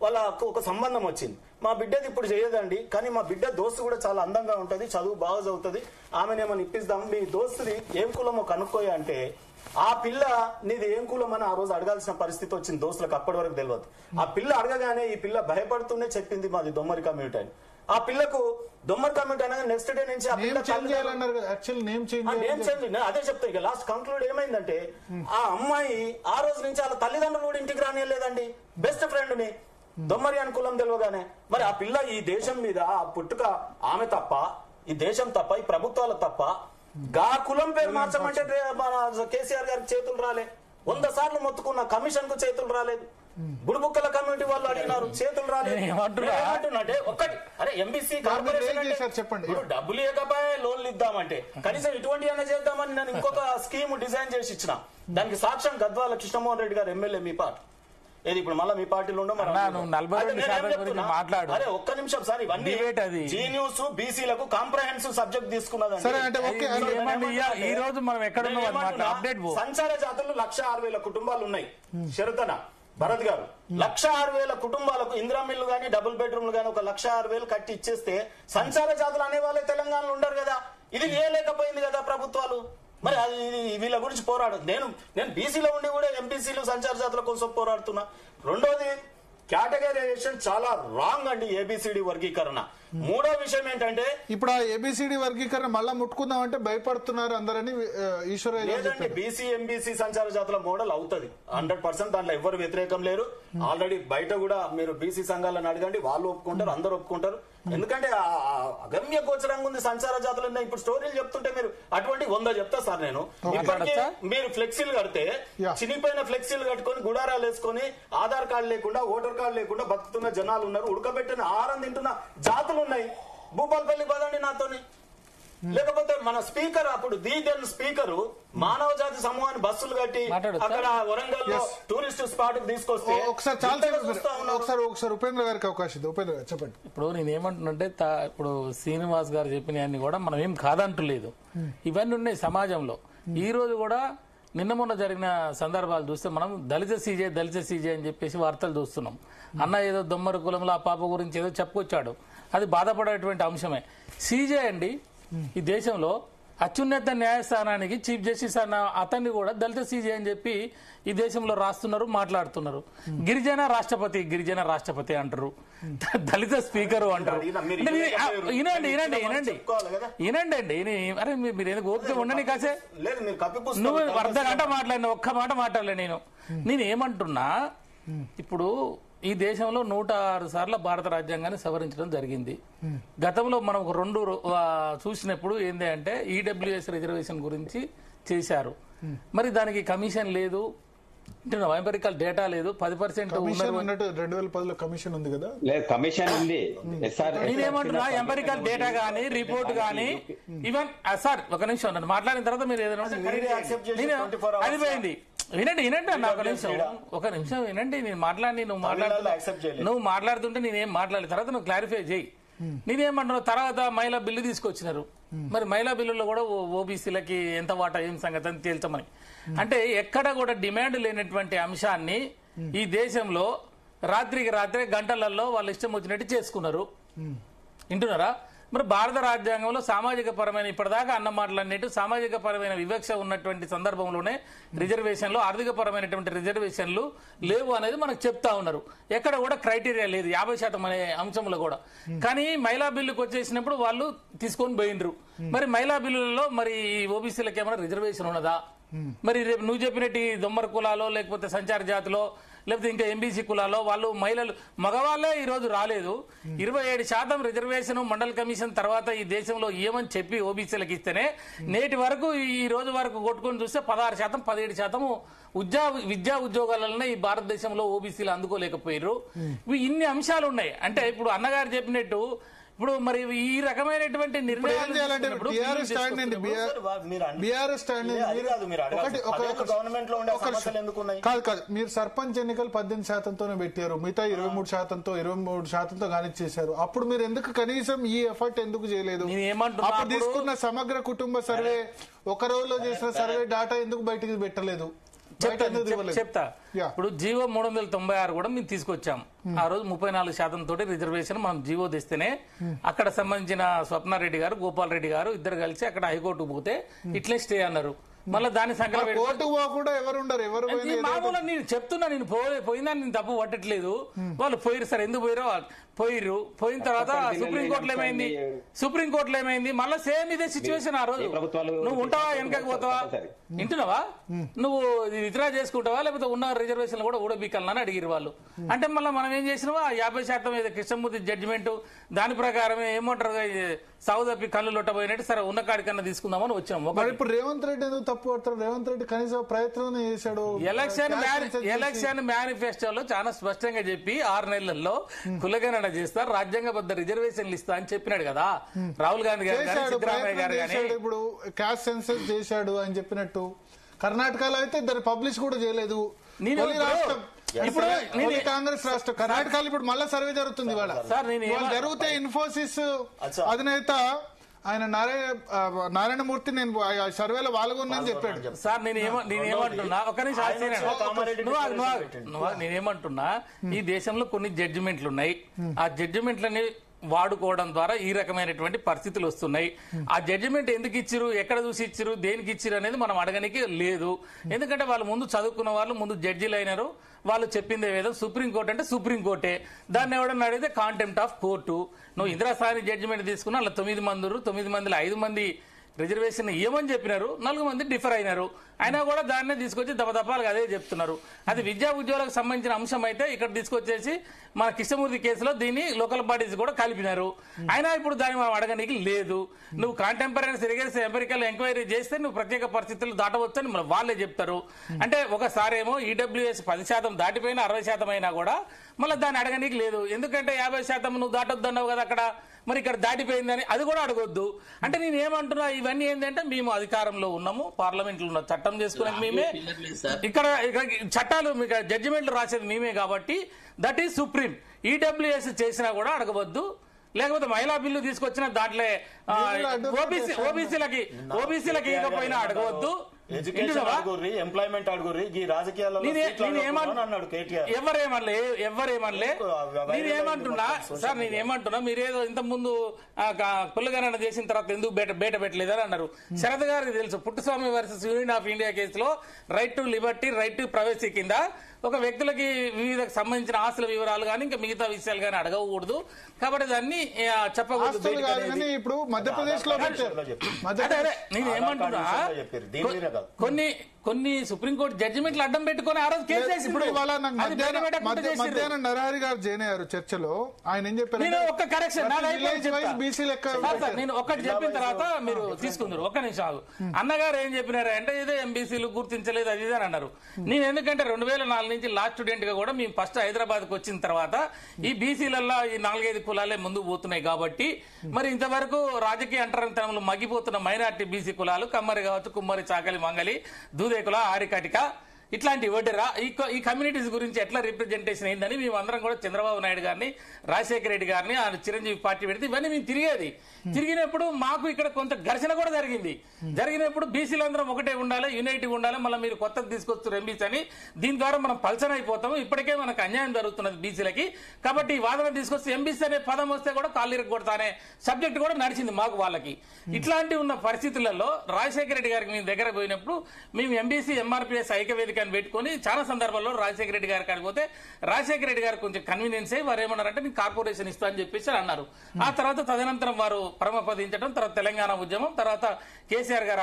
వాళ్ళకు ఒక సంబంధం వచ్చింది. మా బిడ్డది ఇప్పుడు చేయదండి, కానీ మా బిడ్డ దోస్తు కూడా చాలా అందంగా ఉంటది, చదువు బాగా చదువుతుంది, ఆమెనేమని ఇప్పిస్తాం, మీ దోస్తుది ఏం కులమో కనుక్కోయా అంటే ఆ పిల్ల నీది ఏం కులం అని ఆ రోజు అడగాల్సిన పరిస్థితి వచ్చింది. దోస్తులకు అప్పటి వరకు తెలియదు. ఆ పిల్ల అడగగానే ఈ పిల్ల భయపడుతూనే చెప్పింది మాది దొమ్మరి కమ్యూనిటీ అని. ఆ పిల్లకు దొమ్మరి కమ్యూనిటీ అనగా నెక్స్ట్ డే నుంచి అదే చెప్తా. ఇక లాస్ట్ కంక్లూడ్ ఏమైందంటే ఆ అమ్మాయి ఆ రోజు నుంచి వాళ్ళ తల్లిదండ్రులు కూడా ఇంటికి రానియలేదండి, బెస్ట్ ఫ్రెండ్ ని దొమ్మరి అని కులం తెలియగానే. మరి ఆ పిల్ల ఈ దేశం మీద ఆ పుట్టుక ఆమె తప్ప, ఈ దేశం తప్ప, ఈ ప్రభుత్వాల తప్ప, గా కులం పేరు మార్చమంటే మన కేసీఆర్ గారికి చేతులు రాలే, 100 సార్లు మొత్తుకున్న కమిషన్ కు చేతులు రాలేదు, బుడిబుక్కల కమ్యూనిటీ వాళ్ళు అడిగినారు చేతులు రాలేదు. ఏమంటున్నట్టే ఒక్కటి అరే ఎంబీసీ కార్పొరేషన్ చెప్పండి, డబ్బులు ఇవ్వకపోయే లోన్లు ఇద్దామంటే కనీసం ఇటువంటి అన్న చేద్దామని నేను ఇంకొక స్కీమ్ డిజైన్ చేసి ఇచ్చిన. దానికి సాక్ష్యం గద్వాల కృష్ణమోహన్ రెడ్డి గారు ఎమ్మెల్యే మీ పార్టీ ఏది ఇప్పుడు మళ్ళీ మీ పార్టీలో మాట్లాడు. అరే ఒక్క నిమిషం సార్, ఇవన్నీ జీ న్యూస్ బీసీలకు కాంప్రహెన్సివ్ సబ్జెక్ట్ తీసుకున్నదండి. ఈ రోజు మనం ఎక్కడ సంచార జాతులు 1,06,000 కుటుంబాలు ఉన్నాయి. షరతన భరత్ గారు 1,06,000 కుటుంబాలకు ఇందిరా మిల్లు గానీ డబుల్ బెడ్రూమ్లు గానీ 1,06,000 కట్టి ఇచ్చేస్తే సంచార జాతులు అనే వాళ్ళే తెలంగాణలో ఉండరు కదా. ఇది వేయలేకపోయింది కదా ప్రభుత్వాలు. మరి అది వీళ్ళ గురించి పోరాడు. నేను బీసీలో ఉండి కూడా ఎంపీసీలు సంచార జాతుల కోసం పోరాడుతున్నా. రెండోది కేటగరైజేషన్ చాలా రాంగ్ అండి, ఏబిసిడి వర్గీకరణ. మూడో విషయం ఏంటంటే ఇప్పుడు ఆ ఏబిసిడి వర్గీకరణ మళ్ళా ముట్టుకుందాం అంటే భయపడుతున్నారు అందరని ఈశ్వర. లేదండి, బీసీ ఎంబీసీ సంచార జాతుల మోడల్ అవుతుంది 100%, దాంట్లో ఎవరు వ్యతిరేకం లేరు. ఆల్రెడీ బయట కూడా మీరు బీసీ సంఘాలను అడగండి, వాళ్ళు ఒప్పుకుంటారు, అందరు ఒప్పుకుంటారు. ఎందుకంటే అగమ్య గోచరంగా ఉంది సంచార జాతులు. ఇప్పుడు స్టోరీలు చెప్తుంటే మీరు అటువంటి 100 చెప్తా సార్ నేను. ఇప్పటికే మీరు ఫ్లెక్సీలు కడితే చినిపోయిన ఫ్లెక్సీలు కట్టుకొని గుడారాలు వేసుకొని ఆధార్ కార్డు లేకుండా ఓటర్ కార్డు లేకుండా బతుకుతున్న జనాలు ఉన్నారు. ఉడకబెట్టిన ఆహారం తింటున్న జాతులు ఉన్నాయి. భూపాలపల్లి పదండి నాతోని. లేకపోతే మన స్పీకర్ అప్పుడు దీదన్ స్పీకర్ మానవ జాతి సమూహాన్ని బస్సులు కట్టి అక్కడ వరంగల్ లో టూరిస్ట్ స్పాట్ తీసుకొస్తే ఒకసారి ఉపేంద్ర గారికి అవకాశం. ఉపేంద్ర గారు చెప్పండి. ఇప్పుడు నేనేమంటున్నంటే ఇప్పుడు శ్రీనివాస్ గారు చెప్పిన అన్ని కూడా మనం ఏం కాదంటలేదు, ఇవన్నీ ఉన్నాయి సమాజంలో. ఈ రోజు కూడా నిన్న మొన్న జరిగిన సందర్భాలు చూస్తే మనం దళిత సీజే అని చెప్పేసి వార్తలు చూస్తున్నాం. అన్న ఏదో దొమ్మరి కులంలో ఆ పాప గురించి ఏదో చెప్పుకొచ్చాడు, అది బాధపడేటువంటి అంశమే. సీజే అండి ఈ దేశంలో అత్యున్నత న్యాయస్థానానికి చీఫ్ జస్టిస్ అన్న అతన్ని కూడా దళిత సీజే అని చెప్పి ఈ దేశంలో రాస్తున్నారు, మాట్లాడుతున్నారు. గిరిజన రాష్ట్రపతి అంటారు, దళిత స్పీకరు అంటారు. వినండి అరే మీరు ఓపిక ఉండని కాసే. నువ్వు 1/2 గంట మాట్లాడిన, ఒక్క మాట మాట్లాడలే. నేను ఏమంటున్నా, ఇప్పుడు ఈ దేశంలో 106 సార్లు భారత రాజ్యాంగాన్ని సవరించడం జరిగింది. గతంలో మనం 2 చూసినప్పుడు ఏంది అంటే ఈడబ్ల్యూఎస్ రిజర్వేషన్ గురించి చేశారు. మరి దానికి కమిషన్ లేదు, ఎంపెరికల్ డేటా లేదు. 10% 2010లో కమిషన్ ఉంది కదా, కమిషన్ ఉంది. నేనేమంటున్నా, ఎంపెరికల్ డేటా గానీ రిపోర్ట్ గానీ ఈవెన్ సార్ ఒక నిమిషం నన్ను మాట్లాడిన తర్వాత మీరు ఏదైనా అది పోయింది. వినండి అన్న, ఒక నిమిషం వినండి. నువ్వు మాట్లాడుతుంటే నేనేం మాట్లాడిన తర్వాత నువ్వు క్లారిఫై చేయి. నేనేమంటున్నావు, తర్వాత మహిళా బిల్లు తీసుకొచ్చినారు. మరి మహిళా బిల్లులో కూడా ఓబీసీలకి ఎంత వాటా ఏం సంగతి అని తేల్చమని. అంటే ఎక్కడ కూడా డిమాండ్ లేనటువంటి అంశాన్ని ఈ దేశంలో రాత్రికి రాత్రే గంటలలో వాళ్ళు ఇష్టం వచ్చినట్టు చేసుకున్నారు. వింటున్నారా? మరి భారత రాజ్యాంగంలో సామాజిక పరమైన ఇప్పటిదాకా అన్న మాటలన్నిటి సామాజిక పరమైన వివక్ష ఉన్నటువంటి సందర్భంలోనే రిజర్వేషన్లు ఆర్థిక పరమైనటువంటి రిజర్వేషన్లు లేవు అనేది మనకు చెప్తా ఉన్నారు. ఎక్కడ కూడా క్రైటీరియా లేదు 50% అనే అంశంలో కూడా. కానీ మహిళా బిల్లుకి వచ్చేసినప్పుడు వాళ్ళు తీసుకొని పోయినరు. మరి మహిళా బిల్లులలో మరి ఓబీసీలకు ఏమైనా రిజర్వేషన్ ఉన్నదా? మరి రేపు నువ్వు చెప్పినట్టు దొమ్మర కులాలో లేకపోతే సంచార జాతిలో లేకపోతే ఇంకా ఎంబీసీ కులాలో వాళ్ళు మహిళలు మగవాళ్లే ఈ రోజు రాలేదు. 27% రిజర్వేషన్ మండల్ కమిషన్ తర్వాత ఈ దేశంలో ఏమని చెప్పి ఓబీసీలకు ఇస్తేనే నేటి వరకు ఈ రోజు వరకు కొట్టుకొని చూస్తే 16%, 17% విద్యా ఉద్యోగాలనే ఈ భారతదేశంలో ఓబీసీలు అందుకోలేకపోయారు. ఇన్ని అంశాలు ఉన్నాయి. అంటే ఇప్పుడు అన్నగారు చెప్పినట్టు ఇప్పుడు మరి ఈ రకమైనటువంటి నిర్ణయాలు కాదు మీరు సర్పంచ్ ఎన్నికలు 18%తోనే పెట్టారు, మిగతా 23%తో కానిచ్చేశారు. అప్పుడు మీరు ఎందుకు కనీసం ఈ ఎఫర్ట్ ఎందుకు చేయలేదు? అప్పుడు తీసుకున్న సమగ్ర కుటుంబ సర్వే ఒక రోజులో చేసిన సర్వే డాటా ఎందుకు బయటికి పెట్టలేదు? చెప్తా. ఇప్పుడు జీవో 396 కూడా మేము తీసుకొచ్చాం. ఆ రోజు 34% తోటి రిజర్వేషన్ మనం జీవో తెస్తేనే అక్కడ సంబంధించిన స్వప్నారెడ్డి గారు, గోపాల్ రెడ్డి గారు ఇద్దరు కలిసి అక్కడ హైకోర్టు పోతే ఇట్లే స్టే అన్నారు. మళ్ళీ దాని సంఖ్య నేను చెప్తున్నా, నేను పోయిందని నేను తప్పు పట్టట్లేదు. వాళ్ళు పోయిరు సార్, ఎందుకు పోయిరో పోయిర్రు. పోయిన తర్వాత సుప్రీంకోర్టులో ఏమైంది మళ్ళీ సేమ్ ఇదే సిచ్యువేషన్. ఆ రోజు నువ్వు ఉంటావా వెనకకి పోతావా, వింటున్నావా, నువ్వు విత్డ్రా చేసుకుంటావా లేకపోతే ఉన్న రిజర్వేషన్ కూడా ఊడబీకాలని అడిగిరు వాళ్ళు. అంటే మళ్ళీ మనం ఏం చేసినావా 50% కృష్ణమూర్తి జడ్జిమెంట్ దాని ప్రకారం ఏమంటారు సాగు తప్పి కళ్ళు లొట్టబోయినట్టు సరే ఉన్న కాడికన్నా తీసుకుందామని వచ్చాం. ఇప్పుడు రేవంత్ రెడ్డి ఎందుకు తప్పు పడతారు? రేవంత్ రెడ్డి కనీసం ప్రయత్నం చేశాడు. ఎలక్షన్ మేనిఫెస్టోలో చాలా స్పష్టంగా చెప్పి 6 నెలల్లో కులగణన చేస్తారు, రాజ్యాంగబద్ధ రిజర్వేషన్లు ఇస్తా అని చెప్పినాడు కదా రాహుల్ గాంధీ గారు, సిద్ధరామయ్య గారు. ఇప్పుడు క్యాస్ట్ సెన్సస్ చేశాడు అని చెప్పినట్టు కర్ణాటకలో అయితే దాన్ని పబ్లిష్ కూడా చేయలేదు. ఇప్పుడు కాంగ్రెస్ రాష్ట్రం కర్ణాటకలో ఇప్పుడు మళ్ళా సర్వే జరుగుతుంది. జరిగితే ఇన్ఫోసిస్ అధినేత ఆయన నారాయణమూర్తి నేను సర్వేలో పాల్గొన్నాను చెప్పాడు. సార్ నేనేమంటున్నా ఒక నేనేమంటున్నా ఈ దేశంలో కొన్ని జడ్జిమెంట్లు ఉన్నాయి. ఆ జడ్జిమెంట్లని వాడుకోవడం ద్వారా ఈ రకమైనటువంటి పరిస్థితులు వస్తున్నాయి. ఆ జడ్జిమెంట్ ఎందుకు ఇచ్చిరు, ఎక్కడ చూసి ఇచ్చిరు, దేనికి ఇచ్చిరు అనేది మనం అడగనికి లేదు. ఎందుకంటే వాళ్ళు ముందు చదువుకున్న వాళ్ళు ముందు జడ్జిలు అయినారు. వాళ్ళు చెప్పిందే వేదం. సుప్రీంకోర్టు అంటే సుప్రీంకోర్టే. దాన్ని ఎవడన్నా అడిగితే కాంటెంప్ట్ ఆఫ్ కోర్టు. నువ్వు ఇందిరాసాని జడ్జిమెంట్ తీసుకున్నా అలా 9 మందిలో 5 మంది రిజర్వేషన్ ఏమని చెప్పినారు, 4 మంది డిఫర్ అయినారు. అయినా కూడా దాన్నే తీసుకొచ్చి దపదపాలుగా అదే చెప్తున్నారు. అది విద్యా ఉద్యోగులకు సంబంధించిన అంశం అయితే ఇక్కడ తీసుకొచ్చేసి మన కృష్ణమూర్తి కేసులో దీన్ని లోకల్ బాడీస్ కూడా కలిపినారు. అయినా ఇప్పుడు దాన్ని మనం అడగడానికి లేదు. నువ్వు కాంటెంపరీస్ ఎంపెరికల్ ఎంక్వైరీ చేస్తే నువ్వు ప్రత్యేక పరిస్థితులు దాటవచ్చని వాళ్ళే చెప్తారు. అంటే ఒకసారి ఏమో ఈడబ్ల్యూఎస్ 10% దాటిపోయినా 60% అయినా కూడా మళ్ళీ దాన్ని అడగడానికి లేదు. ఎందుకంటే 50% నువ్వు దాటొద్దన్నావు కదా అక్కడ, మరి ఇక్కడ దాటిపోయిందని అది కూడా అడగొద్దు. అంటే నేను ఏమంటున్నా ఇవన్నీ ఏంటంటే మేము అధికారంలో ఉన్నాము, పార్లమెంట్ లో ఉన్న చట్టం చేసుకునే మేమే, ఇక్కడ చట్టాలు జడ్జిమెంట్లు రాసేది మేమే కాబట్టి దట్ ఈస్ సుప్రీం. ఈడబ్ల్యూఎస్ చేసినా కూడా అడగవద్దు. లేకపోతే మహిళా బిల్లు తీసుకొచ్చిన దాంట్లో ఓబీసీలకి ఇవ్వకపోయినా అడగవద్దు. ఎంప్లాయ్మెంట్ అడుగుర్రి, ఎవరేమనలే. నేనేమంటున్నా సార్, నేనేమంటున్నా మీరేదో ఇంత ముందు పుల్లగణన చేసిన తర్వాత ఎందుకు బేట పెట్టలేదని అన్నారు. శరద్ గారికి తెలుసు Puttaswamy versus union of India కేసులో right to liberty, right to privacy కింద ఒక వ్యక్తులకి వివిధ సంబంధించిన ఆస్తుల వివరాలు కానీ ఇంకా మిగతా విషయాలు కానీ అడగకూడదు. కాబట్టి దాన్ని చెప్పకూడదు. ఇప్పుడు మధ్యప్రదేశ్ లో నేను ఏమంటున్నా కొన్ని సుప్రీంకోర్టు జడ్జిమెంట్లు అడ్డం పెట్టుకుని ఆ రోజు కేసు వేసి ఇప్పుడు మధ్యాహ్నం నరహరి గారు జాయిన్ అయ్యారు చర్చలో. ఆయన ఏం చెప్పారు, నేను ఒక్క కరెక్షన్ నేను ఒక్కటి చెప్పిన తర్వాత మీరు తీసుకుందరు. ఒక్క నిమిషం ఆగు. అన్నగారు ఏం చెప్పినారు అంటే ఏదో ఎంబీసీలు గుర్తించలేదు అది అని అన్నారు. నేను ఎందుకంటే 2004 నుంచి లా స్టూడెంట్ గా కూడా మేము ఫస్ట్ హైదరాబాద్ కు వచ్చిన తర్వాత ఈ బీసీలలో ఈ 4-5 కులాలే ముందుకు పోతున్నాయి కాబట్టి మరి ఇంతవరకు రాజకీయ అంటరంతరంలో మగ్గిపోతున్న మైనార్టీ బీసీ కులాలు కమ్మరి కావచ్చు, కుమ్మరి, చాకలి, మంగలి, దూదేకుల, ఆరికటిక ఇట్లాంటి ఈ కమ్యూనిటీస్ గురించి ఎట్లా రిప్రజెంటేషన్ అయిందని మేము అందరం కూడా చంద్రబాబు నాయుడు గారిని, రాజశేఖర రెడ్డి గారిని, ఆ చిరంజీవి పార్టీ పెడితే ఇవన్నీ మేము తిరిగినప్పుడు మాకు ఇక్కడ కొంత ఘర్షణ కూడా జరిగినప్పుడు బీసీలందరం ఒకటే ఉండాలి, యునైట్గా ఉండాలి, మళ్ళీ మీరు కొత్తది తీసుకొస్తారు ఎంబీసీ అని, దీని ద్వారా మనం పల్చన అయిపోతాము, ఇప్పటికే మనకు అన్యాయం జరుగుతున్నది బీసీలకి, కాబట్టి ఈ వాదన తీసుకొస్తే ఎంబీసీ అనే పదం వస్తే కూడా కాళ్ళు కొడతా అనే సబ్జెక్ట్ కూడా నడిచింది మాకు వాళ్ళకి. ఇట్లాంటి ఉన్న పరిస్థితులలో రాజశేఖర రెడ్డి గారికి మేము దగ్గర పోయినప్పుడు మేము ఎంబీసీ ఎంఆర్పీఎస్ ఐక్యవేదిక పెట్టుకొని చాలా సందర్భాల్లో రాజశేఖర రెడ్డి గారు కాడిపోతే రాజశేఖర రెడ్డి గారు కొంచెం కన్వీనియన్స్ అయ్యి వారు ఏమన్నారంటే నీకు కార్పొరేషన్ ఇస్తా అని చెప్పేసి అన్నారు. ఆ తర్వాత తదనంతరం వారు పరమపదించడం, తర్వాత తెలంగాణ ఉద్యమం, తర్వాత కేసీఆర్ గారు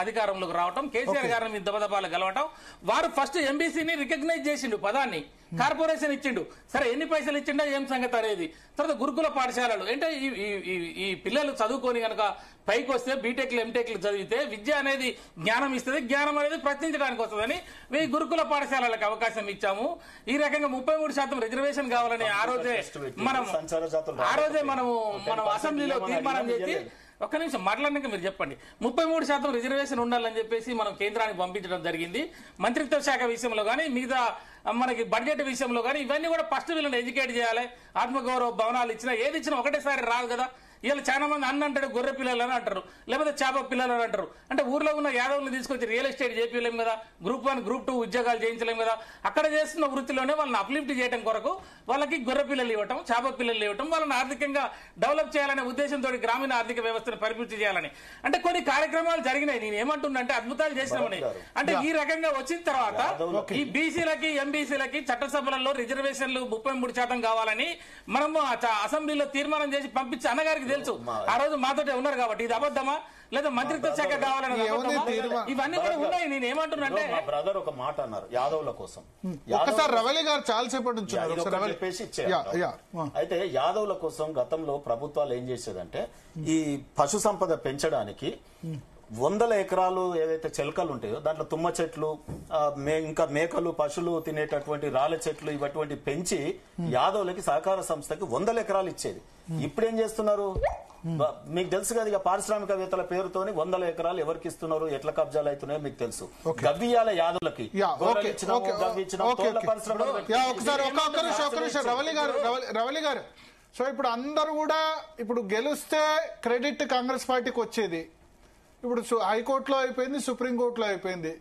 అధికారంలోకి రావటం, కేసీఆర్ గారిని మీ దబదబాలు గెలవటం, వారు ఫస్ట్ ఎంబీసీని రికగ్నైజ్ చేసిండు, పదాన్ని కార్పొరేషన్ ఇచ్చిండు. సరే ఎన్ని పైసలు ఇచ్చిండో ఏం సంగతి అనేది. తర్వాత గురుకుల పాఠశాలలు అంటే ఈ పిల్లలు చదువుకొని కనుక పైకి వస్తే బీటెక్లు ఎంటెక్లు చదివితే విద్య అనేది జ్ఞానం ఇస్తుంది, జ్ఞానం అనేది ప్రశ్నించడానికి వస్తుందని గురుకుల పాఠశాలలకు అవకాశం ఇచ్చాము. ఈ రకంగా 33% రిజర్వేషన్ కావాలని ఆ రోజే మనం అసెంబ్లీలో తీర్మానం చేసి, ఒక్క నిమిషం మాట్లాడినాక మీరు చెప్పండి, 33% రిజర్వేషన్ ఉండాలని చెప్పేసి మనం కేంద్రానికి పంపించడం జరిగింది. మంత్రిత్వ శాఖ విషయంలో కానీ మిగతా మనకి బడ్జెట్ విషయంలో కానీ ఇవన్నీ కూడా ఫస్ట్ వీళ్ళని ఎడ్యుకేట్ చేయాలి. ఆత్మగౌరవ భవనాలు ఇచ్చినా ఏది ఇచ్చినా ఒకటేసారి రాదు కదా. ఇలా చాలా మంది అన్న అంటాడు గొర్రె పిల్లలు అని అంటారు, లేకపోతే చేప పిల్లలు అని అంటారు. అంటే ఊర్లో ఉన్న యాదవులను తీసుకొచ్చి రియల్ ఎస్టేట్ చేపించలేము కదా, గ్రూప్ 1 గ్రూప్ 2 ఉద్యోగాలు చేయించలేము కదా. అక్కడ చేస్తున్న వృత్తిలోనే వాళ్ళని అప్లిఫ్ట్ చేయడం కొరకు వాళ్ళకి గొర్రె పిల్లలు ఇవ్వటం, చేప పిల్లలు ఇవ్వటం, వాళ్ళని ఆర్థికంగా డెవలప్ చేయాలనే ఉద్దేశంతో గ్రామీణ ఆర్థిక వ్యవస్థను పరిపుష్టి చేయాలని అంటే కొన్ని కార్యక్రమాలు జరిగినాయి. నేను ఏమంటున్నా అంటే అద్భుతాలు చేసినామని. అంటే ఈ రకంగా వచ్చిన తర్వాత ఈ బీసీలకి ఎంబీసీలకి చట్టసభలలో రిజర్వేషన్లు 33% కావాలని మనము అసెంబ్లీలో తీర్మానం చేసి పంపించి అన్నగారికి తెలుసు, ఆ రోజు మాతోటే ఉన్నారు కాబట్టి ఇది అబద్ధమా లేదా మంత్రిత్వ శాఖ కావాలని ఇవన్నీ కూడా ఉన్నాయి. నేను ఏమంటున్నా అంటే మా బ్రదర్ ఒక మాట అన్నారు యాదవుల కోసం. రవలి గారు చాలాసేపటి నుంచి అయితే యాదవుల కోసం గతంలో ప్రభుత్వాలు ఏం చేసేదంటే ఈ పశు సంపద పెంచడానికి 100 ఎకరాలు ఏదైతే చెలకలు ఉంటాయో దాంట్లో తుమ్మ చెట్లు, ఇంకా మేకలు, పశువులు తినేటటువంటి రాళ్ళ చెట్లు ఇటువంటి పెంచి యాదవులకి సహకార సంస్థకి 100 ఎకరాలు ఇచ్చేది. ఇప్పుడు ఏం చేస్తున్నారు మీకు తెలుసు కదా, ఇక పారిశ్రామికవేత్తల పేరుతోని 100 ఎకరాలు ఎవరికి ఇస్తున్నారు, ఎట్లా కబ్జాలు అవుతున్నాయో మీకు తెలుసు. గవ్వియాల యాదవులకి రవలి గారు. సో ఇప్పుడు అందరూ కూడా ఇప్పుడు గెలిస్తే క్రెడిట్ కాంగ్రెస్ పార్టీకి వచ్చేది, ఇప్పుడు హైకోర్టులో అయిపోయింది, సుప్రీంకోర్టులో అయిపోయింది.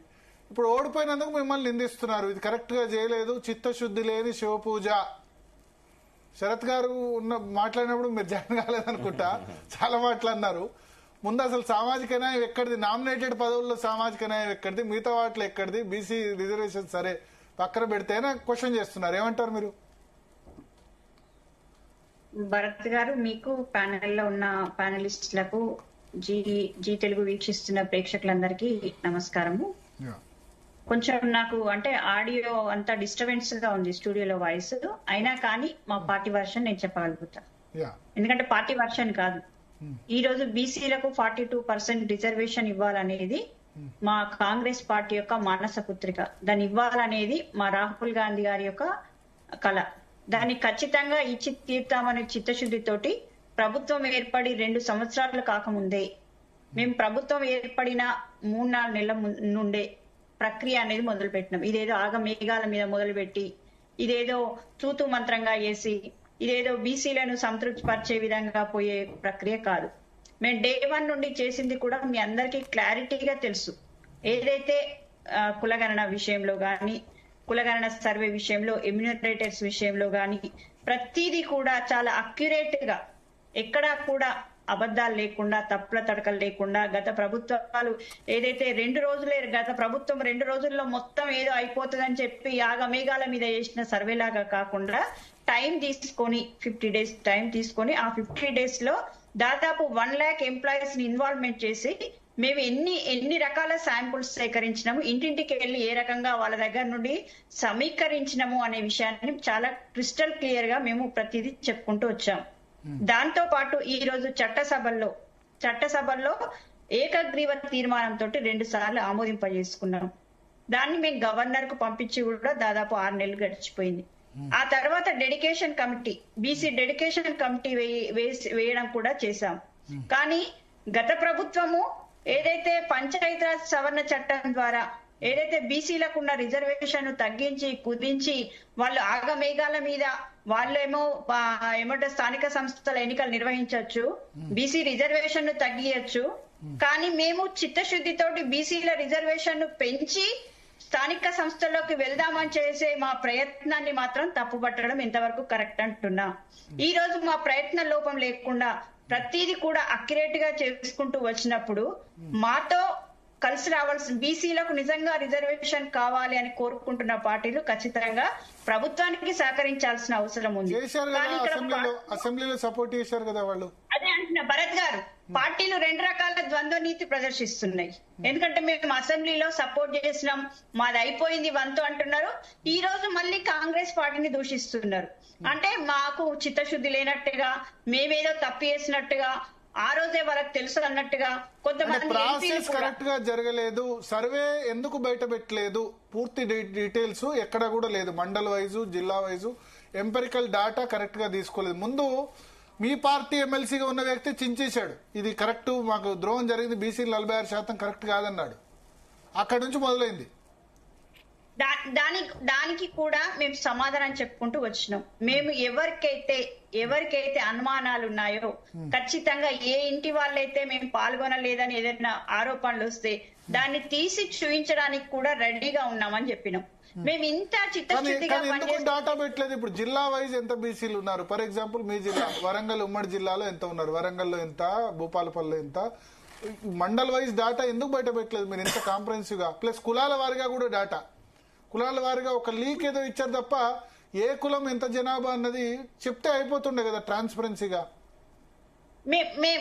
ఇప్పుడు ఓడిపోయినందుకు మిమ్మల్ని నిందిస్తున్నారు, ఇది కరెక్ట్ గా చేయలేదు, చిత్తశుద్ధి లేని శివపూజ. శరత్ గారు మాట్లాడినప్పుడు మీరు జాయిన్ కాలేదనుకుంటా, చాలా మాట్లాడినారు. ముందు అసలు సామాజిక న్యాయం ఎక్కడిది, నామినేటెడ్ పదవుల్లో సామాజిక న్యాయం ఎక్కడిది, మిగతా వాటిలో ఎక్కడిది, బీసీ రిజర్వేషన్ సరే పక్కన పెడితేనే క్వశ్చన్ చేస్తున్నారు. ఏమంటారు మీరు? భరత్ గారు, మీకు ప్యానెల్లో ఉన్న ప్యానలిస్టులకు, జీ తెలుగు వీక్షిస్తున్న ప్రేక్షకులందరికీ నమస్కారము. కొంచెం నాకు అంటే ఆడియో అంతా డిస్టర్బెన్స్ గా ఉంది స్టూడియోలో వాయిస్, అయినా కానీ మా పార్టీ వర్షన్ నేను చెప్పగలుగుతా. ఎందుకంటే పార్టీ వర్షన్ కాదు, ఈ రోజు బీసీలకు 42% రిజర్వేషన్ ఇవ్వాలనేది మా కాంగ్రెస్ పార్టీ యొక్క మానస పుత్రిక. దాన్ని ఇవ్వాలనేది మా రాహుల్ గాంధీ గారి యొక్క కళ. దాన్ని ఖచ్చితంగా ఇచ్చి తీర్తామనే చిత్తశుద్ధితోటి ప్రభుత్వం ఏర్పడి 2 సంవత్సరాలు కాకముందే, మేము ప్రభుత్వం ఏర్పడిన 3-4 నెలల నుండే ప్రక్రియ అనేది మొదలు పెట్టినాం. ఇదేదో ఆగమేఘాల మీద మొదలుపెట్టి, ఇదేదో తూతు మంత్రంగా చేసి, ఇదేదో బీసీలను సంతృప్తి పరిచే విధంగా పోయే ప్రక్రియ కాదు. మేము డే 1 నుండి చేసింది కూడా మీ అందరికీ క్లారిటీగా తెలుసు. ఏదైతే కులగణన విషయంలో గాని, కులగణన సర్వే విషయంలో, ఎమ్యూనరేటర్స్ విషయంలో గాని ప్రతిదీ కూడా చాలా అక్యురేట్ గా, ఎక్కడా కూడా అబద్ధాలు లేకుండా, తప్పుల తడకలు లేకుండా, గత ప్రభుత్వాలు ఏదైతే 2 రోజులే, గత ప్రభుత్వం 2 రోజుల్లో మొత్తం ఏదో అయిపోతుందని చెప్పి యాగమేఘాల మీద చేసిన సర్వేలాగా కాకుండా టైం తీసుకొని 50 డేస్ టైం తీసుకొని ఆ 50 డేస్ లో దాదాపు 1 lakh ఎంప్లాయీస్ ని ఇన్వాల్వ్మెంట్ చేసి మేము ఎన్ని రకాల శాంపుల్స్ సేకరించినాము, ఇంటింటికి వెళ్ళి ఏ రకంగా వాళ్ళ దగ్గర నుండి సమీకరించినాము అనే విషయాన్ని చాలా క్రిస్టల్ క్లియర్ గా మేము ప్రతిదీ చెప్పుకుంటూ వచ్చాము. దాంతో పాటు ఈ రోజు చట్టసభల్లో ఏకగ్రీవ తీర్మానంతో 2 సార్లు ఆమోదింపజేసుకున్నాం. దాన్ని మేము గవర్నర్ కు పంపించి కూడా దాదాపు 6 నెలలు గడిచిపోయింది. ఆ తర్వాత dedication committee, BC dedication committee వేయడం కూడా చేశాం. కానీ గత ప్రభుత్వము ఏదైతే పంచాయతీరాజ్ సవరణ చట్టం ద్వారా ఏదైతే బీసీలకు ఉన్న రిజర్వేషన్ తగ్గించి కుదించి వాళ్ళు ఆగమేఘాల మీద వాళ్ళేమో ఏమంటే స్థానిక సంస్థల ఎన్నికలు నిర్వహించవచ్చు, బీసీ రిజర్వేషన్ ను తగ్గియచ్చు. కానీ మేము చిత్తశుద్ధితోటి బీసీల రిజర్వేషన్ ను పెంచి స్థానిక సంస్థల్లోకి వెళ్దామని చేసే మా ప్రయత్నాన్ని మాత్రం తప్పుపట్టడం ఇంతవరకు కరెక్ట్ అంటున్నా. ఈ రోజు మా ప్రయత్న లోపం లేకుండా ప్రతిదీ కూడా అక్యురేట్ గా చేసుకుంటూ వచ్చినప్పుడు మాతో కలిసి రావాల్సిన బీసీలకు నిజంగా రిజర్వేషన్ కావాలి అని కోరుకుంటున్న పార్టీలు ఖచ్చితంగా ప్రభుత్వానికి సహకరించాల్సిన అవసరం ఉంది. అసెంబ్లీలో సపోర్ట్ చేశారు కదా వాళ్ళు. అదే అంటున్నా భరత్ గారు, పార్టీలు రెండు రకాల ద్వంద్వ నీతి ప్రదర్శిస్తున్నాయి. ఎందుకంటే మేము అసెంబ్లీలో సపోర్ట్ చేసినాం, మాది అయిపోయింది వంతు అంటున్నారు. ఈ రోజు మళ్ళీ కాంగ్రెస్ పార్టీని దూషిస్తున్నారు. అంటే మాకు చిత్తశుద్ధి లేనట్టుగా, మేమేదో తప్పు చేసినట్టుగా, ఆ రోజే వాళ్ళకి తెలుసు అన్నట్టుగా కొంతమంది ప్రాసెస్ కరెక్ట్ గా జరగలేదు, సర్వే ఎందుకు బయట పెట్టలేదు, పూర్తి డీటెయిల్స్ ఎక్కడ కూడా లేదు. మండల్ వైజు, జిల్లా వైజు ఎంపెరికల్ డాటా కరెక్ట్ గా తీసుకోలేదు. ముందు మీ పార్టీ ఎమ్మెల్సీగా ఉన్న వ్యక్తి చించేశాడు, ఇది కరెక్ట్, మాకు ద్రోహం జరిగింది, బీసీ 46% కరెక్ట్ కాదన్నాడు. అక్కడి నుంచి మొదలైంది. దానికి కూడా మేము సమాధానం చెప్పుకుంటూ వచ్చినాం. మేము ఎవరికైతే అనుమానాలు ఉన్నాయో ఖచ్చితంగా ఏ ఇంటి వాళ్ళైతే మేము పాల్గొనలేదని ఏదైనా ఆరోపణలు వస్తే దాన్ని తీసి చూపించడానికి కూడా రెడీగా ఉన్నామని చెప్పినాం. మేము ఇంత చిత్తశుద్ధిగా డాటా పెట్టలేదు. ఇప్పుడు జిల్లా వైజ్ ఎంత బీసీలు ఉన్నారు? ఫర్ ఎగ్జాంపుల్ మీ జిల్లా వరంగల్, ఉమ్మడి జిల్లాలో ఎంత ఉన్నారు, వరంగల్లో ఎంత, భూపాలపల్లిలో ఎంత, మండల్ వైజ్ డాటా ఎందుకు బయట పెట్టలేదు మీరు ఇంత కాంప్రహెన్సివ్ గా? ప్లస్ కులాల వారిగా కూడా డాటా, కులాల వారిగా ఒక లీక్ ఏదో ఇచ్చారు తప్ప ఏ కులం ఎంత జనాభా అన్నది చెప్తే అయిపోతుండే కదా ట్రాన్స్పరెన్సీగా.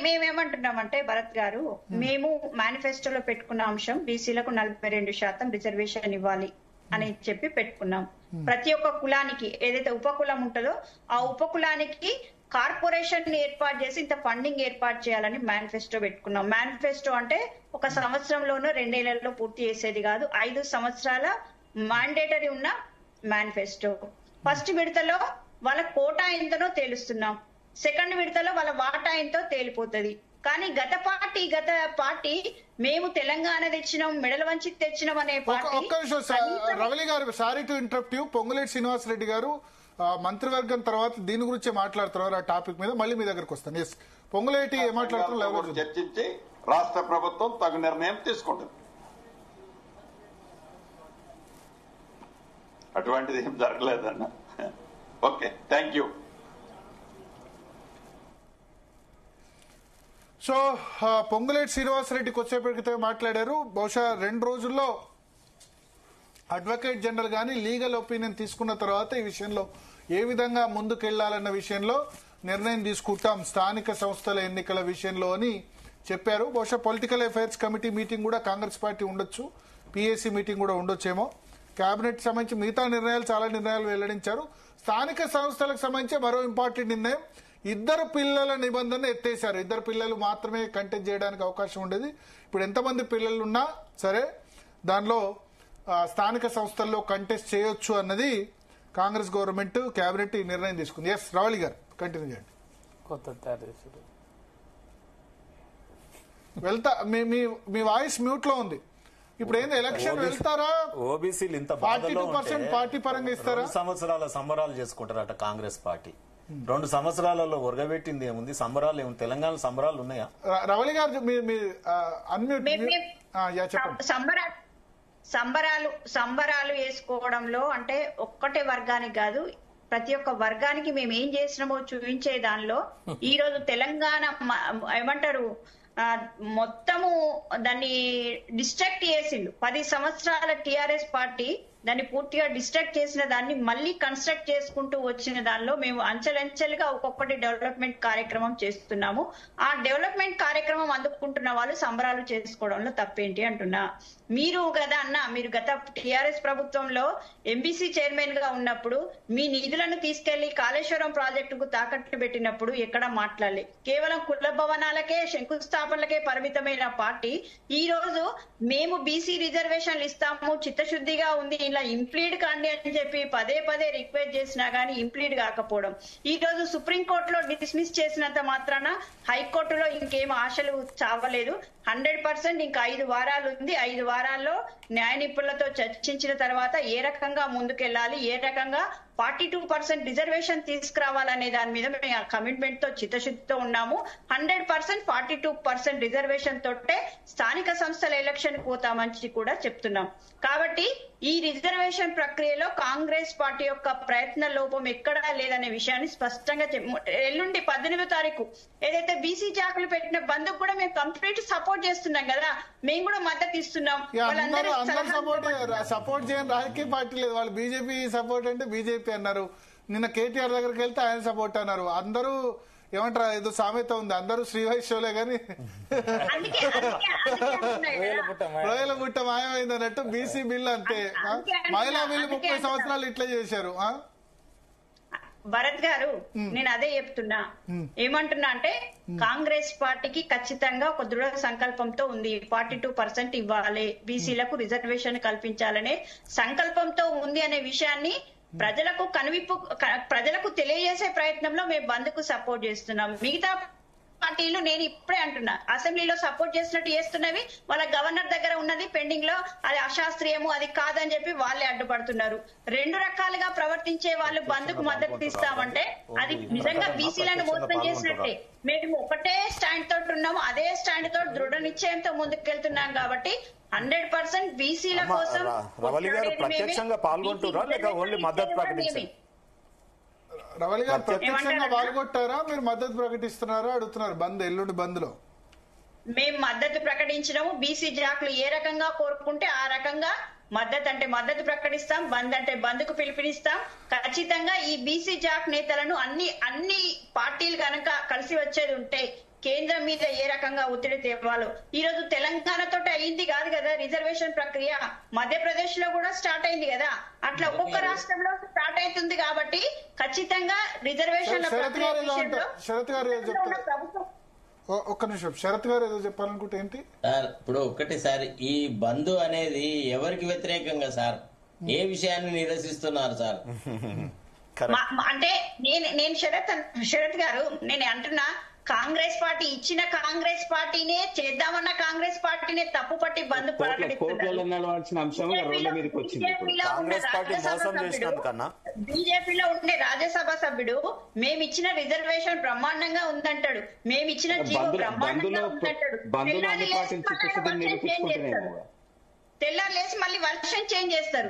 మేమేమంటున్నామంటే భరత్ గారు, మేము మేనిఫెస్టోలో పెట్టుకున్న అంశం బీసీలకు 42% రిజర్వేషన్ ఇవ్వాలి అని చెప్పి పెట్టుకున్నాం. ప్రతి ఒక్క కులానికి ఏదైతే ఉపకులం ఉంటుందో ఆ ఉపకులానికి కార్పొరేషన్ ఏర్పాటు చేసి ఇంత ఫండింగ్ ఏర్పాటు చేయాలని మేనిఫెస్టో పెట్టుకున్నాం. మేనిఫెస్టో అంటే ఒక సంవత్సరంలోనూ 2 ఏళ్లలో పూర్తి చేసేది కాదు, 5 సంవత్సరాల మాండేటరీ ఉన్న మేనిఫెస్టో. ఫస్ట్ విడతలో వాళ్ళ కోటా ఎంతనో తేలుస్తున్నాం, సెకండ్ విడతలో వాళ్ళ వాటా ఎంతో తేలిపోతుంది. కానీ గత పార్టీ మేము తెలంగాణ తెచ్చినాం, మెడల వంచి తెచ్చినాం అనే పార్టీ. ఒక్క నిమిషం Ravali garu, sorry to interrupt you. Ponguleti Srinivasa Reddy garu మంత్రివర్గం తర్వాత దీని గురించి మాట్లాడుతున్నారు. ఆ టాపిక్ మీద మళ్ళీ మీ దగ్గరకు వస్తాను. ఎస్, పొంగులేటి ఏమాట్లాడుతున్నారు చర్చించి రాష్ట్ర ప్రభుత్వం తగు నిర్ణయం తీసుకుంటుంది. అటువంటిది ఏం జరగలేదన్న. Okay, thank you. So Ponguleti Srinivasa Reddy కొద్దిసేపటి క్రితమే మాట్లాడారు. బహుశా 2 రోజుల్లో అడ్వకేట్ జనరల్ గానీ లీగల్ ఒపీనియన్ తీసుకున్న తర్వాత ఈ విషయంలో ఏ విధంగా ముందుకెళ్లాలన్న విషయంలో నిర్ణయం తీసుకుంటాం స్థానిక సంస్థల ఎన్నికల విషయంలో అని చెప్పారు. బహుశా పొలిటికల్ అఫైర్స్ కమిటీ మీటింగ్ కూడా కాంగ్రెస్ పార్టీ ఉండొచ్చు, పీఏసీ మీటింగ్ కూడా ఉండొచ్చేమో. కేబినెట్ సంబంధించి మిగతా నిర్ణయాలు, చాలా నిర్ణయాలు వెల్లడించారు. స్థానిక సంస్థలకు సంబంధించి మరో ఇంపార్టెంట్ నిర్ణయం, 2 పిల్లల నిబంధన ఎత్తేశారు. 2 పిల్లలు మాత్రమే కంటెస్ట్ చేయడానికి అవకాశం ఉండేది. ఇప్పుడు ఎంతమంది పిల్లలు ఉన్నా సరే దానిలో స్థానిక సంస్థల్లో కంటెస్ట్ చేయొచ్చు అన్నది కాంగ్రెస్ గవర్నమెంట్ కేబినెట్ ఈ నిర్ణయం తీసుకుంది. ఎస్ రావళి గారు కంటిన్యూ చేయండి. వెళ్తా మీ వాయిస్ మ్యూట్ లో ఉంది. ఇప్పుడు ఏంది ఎలక్షన్ వెళ్తారా? ఓబీసీలు ఇంత 42% పార్టీ పరంగా ఇస్తారా? 2 సంవత్సరాల సంబరాలు చేసుకుంటారట కాంగ్రెస్ పార్టీ. 2 సంవత్సరాలలో ఒరగబెట్టింది ఏముంది? సంబరాలు ఏముంది? తెలంగాణ సంబరాలు ఉన్నాయా? రవళి గారు చెప్పండి. సంబరాలు వేసుకోవడంలో అంటే ఒక్కటే వర్గానికి కాదు, ప్రతి ఒక్క వర్గానికి మేము ఏం చేసినామో చూపించే దానిలో ఈ రోజు తెలంగాణ ఏమంటారు మొత్తము దాన్ని డిస్ట్రాక్ట్ చేసిండు. 10 సంవత్సరాల టిఆర్ఎస్ పార్టీ దాన్ని పూర్తిగా డిస్ట్రాక్ట్ చేసిన దాన్ని మళ్ళీ కన్స్ట్రక్ట్ చేసుకుంటూ వచ్చిన దానిలో మేము అంచెలంచెలుగా ఒక్కొక్కటి డెవలప్మెంట్ కార్యక్రమం చేస్తున్నాము. ఆ డెవలప్మెంట్ కార్యక్రమం అందుకుంటున్న వాళ్ళు సంబరాలు చేసుకోవడంలో తప్పేంటి అంటున్నా. మీరు కదా అన్న, మీరు గత టిఆర్ఎస్ ప్రభుత్వంలో ఎంబీసీ చైర్మన్ గా ఉన్నప్పుడు మీ నిధులను తీసుకెళ్లి కాళేశ్వరం ప్రాజెక్టుకు తాకట్టు పెట్టినప్పుడు ఎక్కడ మాట్లాడలే. కేవలం కుల భవనాలకే, శంకుస్థాపనలకే పరిమితమైన పార్టీ ఈ రోజు మేము బీసీ రిజర్వేషన్లు ఇస్తాము, చిత్తశుద్ధిగా ఉంది ఇలా ఇంప్లీడ్ కాండి అని చెప్పి పదే పదే రిక్వెస్ట్ చేసినా గానీ ఇంప్లీడ్ కాకపోవడం, ఈ రోజు సుప్రీంకోర్టులో డిస్మిస్ చేసినంత మాత్రాన హైకోర్టులో ఇంకేం ఆశలు చావలేదు. 100% ఇంకా 5 వారాలు ఉంది. 5 వారాల్లో న్యాయ నిపుణులతో చర్చించిన తర్వాత ఏ రకంగా ముందుకెళ్లాలి, ఏ రకంగా 42% రిజర్వేషన్ తీసుకురావాలనే దాని మీద మేము ఆ కమిట్మెంట్ తో చిత్తశుద్ధితో ఉన్నాము. 100% 42% రిజర్వేషన్ తోటే స్థానిక సంస్థల ఎలక్షన్ పోతామని కూడా చెప్తున్నాం. కాబట్టి ఈ రిజర్వేషన్ ప్రక్రియలో కాంగ్రెస్ పార్టీ యొక్క ప్రయత్న లోపం ఎక్కడా లేదనే విషయాన్ని స్పష్టంగా ఎల్లుండి 18వ తారీఖు ఏదైతే బీసీ జాకులు పెట్టిన బంధుకు కూడా మేము కంప్లీట్ సపోర్ట్ చేస్తున్నాం కదా, మేము కూడా మద్దతు ఇస్తున్నాం. సపోర్ట్ చేయని రాజకీయ పార్టీ లేదు. వాళ్ళు బీజేపీ సపోర్ట్ అంటే బీజేపీ అన్నారు, నిన్న కేటీఆర్ దగ్గరికి వెళ్తే ఆయన సపోర్ట్ అన్నారు. అందరూ ఏమంటారు, ఏదో సామెత ఉంది, అందరూ శ్రీవైశ్వలే గాని రొయ్యల బుట్ట మాయమైంది అన్నట్టు బీసీ బిల్లు అంతే. మహిళా బిల్లు 30 సంవత్సరాలు ఇట్లా చేశారు. భరత్ గారు, నేను అదే చెప్తున్నా. ఏమంటున్నా అంటే కాంగ్రెస్ పార్టీకి ఖచ్చితంగా ఒక దృఢ సంకల్పంతో ఉంది. 42% ఇవ్వాలి, బీసీలకు రిజర్వేషన్ కల్పించాలనే సంకల్పంతో ఉంది అనే విషయాన్ని ప్రజలకు తెలియజేసే ప్రయత్నంలో మేము బంద్కు సపోర్ట్ చేస్తున్నాం. మిగతా పార్టీలు నేను ఇప్పుడే అంటున్నా, అసెంబ్లీలో సపోర్ట్ చేసినట్టు చేస్తున్నవి వాళ్ళ గవర్నర్ దగ్గర ఉన్నది పెండింగ్ లో, అది అశాస్త్రీయము, అది కాదని చెప్పి వాళ్ళే అడ్డుపడుతున్నారు. 2 రకాలుగా ప్రవర్తించే వాళ్ళు బంద్కు మద్దతు ఇస్తామంటే అది నిజంగా బీసీలను మోసం చేసినట్టే. మేము ఒకటే స్టాండ్ తోటి ఉన్నాము, అదే స్టాండ్ తోటి దృఢ నిశ్చయంతో ముందుకెళ్తున్నాం. కాబట్టి 100% బీసీల కోసం ప్రత్యక్షంగా పాల్గొంటున్నారా లేక ఓన్లీ మద్దతు ప్రకటించారు? రవలి గారు ప్రత్యక్షంగా పాల్గొట్టారా, మీరు మద్దతు ప్రకటిస్తున్నారా అడుగుతున్నారు బంద్, ఎల్లుండి బంద్ లో? మేము మద్దతు ప్రకటించినాము. బీసీ జాకులు ఏ రకంగా కోరుకుంటే ఆ రకంగా మద్దతు అంటే మద్దతు ప్రకటిస్తాం, బంద్ అంటే బంద్కు పిలుపునిస్తాం. ఖచ్చితంగా ఈ బీసీ జాక్ నేతలను అన్ని పార్టీలు కనుక కలిసి వచ్చేది ఉంటే కేంద్రం మీద ఏ రకంగా ఒత్తిడి తేవాలో. ఈ రోజు తెలంగాణతో అయింది కాదు కదా రిజర్వేషన్ ప్రక్రియ, మధ్యప్రదేశ్ లో కూడా స్టార్ట్ అయింది కదా, అట్లా ఒక్కొక్క రాష్ట్రంలో స్టార్ట్ అవుతుంది. కాబట్టి ఖచ్చితంగా రిజర్వేషన్ల ప్రక్రియ విషయంలో ఒక్క నిమిషం శరత్ గారు ఏదో చెప్పాలనుకుంటే ఏంటి సార్? ఇప్పుడు ఒకటి సార్, ఈ బంద్ అనేది ఎవరికి వ్యతిరేకంగా సార్? ఏ విషయాన్ని నిరసిస్తున్నారు సార్? అంటే నేను శరత్ గారు నేను అంటున్నా, కాంగ్రెస్ పార్టీ ఇచ్చిన కాంగ్రెస్ పార్టీనే చేద్దామన్న కాంగ్రెస్ పార్టీనే తప్పు పట్టి బంద్ బీజేపీలో ఉండే రాజ్యసభ సభ్యుడు మేమిచ్చిన రిజర్వేషన్ బ్రహ్మాండంగా ఉందంటాడు, మేమిచ్చిన జీవో బ్రహ్మాండంగా ఉందంటాడు. తెల్లారు లేచి మళ్ళీ వర్షన్ చేంజ్ చేస్తారు.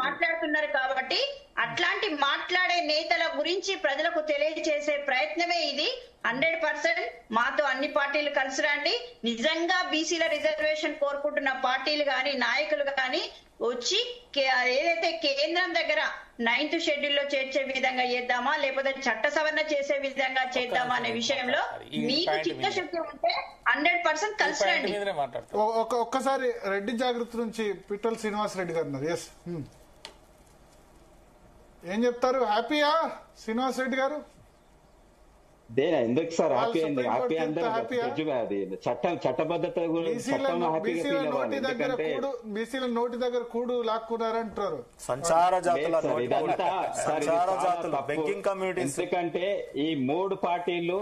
మాట్లాడుతున్నారు కాబట్టి అట్లాంటి మాట్లాడే నేతల గురించి ప్రజలకు తెలియజేసే ప్రయత్నమే ఇది. 100% మాతో అన్ని పార్టీలు కలిసి రండి. నిజంగా బీసీల రిజర్వేషన్ కోరుకుంటున్న పార్టీలు గాని నాయకులు గాని వచ్చి ఏదైతే కేంద్రం దగ్గర 9th షెడ్యూల్ లో చేర్చే విధంగా చేద్దామా లేకపోతే చట్ట సవరణ చేసే విధంగా చేద్దామా అనే విషయంలో మీకు చిత్తశుద్ధి ఉంటే 100% కలిసి రండి. ఒక్కసారి రెడ్డి జాగృతి నుంచి పిట్టల శ్రీనివాస్ రెడ్డి గారు ఉన్నారు. ఎస్, ఏం చెప్తారు? హ్యాపీయా శ్రీనివాస్ రెడ్డి గారు? ఎందుకు సార్ హ్యాపీ అయింది? హ్యాపీ అందరూ అది చట్టబద్ధత బీసీల నోటి దగ్గర కూడు లాక్కున్నారంటారు. ఎందుకంటే ఈ 3 పార్టీలు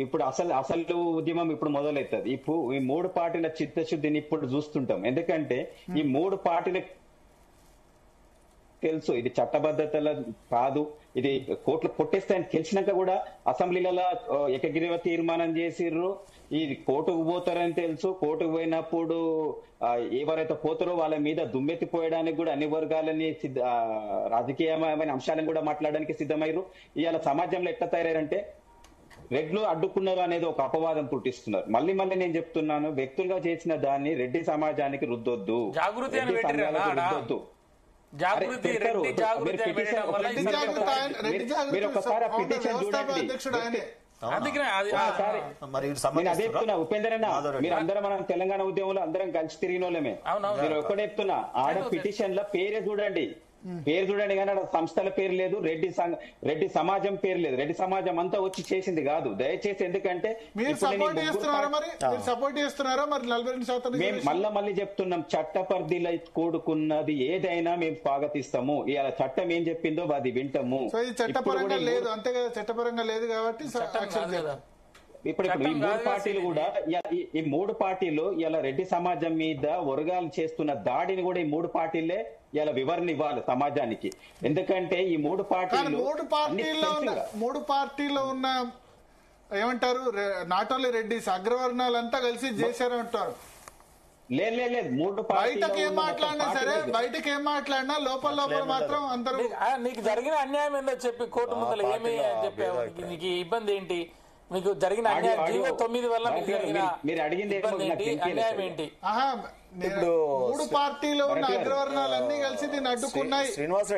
ఇప్పుడు అసలు ఉద్యమం ఇప్పుడు మొదలవుతుంది. ఈ 3 పార్టీల చిత్తశుద్ధిని ఇప్పుడు చూస్తుంటాం. ఎందుకంటే ఈ 3 పార్టీల తెలుసు ఇది చట్టబద్ధతల కాదు, ఇది కోర్టులు కొట్టేస్తాయని తెలిసినాక కూడా అసెంబ్లీలలో ఏకగ్రీవ తీర్మానం చేసిర్రు. ఇది కోర్టుకు పోతారని తెలుసు. కోర్టుకు పోయినప్పుడు ఎవరైతే పోతారో వాళ్ళ మీద దుమ్మెత్తిపోయడానికి కూడా అన్ని వర్గాలని రాజకీయమైన అంశాలను కూడా మాట్లాడడానికి సిద్ధమయ్యారు. ఇవాళ సమాజంలో ఎట్లా తయారంటే రెడ్లు అడ్డుకున్నారు అనేది ఒక అపవాదం పుట్టిస్తున్నారు. మళ్ళీ నేను చెప్తున్నాను, వ్యక్తులుగా చేసిన దాన్ని రెడ్డి సమాజానికి రుద్దొద్దు, రెడ్డి సంఘాలకు రుద్దొద్దు. మీరు ఒకసారి పిటిషన్ చూడండి. నేను అదే చెప్తున్నా ఉపేంద్రన్న, మీరు అందరం మనం తెలంగాణ ఉద్యమంలో అందరం కలిసి తిరిగిన వాళ్ళమే. మీరు ఒకటే చెప్తున్నా, ఆడ పిటిషన్ లో పేరే చూడండి, పేరు చూడండి కానీ అక్కడ సంస్థల పేరు లేదు, రెడ్డి సమాజం పేరు లేదు. రెడ్డి సమాజం అంతా వచ్చి చేసింది కాదు. దయచేసి ఎందుకంటే మీరు సపోర్ట్ చేస్తున్నారా మరి 42% మేము మళ్ళీ చెప్తున్నాం, చట్ట పరిధిలో కూడుకున్నది ఏదైనా మేము స్వాగతిస్తాము. ఇలా చట్టం ఏం చెప్పిందో అది వింటాము. సో ఇది చట్టపరంగా లేదు అంతే కదా, చట్టపరంగా లేదు కాబట్టి ఇప్పుడు ఈ మూడు పార్టీలు కూడా ఈ మూడు పార్టీలు ఇలా రెడ్డి సమాజం మీద ఒరగాలు చేస్తున్న దాడిని కూడా ఈ మూడు పార్టీలే ఇలా వివరణ ఇవ్వాలి సమాజానికి. ఎందుకంటే ఈ మూడు పార్టీలో ఉన్న ఏమంటారు నాట్ ఓన్లీ రెడ్డిస్ అగ్రవర్ణాలంతా కలిసి చేశారంటారు. లేదు మూడు బయటకి ఏం మాట్లాడినా సరే, బయటకి ఏం మాట్లాడినా లోపల మాత్రం అందరూ నీకు జరిగిన అన్యాయం ఏందో చెప్పి కోర్టు ముందర ఏమి చెప్పావు, నీకు ఇబ్బంది ఏంటి, మీకు జరిగిన అన్యాయం జీవో 9 వల్ల మీరు అడిగింది అన్యాయం ఏంటి? ఇప్పుడు 3 పార్టీలో ఉన్న అగ్రవర్ణాలన్నీ కలిసి దీన్ని అడ్డుకున్నాయి. శ్రీనివాస్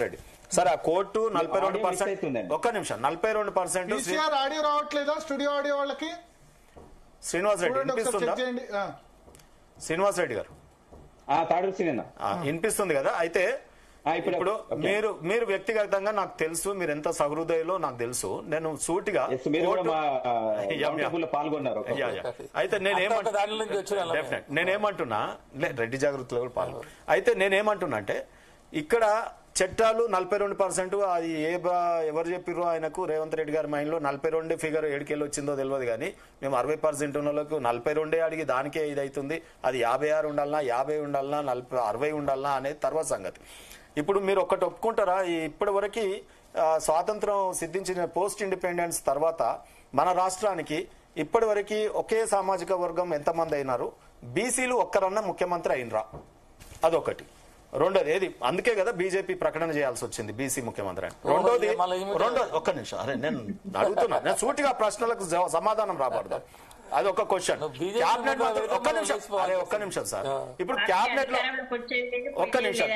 రెడ్డి సార్, ఆ కోర్టు 42%. ఒక్క నిమిషం, 42% ఆడియో రావట్లేదా స్టూడియో ఆడియో వాళ్ళకి? శ్రీనివాస్ రెడ్డి వినిపిస్తుందా? శ్రీనివాస్ రెడ్డి గారు వినిపిస్తుంది కదా? అయితే ఇప్పుడు మీరు వ్యక్తిగతంగా నాకు తెలుసు, మీరు ఎంత సహృదయలో నాకు తెలుసు. నేను సూటిగా పాల్గొన్నారు. అయితే నేనేమంటున్నా, రెడ్డి జాగృతిలో కూడా పాల్గొన్నారు. అయితే నేనేమంటున్నా అంటే ఇక్కడ చట్టాలు 42%, అది ఎవరు చెప్పిర్రో ఆయనకు రేవంత్ రెడ్డి గారి మైండ్ లో 42 ఫిగర్ ఏడుకెళ్ళి వచ్చిందో తెలియదు. కానీ మేము 60% ఉన్న వాళ్ళకి 42 అడిగి దానికే ఇది అవుతుంది. అది 56 ఉండాలన్నా, 50 ఉండాలన్నా, 60 ఉండాలన్నా అనేది తర్వాత సంగతి. ఇప్పుడు మీరు ఒక్కటి ఒప్పుకుంటారా, ఇప్పటి వరకు స్వాతంత్రం సిద్ధించిన పోస్ట్ ఇండిపెండెన్స్ తర్వాత మన రాష్ట్రానికి ఇప్పటి వరకు ఒకే సామాజిక వర్గం ఎంతమంది అయినారు? బీసీలు ఒక్కరన్నా ముఖ్యమంత్రి అయినరా? అదొకటి. రెండోది ఏది, అందుకే కదా బీజేపీ ప్రకటన చేయాల్సి వచ్చింది బీసీ ముఖ్యమంత్రి అని. రెండోది ఒక్క నిమిషం, అరే నేను అడుగుతున్నా, నేను సూటిగా ప్రశ్నలకు సమాధానం రాబడదా? అది ఒక క్వశ్చన్. క్యాబినెట్ ఒక్క నిమిషం సార్, ఇప్పుడు క్యాబినెట్ లో ఒక్క నిమిషం,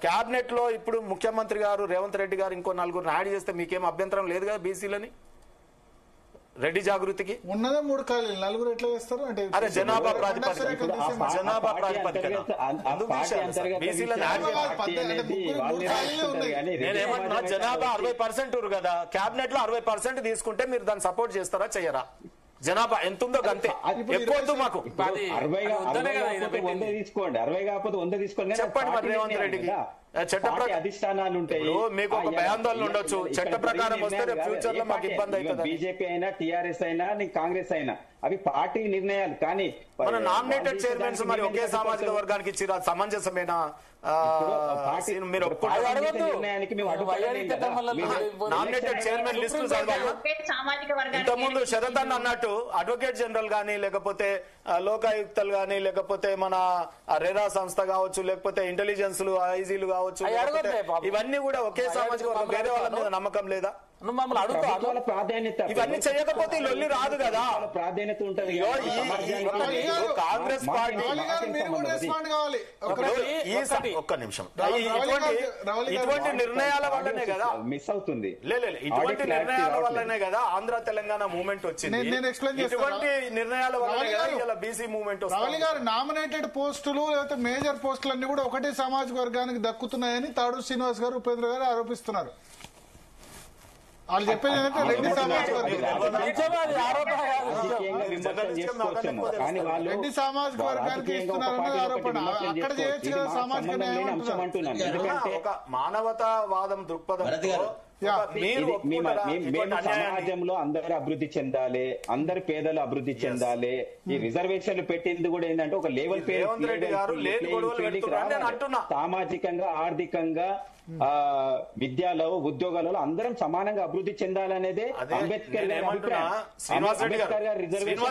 క్యాబినెట్ లో ఇప్పుడు ముఖ్యమంత్రి గారు రేవంత్ రెడ్డి గారు ఇంకో 4 యాడ్ చేస్తే మీకేం అభ్యంతరం లేదు కదా? బీసీలని రెడ్డి జాగృతికి ఉన్నదే 3 ఖాళీలు, 4 ఎట్లా చేస్తారు అంటే? అరే జనాభా ప్రాతిపదికన నేనేమంటున్నా, జనాభా 60% కదా, క్యాబినెట్ లో 60% తీసుకుంటే మీరు దాన్ని సపోర్ట్ చేస్తారా చెయ్యరా? జనాభా ఎంత ఉందో అంతే, ఎక్కువ మాకు 60 తీసుకోండి, 60 కాకపోతే 100 తీసుకోండి. చెప్పండి మరి రేవంత్ రెడ్డికి చట్ట అధిష్టానాలు ఉంటాయి, మీకు ఒక భయాందోళన ఉండొచ్చు. చట్ట ప్రకారం వస్తే ఫ్యూచర్ లో మాకు ఇబ్బంది అవుతుంది. బీజేపీ అయినా, టీఆర్ఎస్ అయినా, కాంగ్రెస్ అయినా అవి పార్టీ నిర్ణయాలు. కానీ మన నామినేటెడ్ చైర్మన్స్ మరి ఒకే సామాజిక వర్గానికి ఇచ్చి అది మీరు నామినేటెడ్ చైర్మన్ లిస్టు ఇంతకుముందు శరత్ అన్న అన్నట్టు అడ్వకేట్ జనరల్ గానీ, లేకపోతే లోకాయుక్తలు గానీ, లేకపోతే మన రెరా సంస్థ కావచ్చు, లేకపోతే ఇంటెలిజెన్స్ ఐజీలు కావచ్చు, ఇవన్నీ కూడా ఒకే సామాజిక వర్గం. వేరే వాళ్ళ మీద నమ్మకం లేదా? ప్రాధాన్యత ఇవన్నీ చేయకపోతే లొల్లి రాదు కదా. ప్రాధాన్యత ఉంటుంది. కాంగ్రెస్ పార్టీ ఒక్క నిమిషం, ఇటువంటి నిర్ణయాల వల్లనే కదా మిస్ అవుతుంది. ఇటువంటి నిర్ణయాల వల్లనే కదా ఆంధ్ర తెలంగాణ మూవ్మెంట్ వచ్చింది. ఇటువంటి నిర్ణయాల వల్లనే కదా ఇలా బీసీ మూవ్మెంట్ వస్తుంది. నామినేటెడ్ పోస్టులు లేకపోతే మేజర్ పోస్టులు అన్ని కూడా ఒకటే సామాజిక వర్గానికి దక్కుతున్నాయని తాడూరు శ్రీనివాస్ గారు, ఉపేంద్ర గారు ఆరోపిస్తున్నారు. వాళ్ళు చెప్పేది ఏంటంటే రెడ్డి సామాజిక వర్గానికి ఇస్తున్నారన్నది ఆరోపణ. అక్కడ చేయొచ్చు కదా సామాజిక న్యాయం అంటున్నారు. ఒక మానవతావాదం దృక్పథంతో సమాజంలో అందరూ అభివృద్ధి చెందాలి, అందరు పేదలు అభివృద్ధి చెందాలి. ఈ రిజర్వేషన్లు పెట్టింది కూడా ఏంటంటే ఒక లెవెల్ సామాజికంగా, ఆర్థికంగా, విద్యలో, ఉద్యోగాలలో అందరం సమానంగా అభివృద్ధి చెందాలనేదే అంబేద్కర్ గారి అభిప్రాయం. అంబేద్కర్ గారు రిజర్వేషన్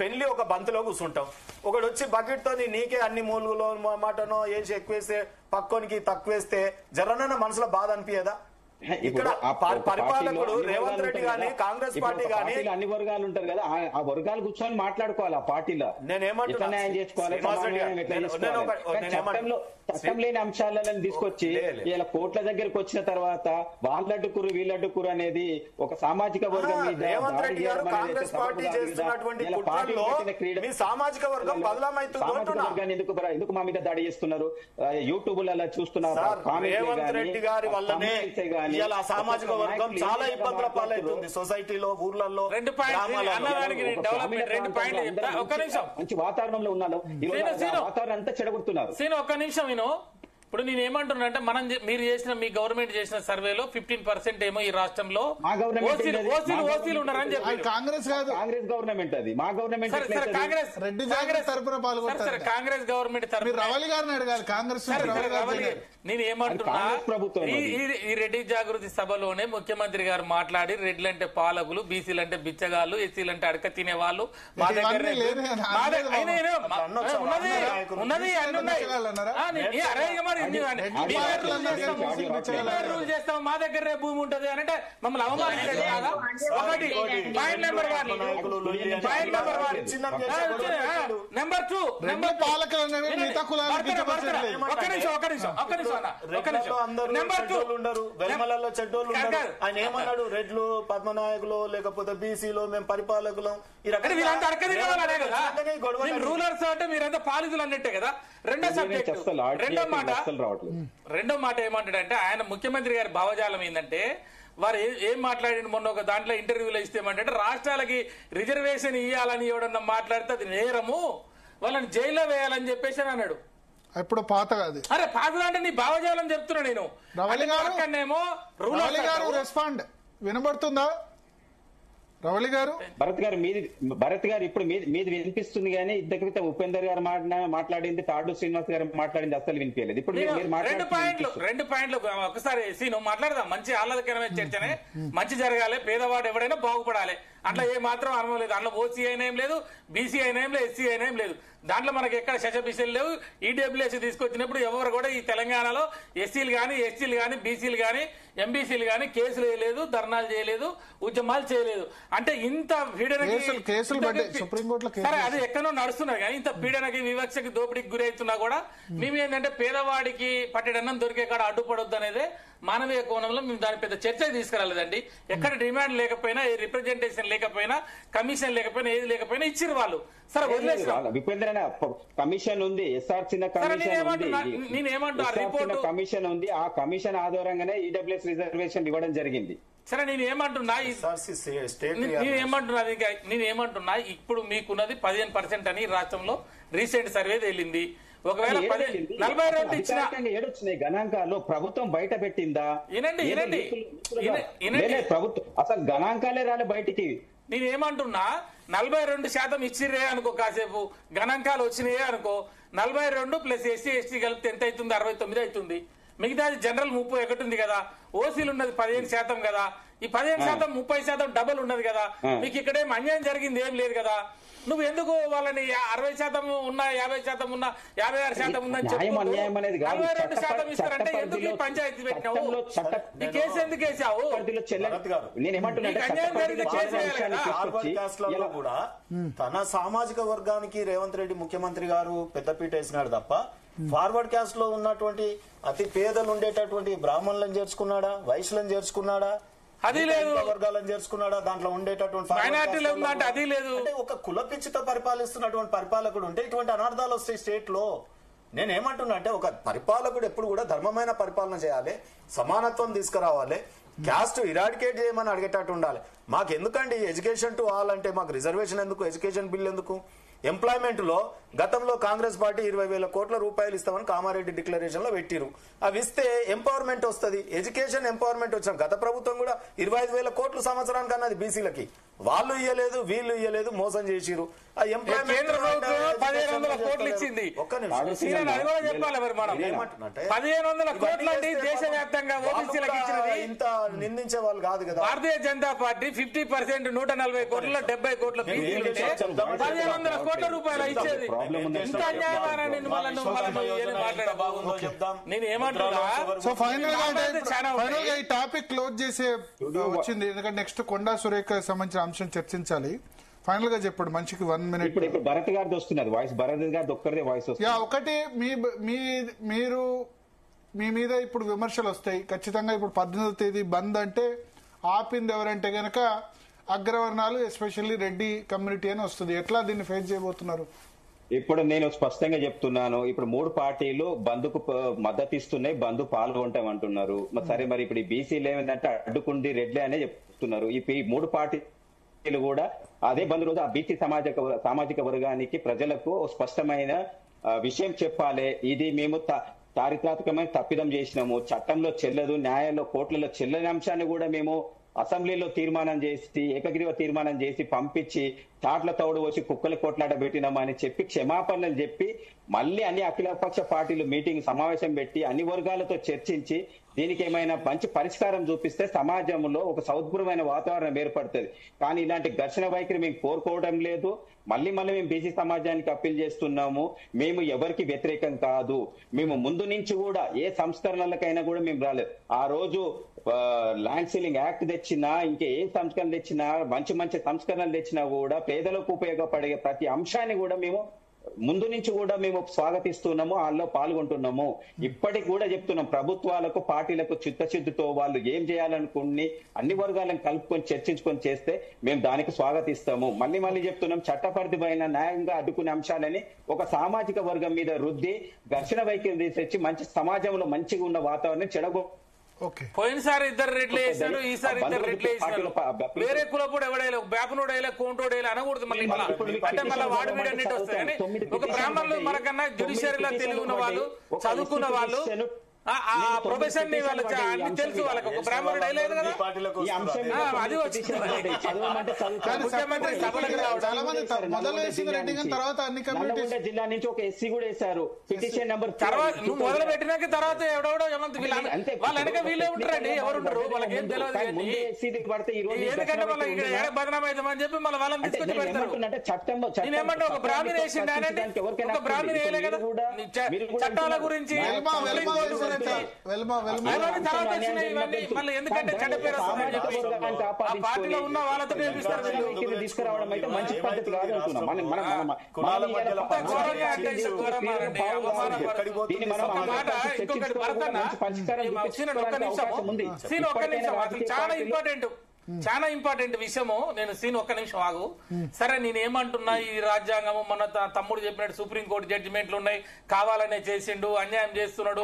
పెళ్లి ఒక బంతిలో కూర్చుంటాం, ఒకడు వచ్చి బకెట్ తో నీకే అన్ని మూలుగులో మాటనో వేసి ఎక్కువేస్తే పక్కోనికి తక్కువేస్తే జరనన్న మనసులో బాధ అనిపించదా? ఇక్కడ పరిపాలకుడు రేవంత్ రెడ్డి గాని కాంగ్రెస్ పార్టీ గాని అన్ని వర్గాలు ఉంటారు కదా, ఆ వర్గాలు కూర్చొని మాట్లాడుకోవాలి. ఆ పార్టీలో ఎట్లా న్యాయం చేసుకోవాలి, చట్టం లేని అంశాలను తీసుకొచ్చి ఇలా కోట్ల దగ్గరకు వచ్చిన తర్వాత వాళ్ళడ్డుకురు వీళ్ళడ్డుకురు అనేది ఒక సామాజిక వర్గం మీద రేవంత్ రెడ్డి గారు కాంగ్రెస్ పార్టీ చేస్తున్నటువంటి కుట్రలో సామాజిక వర్గం బదలామైతుంది. ఎందుకు మా మీద దాడి చేస్తున్నారు? యూట్యూబ్ లలో చూస్తున్నారు. రేవంత్ రెడ్డి గారి వల్లనే ఇలా సామాజిక వర్గం చాలా ఇబ్బందుల పాలవుతుంది సొసైటీలో, ఊర్లలో. మంచి వాతావరణంలో ఉన్నాను, వాతావరణం అంతా చెడగొడుతున్నారు. ఒక్క నిమిషం విను. ఇప్పుడు నేను ఏమంటున్నా అంటే మీరు చేసిన మీ గవర్నమెంట్ చేసిన సర్వేలో 15% ఏమో ఈ రాష్ట్రంలో ఓసీలు ఉన్నారని చెప్పి. కాంగ్రెస్ కాదు, కాంగ్రెస్ గవర్నమెంట్ అది. మా గవర్నమెంట్ కాంగ్రెస్ గవర్నమెంట్ రవలి గారిని అడగాలి. కాంగ్రెస్ నేను ఏమంటున్నా, ఈ రెడ్డి జాగృతి సభలోనే ముఖ్యమంత్రి గారు మాట్లాడి రెడ్లంటే పాలకులు, బీసీలంటే బిచ్చగాళ్ళు, ఎస్సీలంటే అడక తినే వాళ్ళు మా దగ్గర రూల్ చేస్తాం, మా దగ్గర భూమి ఉంటది అంటే మమ్మల్ని అవమానించండి కదా. ఒకటి పాయింట్ నెంబర్ 1. నెంబర్ 2 వెల్మలలో చెడ్డోళ్ళు ఉండరు. ఆయన ఏమన్నాడు? రెడ్లు పద్మనాయకులు లేకపోతే బీసీలో మేము పరిపాలకులం, ఈ రకంగా రూలర్స్ అంటే మీరంతా పాలితులు అన్నట్టే కదా. రెండో సబ్జెక్ట్, రెండో మాట ఏమంటాడంటే, ఆయన ముఖ్యమంత్రి గారి భావజాలం ఏంటంటే, వారు ఏం మాట్లాడిన మొన్న ఒక దాంట్లో ఇంటర్వ్యూలో ఇస్తేమంటే, రాష్ట్రాలకి రిజర్వేషన్ ఇవ్వాలని ఎవడన్నా మాట్లాడితే అది నేరము, వాళ్ళని జైల్లో వేయాలని చెప్పేసి అని అన్నాడు. ఇప్పుడు పాత కాదు. అరే పాతదా అంటే నీ భావజాలం చెప్తున్నా నేను. రవలి గారు రెస్పాండ్ వినబడుతుందా? రవలి గారు, భరత్ గారు ఇప్పుడు మీది వినిపిస్తుంది కానీ ఇంతకుమిత ఉపేందర్ గారు మాట్లాడింది, తాడు శ్రీనివాస్ గారు మాట్లాడింది అసలు వినిపించలేదు. ఇప్పుడు రెండు పాయింట్లు ఒకసారి నువ్వు మాట్లాడదాం. మంచి ఆహ్లాదకరమైన చర్చనే, మంచి జరగాలి, పేదవాడు ఎవడైనా బాగుపడాలి. అట్లా ఏ మాత్రం అనుభవం లేదు. అందులో ఓసీ అయినా ఏం లేదు, బీసీ అయినా ఏం లేదు, ఎస్సీ అయినా ఏం లేదు. దాంట్లో మనకి ఎక్కడ శశబిసలు లేవు. ఈడబ్ల్యూఎస్ తీసుకొచ్చినప్పుడు ఎవరు కూడా ఈ తెలంగాణలో ఎస్సీలు కానీ, ఎస్సీలు కానీ, బీసీలు కానీ, ఎంబీసీలు కానీ కేసులు వేయలేదు, ధర్నాలు చేయలేదు, ఉద్యమాలు చేయలేదు. అంటే ఇంత పీడనకి, సరే అది ఎక్కడో నడుస్తున్నారు కానీ ఇంత పీడనకి, వివక్షకి, దోపిడీకి గురవుతున్నా కూడా మేము ఏంటంటే పేదవాడికి పట్టెడన్నం దొరికే కాడ అడ్డుపడొద్దు అనేదే మానవీయ కోణంలో మేము దాని పెద్ద చర్చకు తీసుకురాలేదండి. ఎక్కడ డిమాండ్ లేకపోయినా, రిప్రజెంటేషన్ లేకపోయినా, కమిషన్ లేకపోయినా, ఏది లేకపోయినా ఇచ్చిరు వాళ్ళు. సరే కమిషన్ ఉంది, ఎస్ఆర్సీ కమిషన్ ఉంది. ఆ కమిషన్ ఆధారంగానే ఈడబ్ల్యూఎస్ రిజర్వేషన్ ఇవ్వడం జరిగింది. సరే నేను ఏమంటున్నా ఇప్పుడు మీకున్నది 15% అని రాష్ట్రంలో రీసెంట్ సర్వే తేలింది. ఒకవేళ 42 ఇచ్చిన ఏడొచ్చినాయి గణాంకాలు ప్రభుత్వం బయట పెట్టిందా? ప్రభుత్వం అసలు గణాంకాలే రాలే బయటికి. నేనేమంటున్నా 42% ఇచ్చిరే అనుకో, కాసేపు గణాంకాలు వచ్చినాయే అనుకో, 42 ప్లస్ ఎస్సీ ఎస్టీ కలిపితే ఎంత అవుతుంది? 69 అవుతుంది. మిగతాది జనరల్ 31 ఉంది కదా, ఓసీలు ఉన్నది 15% కదా. ఈ 15% 30% డబుల్ ఉన్నది కదా. మీకు ఇక్కడేం అన్యాయం జరిగింది ఏం లేదు కదా. నువ్వు ఎందుకు వాళ్ళని 60% ఉన్నా, 50% ఉన్నా, 56% ఉందని చెప్పి 42% ఇస్తారంటే ఎందుకు ఈ పంచాయతీ పెట్టినావు? ఈ కేసు ఎందుకు వేసావు? కూడా తన సామాజిక వర్గానికి రేవంత్ రెడ్డి ముఖ్యమంత్రి గారు పెద్దపీట వేసినాడు తప్ప ఫార్వర్డ్ క్యాస్ట్ లో ఉన్నటువంటి అతి పేదలు ఉండేటటువంటి బ్రాహ్మణులను చేర్చుకున్నాడా, వైశ్యులను చేర్చుకున్నాడా, అది లేదు, వర్గాలను చేర్చుకున్నాడా? దాంట్లో ఉండేటటువంటి అది లేదు. అంటే ఒక కులపిచ్చితో పరిపాలిస్తున్నటువంటి పరిపాలకుడు ఉంటే ఇటువంటి అనార్థాలు వస్తాయి స్టేట్ లో. నేనేమంటున్నా అంటే ఒక పరిపాలకుడు ఎప్పుడు కూడా ధర్మమైన పరిపాలన చేయాలి, సమానత్వం తీసుకురావాలి, క్యాస్ట్ ఇరాడికేట్ చేయమని అడిగేటట్టు ఉండాలి. మాకు ఎందుకండి ఎడ్యుకేషన్ టు ఆల్ అంటే మాకు రిజర్వేషన్ ఎందుకు, ఎడ్యుకేషన్ బిల్ ఎందుకు? ఎంప్లాయ్మెంట్ లో గతంలో కాంగ్రెస్ పార్టీ 20,000 కోట్ల రూపాయలు ఇస్తామని కామారెడ్డి డిక్లరేషన్ లో పెట్టిరు. అవి ఇస్తే ఎంపవర్మెంట్ వస్తుంది, ఎడ్యుకేషన్ ఎంపవర్మెంట్ వచ్చాం. గత ప్రభుత్వం కూడా 25,000 కోట్లు సంవత్సరానికి అన్నది బీసీలకి. వాళ్ళు ఇయ్యలేదు, వీళ్ళు ఇయ్యలేదు, మోసం చేసిరు. కేంద్ర ప్రభుత్వం 1500 కోట్లు ఇచ్చింది. ఒక్క నిమిషం అది కూడా చెప్పాలి మరి మనం. 1500 కోట్లు అంటే దేశవ్యాప్తంగా ఓబీసీలకు ఇచ్చినది. ఇంత నిందించే వాళ్ళు కాదు కదా. భారతీయ జనతా పార్టీ 50% 140 కోట్ల 70 కోట్ల 1500 కోట్ల రూపాయలు ఇచ్చేది. ఇంత అన్యాయమానని నేను ఏమంటున్నా. సో ఫైనల్ గా ఈ టాపిక్ క్లోజ్ చేసే వచ్చింది, ఎందుకంటే నెక్స్ట్ కొండా సురేఖ సంబంధించిన అంశం చర్చించాలి. ఫైనల్ గా చెప్పండి మంచికి 1 minute. ఇప్పుడు భరత్ గారిది వస్తున్నది వాయిస్, భరత్ గారి ఒక్కరిదే వాయిస్ వస్తుంది. ఒకటి మీరు మీ మీద ఇప్పుడు విమర్శలు వస్తాయి ఖచ్చితంగా. ఇప్పుడు 18వ తేదీ బంద్ అంటే ఆపింది ఎవరంటే గనక అగ్రవర్ణాలు, ఎస్పెషల్లీ రెడ్డి కమ్యూనిటీ అని వస్తుంది. ఎట్లా దీన్ని ఫేస్ చేయబోతున్నారు? ఇప్పుడు నేను స్పష్టంగా చెప్తున్నాను, ఇప్పుడు 3 పార్టీలు బంద్కు మద్దతు ఇస్తున్నాయి, బంద్ పాల్గొంటామంటున్నారు. సరే మరి ఇప్పుడు బీసీలు ఏమిటంటే అడ్డుకుంది రెడ్లే అనే చెప్తున్నారు. ఈ 3 పార్టీలు కూడా అదే బంద్ రోజు ఆ బీసీ సామాజిక వర్గానికి ప్రజలకు స్పష్టమైన విషయం చెప్పాలి. ఇది మేము చారిత్రాత్మకమైన తప్పిదం చేసినాము, చట్టంలో చెల్లదు, న్యాయంలో కోర్టులలో చెల్లని అంశాన్ని కూడా మేము అసెంబ్లీలో తీర్మానం చేసి ఏకగ్రీవ తీర్మానం చేసి పంపించి చాట్ల తౌడు వచ్చి కుక్కల కొట్లాట పెట్టినామని చెప్పి క్షమాపణలు చెప్పి మళ్ళీ అన్ని అఖిలపక్ష పార్టీలు మీటింగ్ సమావేశం పెట్టి అన్ని వర్గాలతో చర్చించి దీనికి ఏమైనా మంచి పరిష్కారం చూపిస్తే సమాజంలో ఒక సౌద్భురమైన వాతావరణం ఏర్పడుతుంది. కానీ ఇలాంటి ఘర్షణ వైఖరి మేము కోరుకోవడం లేదు. మళ్ళీ మేము బీసీ సమాజానికి అప్పీల్ చేస్తున్నాము, మేము ఎవరికి వ్యతిరేకం కాదు. మేము ముందు నుంచి కూడా ఏ సంస్కరణలకైనా కూడా మేము రాలేదు. ఆ రోజు ల్యాండ్ సీలింగ్ యాక్ట్ తెచ్చినా, ఇంకా ఏ సంస్కరణ తెచ్చినా, మంచి సంస్కరణలు తెచ్చినా కూడా పేదలకు ఉపయోగపడే ప్రతి అంశాన్ని కూడా మేము ముందు నుంచి కూడా మేము స్వాగతిస్తున్నాము, వాళ్ళలో పాల్గొంటున్నాము. ఇప్పటికి కూడా చెప్తున్నాం, ప్రభుత్వాలకు పార్టీలకు చిత్తశుద్ధితో వాళ్ళు ఏం చేయాలనుకుని అన్ని వర్గాలను కలుపుకొని చర్చించుకొని చేస్తే మేము దానికి స్వాగతిస్తాము. మళ్ళీ చెప్తున్నాం, చట్టపరిధిపైన న్యాయంగా అడ్డుకునే అంశాలని ఒక సామాజిక వర్గం మీద రుద్ది ఘర్షణ వైఖరి తీసేసి మంచి సమాజంలో మంచిగా ఉన్న వాతావరణం చెడగొ. పోయినసారి 2 రెడ్లు వేసారు, ఈసారి 2 రెడ్లు వేసారు. వేరే కులపోడు ఎవడైనా బ్యాపనోడైనా కోంటోడైనా అనకూడదు. మళ్ళీ అంటే మళ్ళీ వాడు వీడు అన్నిటి వస్తాయి. కానీ ఒక బ్రాహ్మణులు మనకన్నా జ్యుడిషియరీలో తెలివి ఉన్న వాళ్ళు, చదువుకున్న వాళ్ళు, ప్రొఫెషన్ ని వాళ్ళ అన్ని తెలుసు. వాళ్ళకి ఒక బ్రాహ్మణుడు అయ్యలేదు కదా, అది వచ్చింది. ముఖ్యమంత్రి సభలకు జిల్లా నుంచి ఒక ఎస్సీ కూడా వేశారు పిటిషన్ నెంబర్. తర్వాత నువ్వు మొదలు పెట్టినాక తర్వాత ఎవడెవడో వాళ్ళ వెనక వీళ్ళే ఉంటారండి, ఎవరు ఉండరు, వాళ్ళకి ఏం తెలియదు. ఎందుకంటే వాళ్ళకి ఇక్కడ ఏడ బదనాం అవుతామని చెప్పి మళ్ళీ వాళ్ళని తీసుకొచ్చి పెడతారు. నేనేమంటే ఒక బ్రాహ్మణ వేసిండే అంటే ఒక బ్రాహ్మణ వేయలే కదా. చట్టాల గురించి ఎందుకంటే చెడ్డ పేరు పార్టీలో ఉన్న వాళ్ళతో తీసుకురావడం అయితే మంచి పద్ధతి కాదు అంటున్నాం. చాలా ఇంపార్టెంట్ విషయము. నేను సీన్ ఒక్క నిమిషం ఆగు. సరే నేనేమంటున్నా, ఈ రాజ్యాంగము మన తమ్ముడు చెప్పినట్టు సుప్రీంకోర్టు జడ్జిమెంట్లు ఉన్నాయి, కావాలనే చేసిండు, అన్యాయం చేస్తున్నాడు.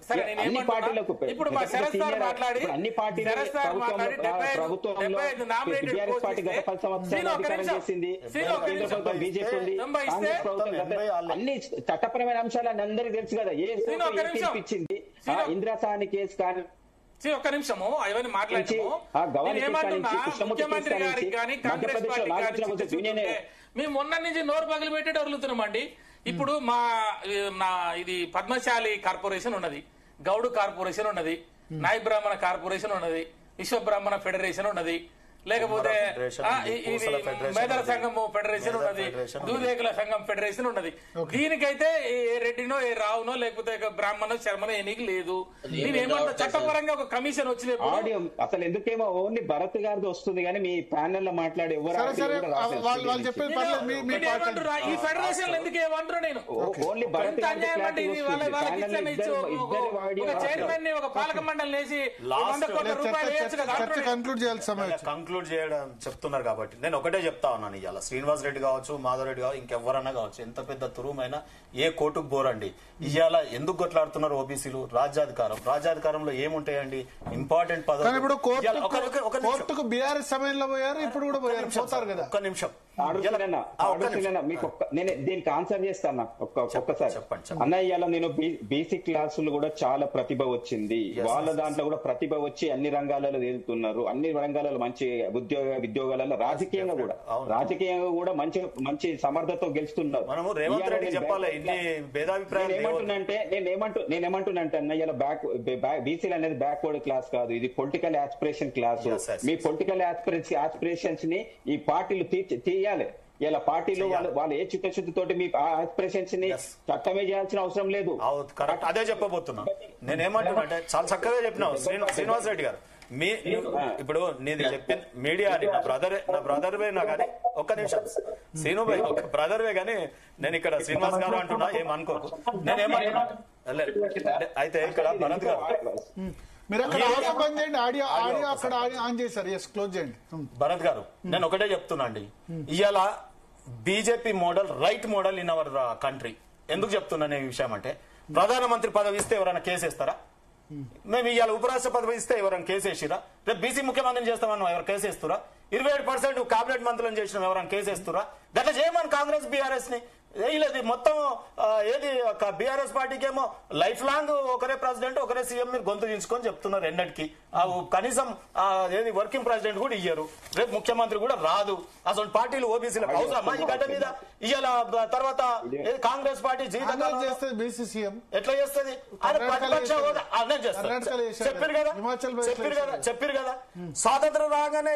సరే నేనేమంటున్నా, ఇప్పుడు మా శరత్ సార్ మాట్లాడి 75 నామినేటెడ్ అన్ని చట్టపరమైన అంశాలని అందరికీ తెలుసు కదా. ఇచ్చింది ఇందిరాసాని కేసు కానీ ఒక్క నిమిషము అవన్నీ మాట్లాడాము. ఏమంటున్నా, ముఖ్యమంత్రి గారికి కానీ కాంగ్రెస్ పార్టీ కానీ మేము మొన్న నుంచి నోరు పగిలి పెట్టి వదులుతున్నామండి. ఇప్పుడు ఇది పద్మశాలి కార్పొరేషన్ ఉన్నది, గౌడు కార్పొరేషన్ ఉన్నది, నాయ బ్రాహ్మణ కార్పొరేషన్ ఉన్నది, విశ్వ బ్రాహ్మణ ఫెడరేషన్ ఉన్నది, లేకపోతే మేధల సంఘం ఫెడరేషన్ ఉన్నది, దూదేకుల సంఘం ఫెడరేషన్ ఉన్నది. దీనికైతే ఏ రెడ్డినో ఏ రావునో లేకపోతే బ్రాహ్మణో శర్మనో ఎన్నిక లేదు. నేనేమంటా, చట్టపరంగా ఒక కమిషన్ వచ్చినప్పుడు అసలు ఎందుకేమో ఓన్లీ భరత్ గారిది వస్తుంది కానీ మీ ప్యానెల్ లో మాట్లాడే ఈ ఫెడరేషన్ ఎందుకు ఏమంటారు? నేను ఓన్లీ భరత్ ఒక చైర్మన్ ని ఒక పాలక మండలి వేసి 100 కోట్ల రూపాయలు వేయచ్చు కదా. కంక్లూడ్ చేయాల్సిన సమయం. ఇంక్లూడ్ చేయడం చెప్తున్నారు కాబట్టి నేను ఒకటే చెప్తా ఉన్నాను. ఇవాళ శ్రీనివాస్ రెడ్డి కావచ్చు, మాధవ్ రెడ్డి కావచ్చు, ఇంకెవరన్నా కావచ్చు, ఎంత పెద్ద తురుమైనా ఏ కోర్టుకు బోరండి. ఇవాళ ఎందుకు కొట్లాడుతున్నారు ఓబీసీలు? రాజ్యాధికారంలో ఏముంటాయండి? ఇంపార్టెంట్ పదవి. ఇప్పుడు కోర్టుకు బీఆర్ఎస్ సమయంలో పోయారు, ఇప్పుడు కూడా పోయారు, పోతారు కదా. ఒక్క నిమిషం మీకు నేను దీనికి ఆన్సర్ చేస్తాను ఒక్కసారి అన్న. ఇవాళ నేను బేసిక్ క్లాసులు కూడా చాలా ప్రతిభ వచ్చింది, వాళ్ళ దాంట్లో కూడా ప్రతిభ వచ్చి అన్ని రంగాలలో వెళ్తున్నారు, అన్ని రంగాలలో మంచి ఉద్యోగాలలో రాజకీయంగా కూడా మంచి సమర్థతో గెలుస్తున్నారు. నేనేమంటున్నాంటే అన్న, ఇలా బీసీలు అనేది బ్యాక్వర్డ్ క్లాస్ కాదు, ఇది పొలిటికల్ ఆస్పిరేషన్ క్లాస్. మీ పొలిటికల్ ఆస్పిరేషన్స్ ని ఈ పార్టీలు తీయాలి. ఇలా పార్టీలు వాళ్ళు ఏ చిత్తశుద్ధితోటి మీ ఆస్పిరేషన్స్ ని చట్టమే చేయాల్సిన అవసరం లేదు. అదే చెప్పబోతున్నా. నేనేమంటున్నా అంటే చాలా చక్కగా చెప్పినావు శ్రీనివాస్ రెడ్డి గారు. ఇప్పుడు నేను చెప్పిన మీడియా అని నా బ్రదర్వే నా కానీ ఒక్క నిమిషం శ్రీనుభాయ్ ఒక బ్రదర్వే కానీ నేను ఇక్కడ శ్రీనివాస్ గారు అంటున్నా, ఏమనుకోకు. నేనేమంటున్నా అయితే ఇక్కడ భరత్ గారు భరత్ గారు నేను ఒకటే చెప్తున్నా అండి, ఇవాళ BJP model right model in our country. ఎందుకు చెప్తున్నాను ఈ విషయం అంటే, ప్రధానమంత్రి పదవి ఇస్తే ఎవరైనా కేసేస్తారా? మేము ఇవాళ ఉపరాష్ట్ర పదవి ఇస్తే ఎవరైనా కేసేసిరా? రేపు బీసీ ముఖ్యమంత్రిని చేస్తామని ఎవరు కేసేస్తురా? 27% కేబినెట్ మంత్రులను చేసిన ఎవరైనా కేసేస్తురా? గట్లా చేయమని కాంగ్రెస్ బీఆర్ఎస్ ని వేయలేదు. మొత్తం ఏది బీఆర్ఎస్ పార్టీకి ఏమో లైఫ్ లాంగ్ ఒకరే ప్రెసిడెంట్ ఒకరే సీఎం మీరు గొంతు దించుకొని చెప్తున్నారు. ఎన్నటికి కనీసం ఏది వర్కింగ్ ప్రెసిడెంట్ కూడా ఇయ్యరు, రేపు ముఖ్యమంత్రి కూడా రాదు. అసలు పార్టీలు ఓబీసీలకు అవసరమా ఈ గడ్డ మీద? ఇవాళ తర్వాత కాంగ్రెస్ పార్టీ జీవితంగా ఎట్లా చేస్తుంది? ప్రతిపక్ష హోదా చెప్పారు కదా. స్వాతంత్రం రాగానే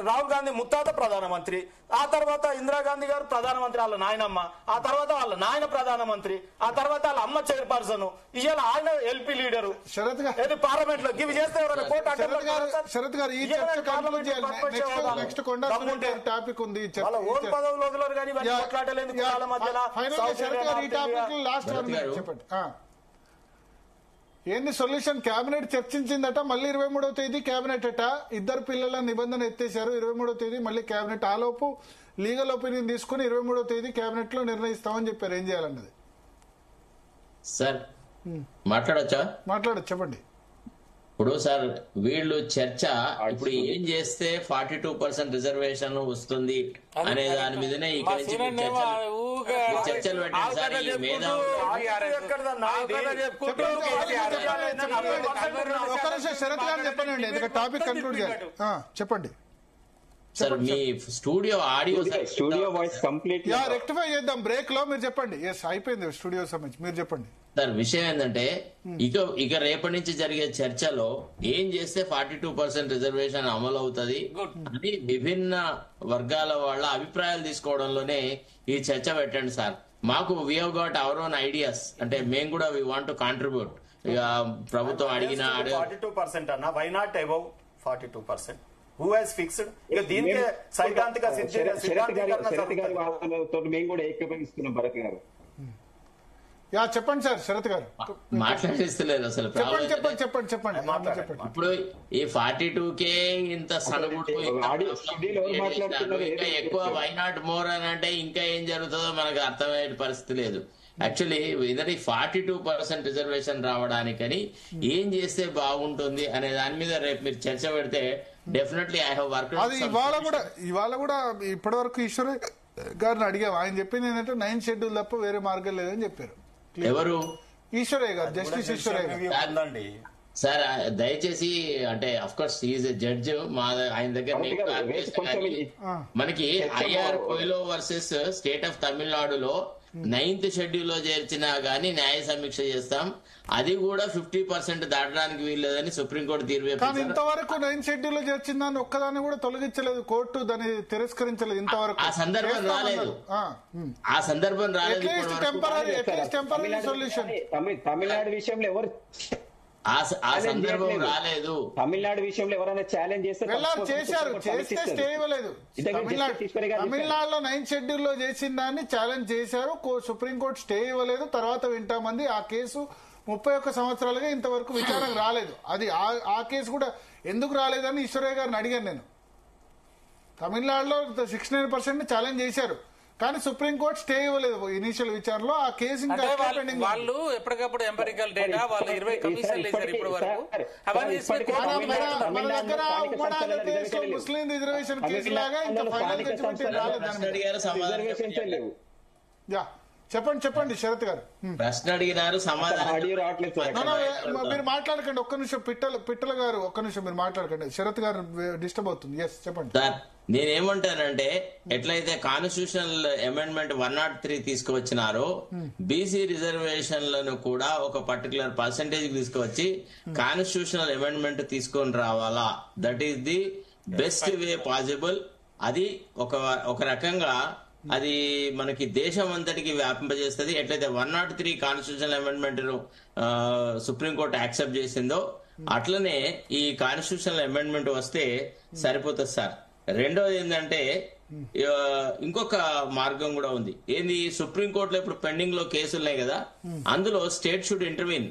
రాహుల్ గాంధీ ముత్తాత ప్రధానమంత్రి, ఆ తర్వాత ఇందిరాగాంధీ గారు ప్రధానమంత్రి, వాళ్ళ నాయనమ్మ, ఆ తర్వాత వాళ్ళ నాయన ప్రధానమంత్రి, ఆ తర్వాత వాళ్ళ అమ్మ చైర్పర్సన్, ఇవాళ ఆయన ఎల్పీ లీడరు పార్లమెంట్ లో ఇవి చేస్తే పదవులు వదలరు కానీ మాట్లాడలేదు. ఏంది సొల్యూషన్? కేబినెట్ చర్చించిందట, మళ్ళీ 23వ తేదీ కేబినెట్ అట. ఇద్దరు పిల్లల నిబంధన ఎత్తేశారు. 23వ తేదీ మళ్ళీ కేబినెట్. ఆలోపు లీగల్ ఒపీనియన్ తీసుకుని 23వ తేదీ కేబినెట్ లో నిర్ణయిస్తామని చెప్పారు. ఏం చేయాలన్నది సార్ మాట్లాడొచ్చా? మాట్లాడచ్చు, చెప్పండి. ఇప్పుడు సార్ వీళ్ళు చర్చ ఇప్పుడు ఏం చేస్తే 42% రిజర్వేషన్ వస్తుంది అనే దాని మీదనే ఇక్కడ చర్చలు పెట్టారు సార్. ఈ శరత్ గారు చెప్పండి, టాపిక్ కన్క్లూడ్ చేయాలి. చెప్పండి సార్. మీ studio audio studio voice complete rectify చేద్దాం బ్రేక్ లో. మీరు చెప్పండి. అయిపోయింది స్టూడియో సంబంధించి, మీరు చెప్పండి సార్. విషయం ఏంటంటే ఇక రేపటి నుంచి జరిగే చర్చలో ఏం చేస్తే 42% రిజర్వేషన్ అమలు అవుతుంది అని విభిన్న వర్గాల వాళ్ళ అభిప్రాయాలు తీసుకోవడంలోనే ఈ చర్చ పెట్టండి సార్. మాకు we have got our own ideas, అంటే మేము కూడా వీ వాంట్ టు కాంట్రిబ్యూట్. ఇక ప్రభుత్వం అడిగిన 42% అన్న, why not above 42%? Who has fixed? ఇక దీనికే సైద్ధాంతిక మేము కూడా ఏకీభవిస్తున్నాం. భరత్ గారు చెప్పండి సార్. శరత్ గారు మాట్లాడిస్తలేదు అసలు. చెప్పండి. ఇప్పుడు ఈ 42కే ఇంత సడగుడు ఇంకా ఎక్కువ వై నాట్ మోర్ అని అంటే ఇంకా ఏం జరుగుతుందో మనకు అర్థమయ్యే పరిస్థితి లేదు. యాక్చువల్లీ ఇదర్ 42% రిజర్వేషన్ రావడానికని ఏం చేస్తే బాగుంటుంది అనే దాని మీద రేపు మీరు చర్చ పెడితే డెఫినెట్లీ ఐ హావ్ వర్క్. అది ఇవాళ కూడా ఇప్పటి వరకు ఈశ్వర్ గారిని అడిగాము. ఆయన చెప్పింది ఏంటంటే 9 షెడ్యూల్ తప్ప వేరే మార్గం లేదని చెప్పారు. ఎవరు? ఈశ్వరయ్య గారు, జస్టిస్ ఈశ్వరయ్య గారు. సార్ దయచేసి, అంటే of course is a judge, మా ఆయన దగ్గర మనకి ఐఆర్ కోయిలో వర్సెస్ స్టేట్ ఆఫ్ తమిళనాడులో 9th షెడ్యూల్లో చేర్చినా గానీ న్యాయ సమీక్ష చేస్తాం, అది కూడా 50% దాటడానికి వీల్లేదని సుప్రీంకోర్టు తీర్పు. ఇంతవరకు 9th షెడ్యూల్లో చేర్చిందాన్ని ఒక్కదాన్ని కూడా తొలగించలేదు కోర్టు, దాన్ని తిరస్కరించలేదు ఇంతవరకు. ఆ సందర్భం రాలేదు. తమిళనాడు విషయంలో ఎవరు ఆ సందర్భం రాలేదు. తమిళనాడు విషయంలో ఎవరైనా ఛాలెంజ్ చేస్తే చేస్తే స్టే ఇవ్వలేదు. తమిళనాడులో 9th షెడ్యూల్లో చేసిన దాన్ని ఛాలెంజ్ చేశారు, సుప్రీంకోర్టు స్టే ఇవ్వలేదు. తర్వాత వింటామంది. ఆ కేసు 31 సంవత్సరాలుగా ఇంతవరకు విచారణకు రాలేదు. అది ఆ కేసు కూడా ఎందుకు రాలేదని ఈశ్వరయ్య గారిని అడిగాను నేను. తమిళనాడులో 69% ఛాలెంజ్ చేశారు, కానీ సుప్రీంకోర్టు స్టే ఇవ్వలేదు ఇనిషియల్ విచారణలో. ఆ కేసు ఇంకా పెండింగ్. వాళ్ళు ఎప్పటికప్పుడు ఎంపరికల్ డేటా వాళ్ళు 20 కమిషన్లు వేశారు ఇప్పటి వరకు. అవన్నీ మన దగ్గర ఉమ్మడి ఆంధ్రప్రదేశ్ లో ముస్లిం రిజర్వేషన్ కేసు లాగా ఇంకా ఫైనల్ జడ్జిమెంట్ రాలేదు. చెప్పండి శరత్ గారు. ప్రశ్న అడిగినారు, సమాధానం మీరు మాట్లాడకండి ఒక్క నిమిషం. పిట్టల గారు ఒక్క నిమిషం మీరు మాట్లాడకండి, శరత్ గారు డిస్టర్బ్ అవుతుంది. ఎస్ చెప్పండి. నేనేమంటానంటే, ఎట్లయితే కాన్స్టిట్యూషనల్ అమెండ్మెంట్ 103 తీసుకువచ్చినారో బీసీ రిజర్వేషన్లను కూడా ఒక పర్టికులర్ పర్సెంటేజ్ తీసుకువచ్చి కాన్స్టిట్యూషనల్ అమెండ్మెంట్ తీసుకొని రావాలా, that is the best way possible. అది ఒక రకంగా అది మనకి దేశం అంతటికి వ్యాపింపజేస్తుంది. ఎట్లయితే 103 కాన్స్టిట్యూషనల్ అమెండ్మెంట్ ను సుప్రీంకోర్టు యాక్సెప్ట్ చేసిందో అట్లనే ఈ కాన్స్టిట్యూషనల్ అమెండ్మెంట్ వస్తే సరిపోతుంది సార్. రెండోది ఏంటంటే, ఇంకొక మార్గం కూడా ఉంది. ఏంది, సుప్రీంకోర్టులో ఇప్పుడు పెండింగ్ లో కేసులు ఉన్నాయి కదా, అందులో స్టేట్ షుడ్ ఇంటర్వీన్.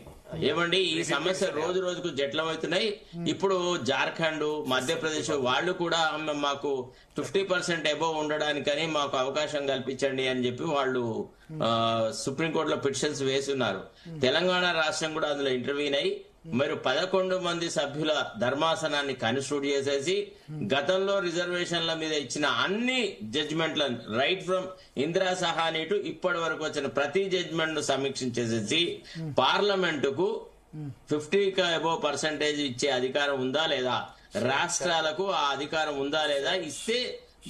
ఏమండి, ఈ సమస్య రోజు రోజుకు జటిలమవుతున్నాయి. ఇప్పుడు జార్ఖండ్, మధ్యప్రదేశ్ వాళ్ళు కూడా మాకు 50% అబోవ్ ఉండడానికని మాకు అవకాశం కల్పించండి అని చెప్పి వాళ్ళు సుప్రీంకోర్టులో పిటిషన్స్ వేస్తున్నారు. తెలంగాణ రాష్ట్రం కూడా అందులో ఇంటర్వ్యూన్ అయ్యి మరి 11 మంది సభ్యుల ధర్మాసనాన్ని కన్స్టిట్యూట్ చేసేసి గతంలో రిజర్వేషన్ల మీద ఇచ్చిన అన్ని జడ్జిమెంట్లను right from Indira Sawhney to ఇప్పటి వరకు వచ్చిన ప్రతి జడ్జిమెంట్ ను సమీక్షించేసేసి పార్లమెంటుకు 50 అబోవ్ పర్సెంటేజ్ ఇచ్చే అధికారం ఉందా లేదా, రాష్ట్రాలకు ఆ అధికారం ఉందా లేదా, ఇస్తే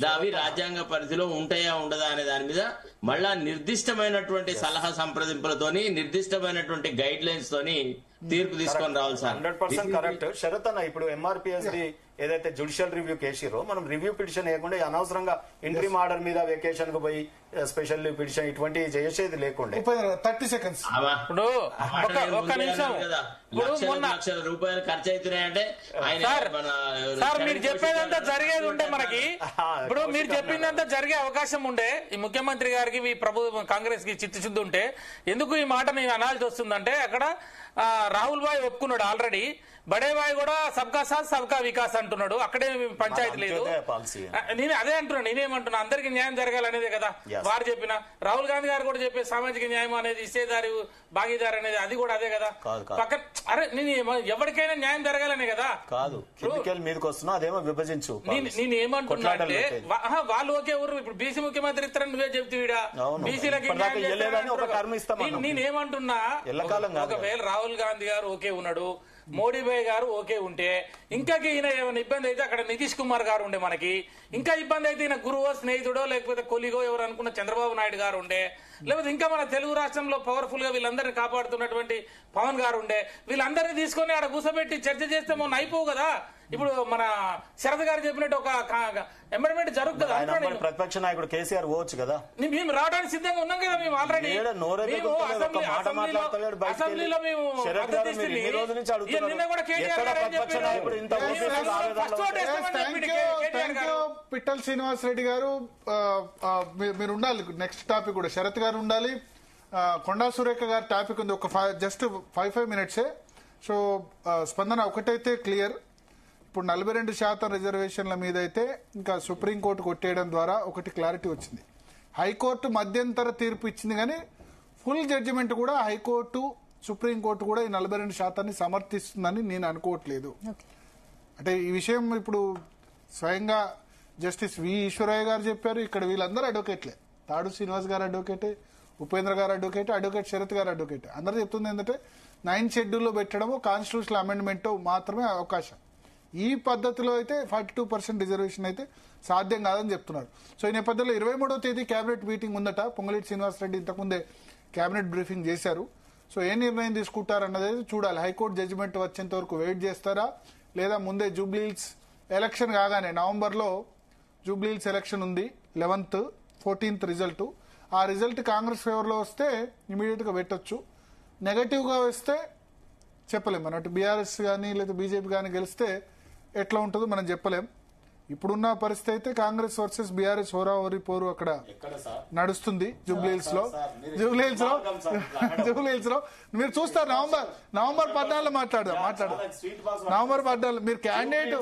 దావి రాజ్యాంగ పరిధిలో ఉంటాయా ఉండదా అనే దాని మీద మళ్ళా నిర్దిష్టమైనటువంటి సలహా సంప్రదింపులతోని నిర్దిష్టమైనటువంటి గైడ్ లైన్స్ తోని తీర్పు తీసుకొని రావాలి సార్. 100% కరెక్ట్ శరత్ అన్న. ఇప్పుడు ఎంఆర్పిఎస్ ఏదైతే జ్యుడిషియల్ రివ్యూ కేసిరో మనం రివ్యూ పిటిషన్ వేయకుండా అనవసరంగా ఇంట్రీమ్ ఆర్డర్ మీద వెకేషన్ కు పోయి స్పెషల్ పిటిషన్ ఇటువంటి చేసేది లేకుండా 30 seconds ఇప్పుడు ఒక్క నిమిషం. లక్షల రూపాయలు ఖర్చు అవుతున్నాయంటే సార్ మీరు చెప్పేదంతా జరిగేది ఉంటే మనకి, ఇప్పుడు మీరు చెప్పిందంతా జరిగే అవకాశం ఉండే, ఈ ముఖ్యమంత్రి గారికి ఈ ప్రభుత్వం కాంగ్రెస్ కి చిత్తశుద్ధి ఉంటే ఎందుకు ఈ మాట నేను అనాల్సి వస్తుందంటే, అక్కడ రాహుల్ భాయ్ ఒప్పుకున్నాడు ఆల్రెడీ, బడే భాయ్ కూడా సబ్కా సాత్ సబ్కా వికాస్ అంటున్నాడు. అక్కడే పంచాయతీ లేదు. నేను అదే అంటున్నాను. నేనేమంటున్నా, అందరికి న్యాయం జరగాలనేదే కదా వారు చెప్పిన. రాహుల్ గాంధీ గారు కూడా చెప్పే సామాజిక న్యాయం అనేది, ఇచ్చేదారి భాగీదారు అనేది, అది కూడా అదే కదా. పక్కన అరే నేను ఎవరికైనా న్యాయం జరగాలనే కదా. కాదు మీదకి వస్తున్నా, అదేమో విభజించు. నేను ఏమంటున్నా అంటే, వాళ్ళు ఒకే ఊరు. ఇప్పుడు బీసీ ముఖ్యమంత్రి ఇస్తారని నువ్వే చెప్తీవిడా, బీసీలకి నేనేమంటున్నా, ఒకవేళ రాహుల్ గాంధీ గారు ఓకే ఉన్నాడు, మోడీ భాయ్ గారు ఓకే ఉంటే, ఇంకా ఈయన ఏమైనా ఇబ్బంది అయితే అక్కడ నితీష్ కుమార్ గారు ఉండే, మనకి ఇంకా ఇబ్బంది అయితే ఈయన గురువో స్నేహితుడో లేకపోతే కొలిగో ఎవరు అనుకున్న చంద్రబాబు నాయుడు గారు ఉండే, లేకపోతే ఇంకా మన తెలుగు రాష్ట్రంలో పవర్ఫుల్ గా వీళ్ళందరినీ కాపాడుతున్నటువంటి పవన్ గారు ఉండే, వీళ్ళందరినీ తీసుకొని ఆడ కూర్చోబెట్టి చర్చ చేస్తే మొన్న అయిపోవు కదా. ఇప్పుడు మన శరత్ గారు చెప్పినట్టు ఒక అమెండ్మెంట్ జరుగుతుంది. ప్రతిపక్ష నాయకుడు కేసీఆర్ పోవచ్చు కదా. మేము రావడానికి సిద్ధంగా ఉన్నాం కదా. మేము ఆల్రెడీ అసెంబ్లీలో మేము నిన్న కూడా పిట్టల్ శ్రీనివాస్ రెడ్డి గారు మీరు ఉండాలి. నెక్స్ట్ టాపిక్ కూడా శరత్ గారు ఉండాలి. కొండా సురేఖ గారి టాపిక్ ఉంది. ఒక జస్ట్ 5 minutes. సో స్పందన ఒకటైతే క్లియర్, ఇప్పుడు 42% రిజర్వేషన్ల మీద అయితే ఇంకా సుప్రీంకోర్టు కొట్టేయడం ద్వారా ఒకటి క్లారిటీ వచ్చింది. హైకోర్టు మధ్యంతర తీర్పు ఇచ్చింది, కానీ ఫుల్ జడ్జిమెంట్ కూడా హైకోర్టు సుప్రీంకోర్టు కూడా ఈ 42% సమర్థిస్తుందని నేను అనుకోవట్లేదు. అంటే ఈ విషయం ఇప్పుడు స్వయంగా జస్టిస్ వి ఈశ్వరయ్య గారు చెప్పారు. ఇక్కడ వీళ్ళందరూ అడ్వకేట్లే. తాడు శ్రీనివాస్ గారు అడ్వకేటే, ఉపేంద్ర గారు అడ్వకేట్, అడ్వకేట్ శరత్ గారు అడ్వకేట్. అందరూ చెప్తుంది ఏంటంటే 9th షెడ్యూల్లో పెట్టడము కాన్స్టిట్యూషనల్ అమెండ్మెంట్ మాత్రమే అవకాశం. ఈ పద్ధతిలో అయితే 42% రిజర్వేషన్ అయితే సాధ్యం కాదని చెప్తున్నారు. సో ఈ నేపథ్యంలో 23వ తేదీ కేబినెట్ మీటింగ్ ఉందట. పొంగులేటి శ్రీనివాసరెడ్డి ఇంతకుముందే కేబినెట్ బ్రీఫింగ్ చేశారు. సో ఏ నిర్ణయం తీసుకుంటారన్నది చూడాలి. హైకోర్టు జడ్జిమెంట్ వచ్చేంత వరకు వెయిట్ చేస్తారా, లేదా ముందే జూబ్లీహిల్స్ ఎలక్షన్ కాగానే నవంబర్లో జూబ్లీహిల్స్ ఎలక్షన్ ఉంది, 11th 14th రిజల్ట్. ఆ రిజల్ట్ కాంగ్రెస్ ఫేవర్లో వస్తే ఇమీడియట్ గా పెట్టొచ్చు. నెగటివ్ గా వస్తే చెప్పలేం. అన్నట్టు బీఆర్ఎస్ కానీ లేదా బీజేపీ కానీ గెలిస్తే ఎట్లా ఉంటుందో మనం చెప్పలేం. ఇప్పుడున్న పరిస్థితి అయితే కాంగ్రెస్ వర్సెస్ బీఆర్ఎస్ హోరాహోరీ పోరు అక్కడ నడుస్తుంది జూబ్లీహిల్స్ లో మీరు చూస్తారు. నవంబర్ 14 మాట్లాడదాం. నవంబర్ 14 మీరు క్యాండిడేట్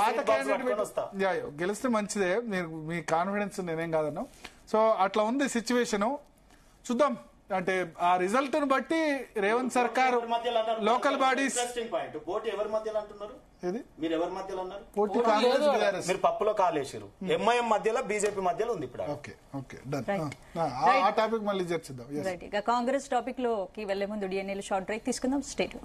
పాత క్యాండిడేట్ గెలిస్తే మంచిదే, మీరు మీ కాన్ఫిడెన్స్ నేనేం కాదన్నా. సో అట్లా ఉంది సిచ్యువేషన్. చూద్దాం, అంటే ఆ రిజల్ట్ ను బట్టి రేవంత్ సర్కారు లోకల్ బాడీస్ పోటీ ఎవరి మధ్యలో అంటున్నారు? మీరు ఎవరి మధ్యలో అన్నారు? పోటీ కాంగ్రెస్ బీఆర్ఎస్. మీరు పప్పులో కాలేసారు. ఎంఐఎం మధ్యలో బీజేపీ మధ్యలో ఉంది ఇప్పుడు. Okay done. ఆ టాపిక్ మళ్ళీ చర్చిద్దాం. కాంగ్రెస్ టాపిక్ లోకి వెళ్లే ముందు డిఎన్ఏలో షార్ట్ బ్రేక్ తీసుకుందాం. స్టేట్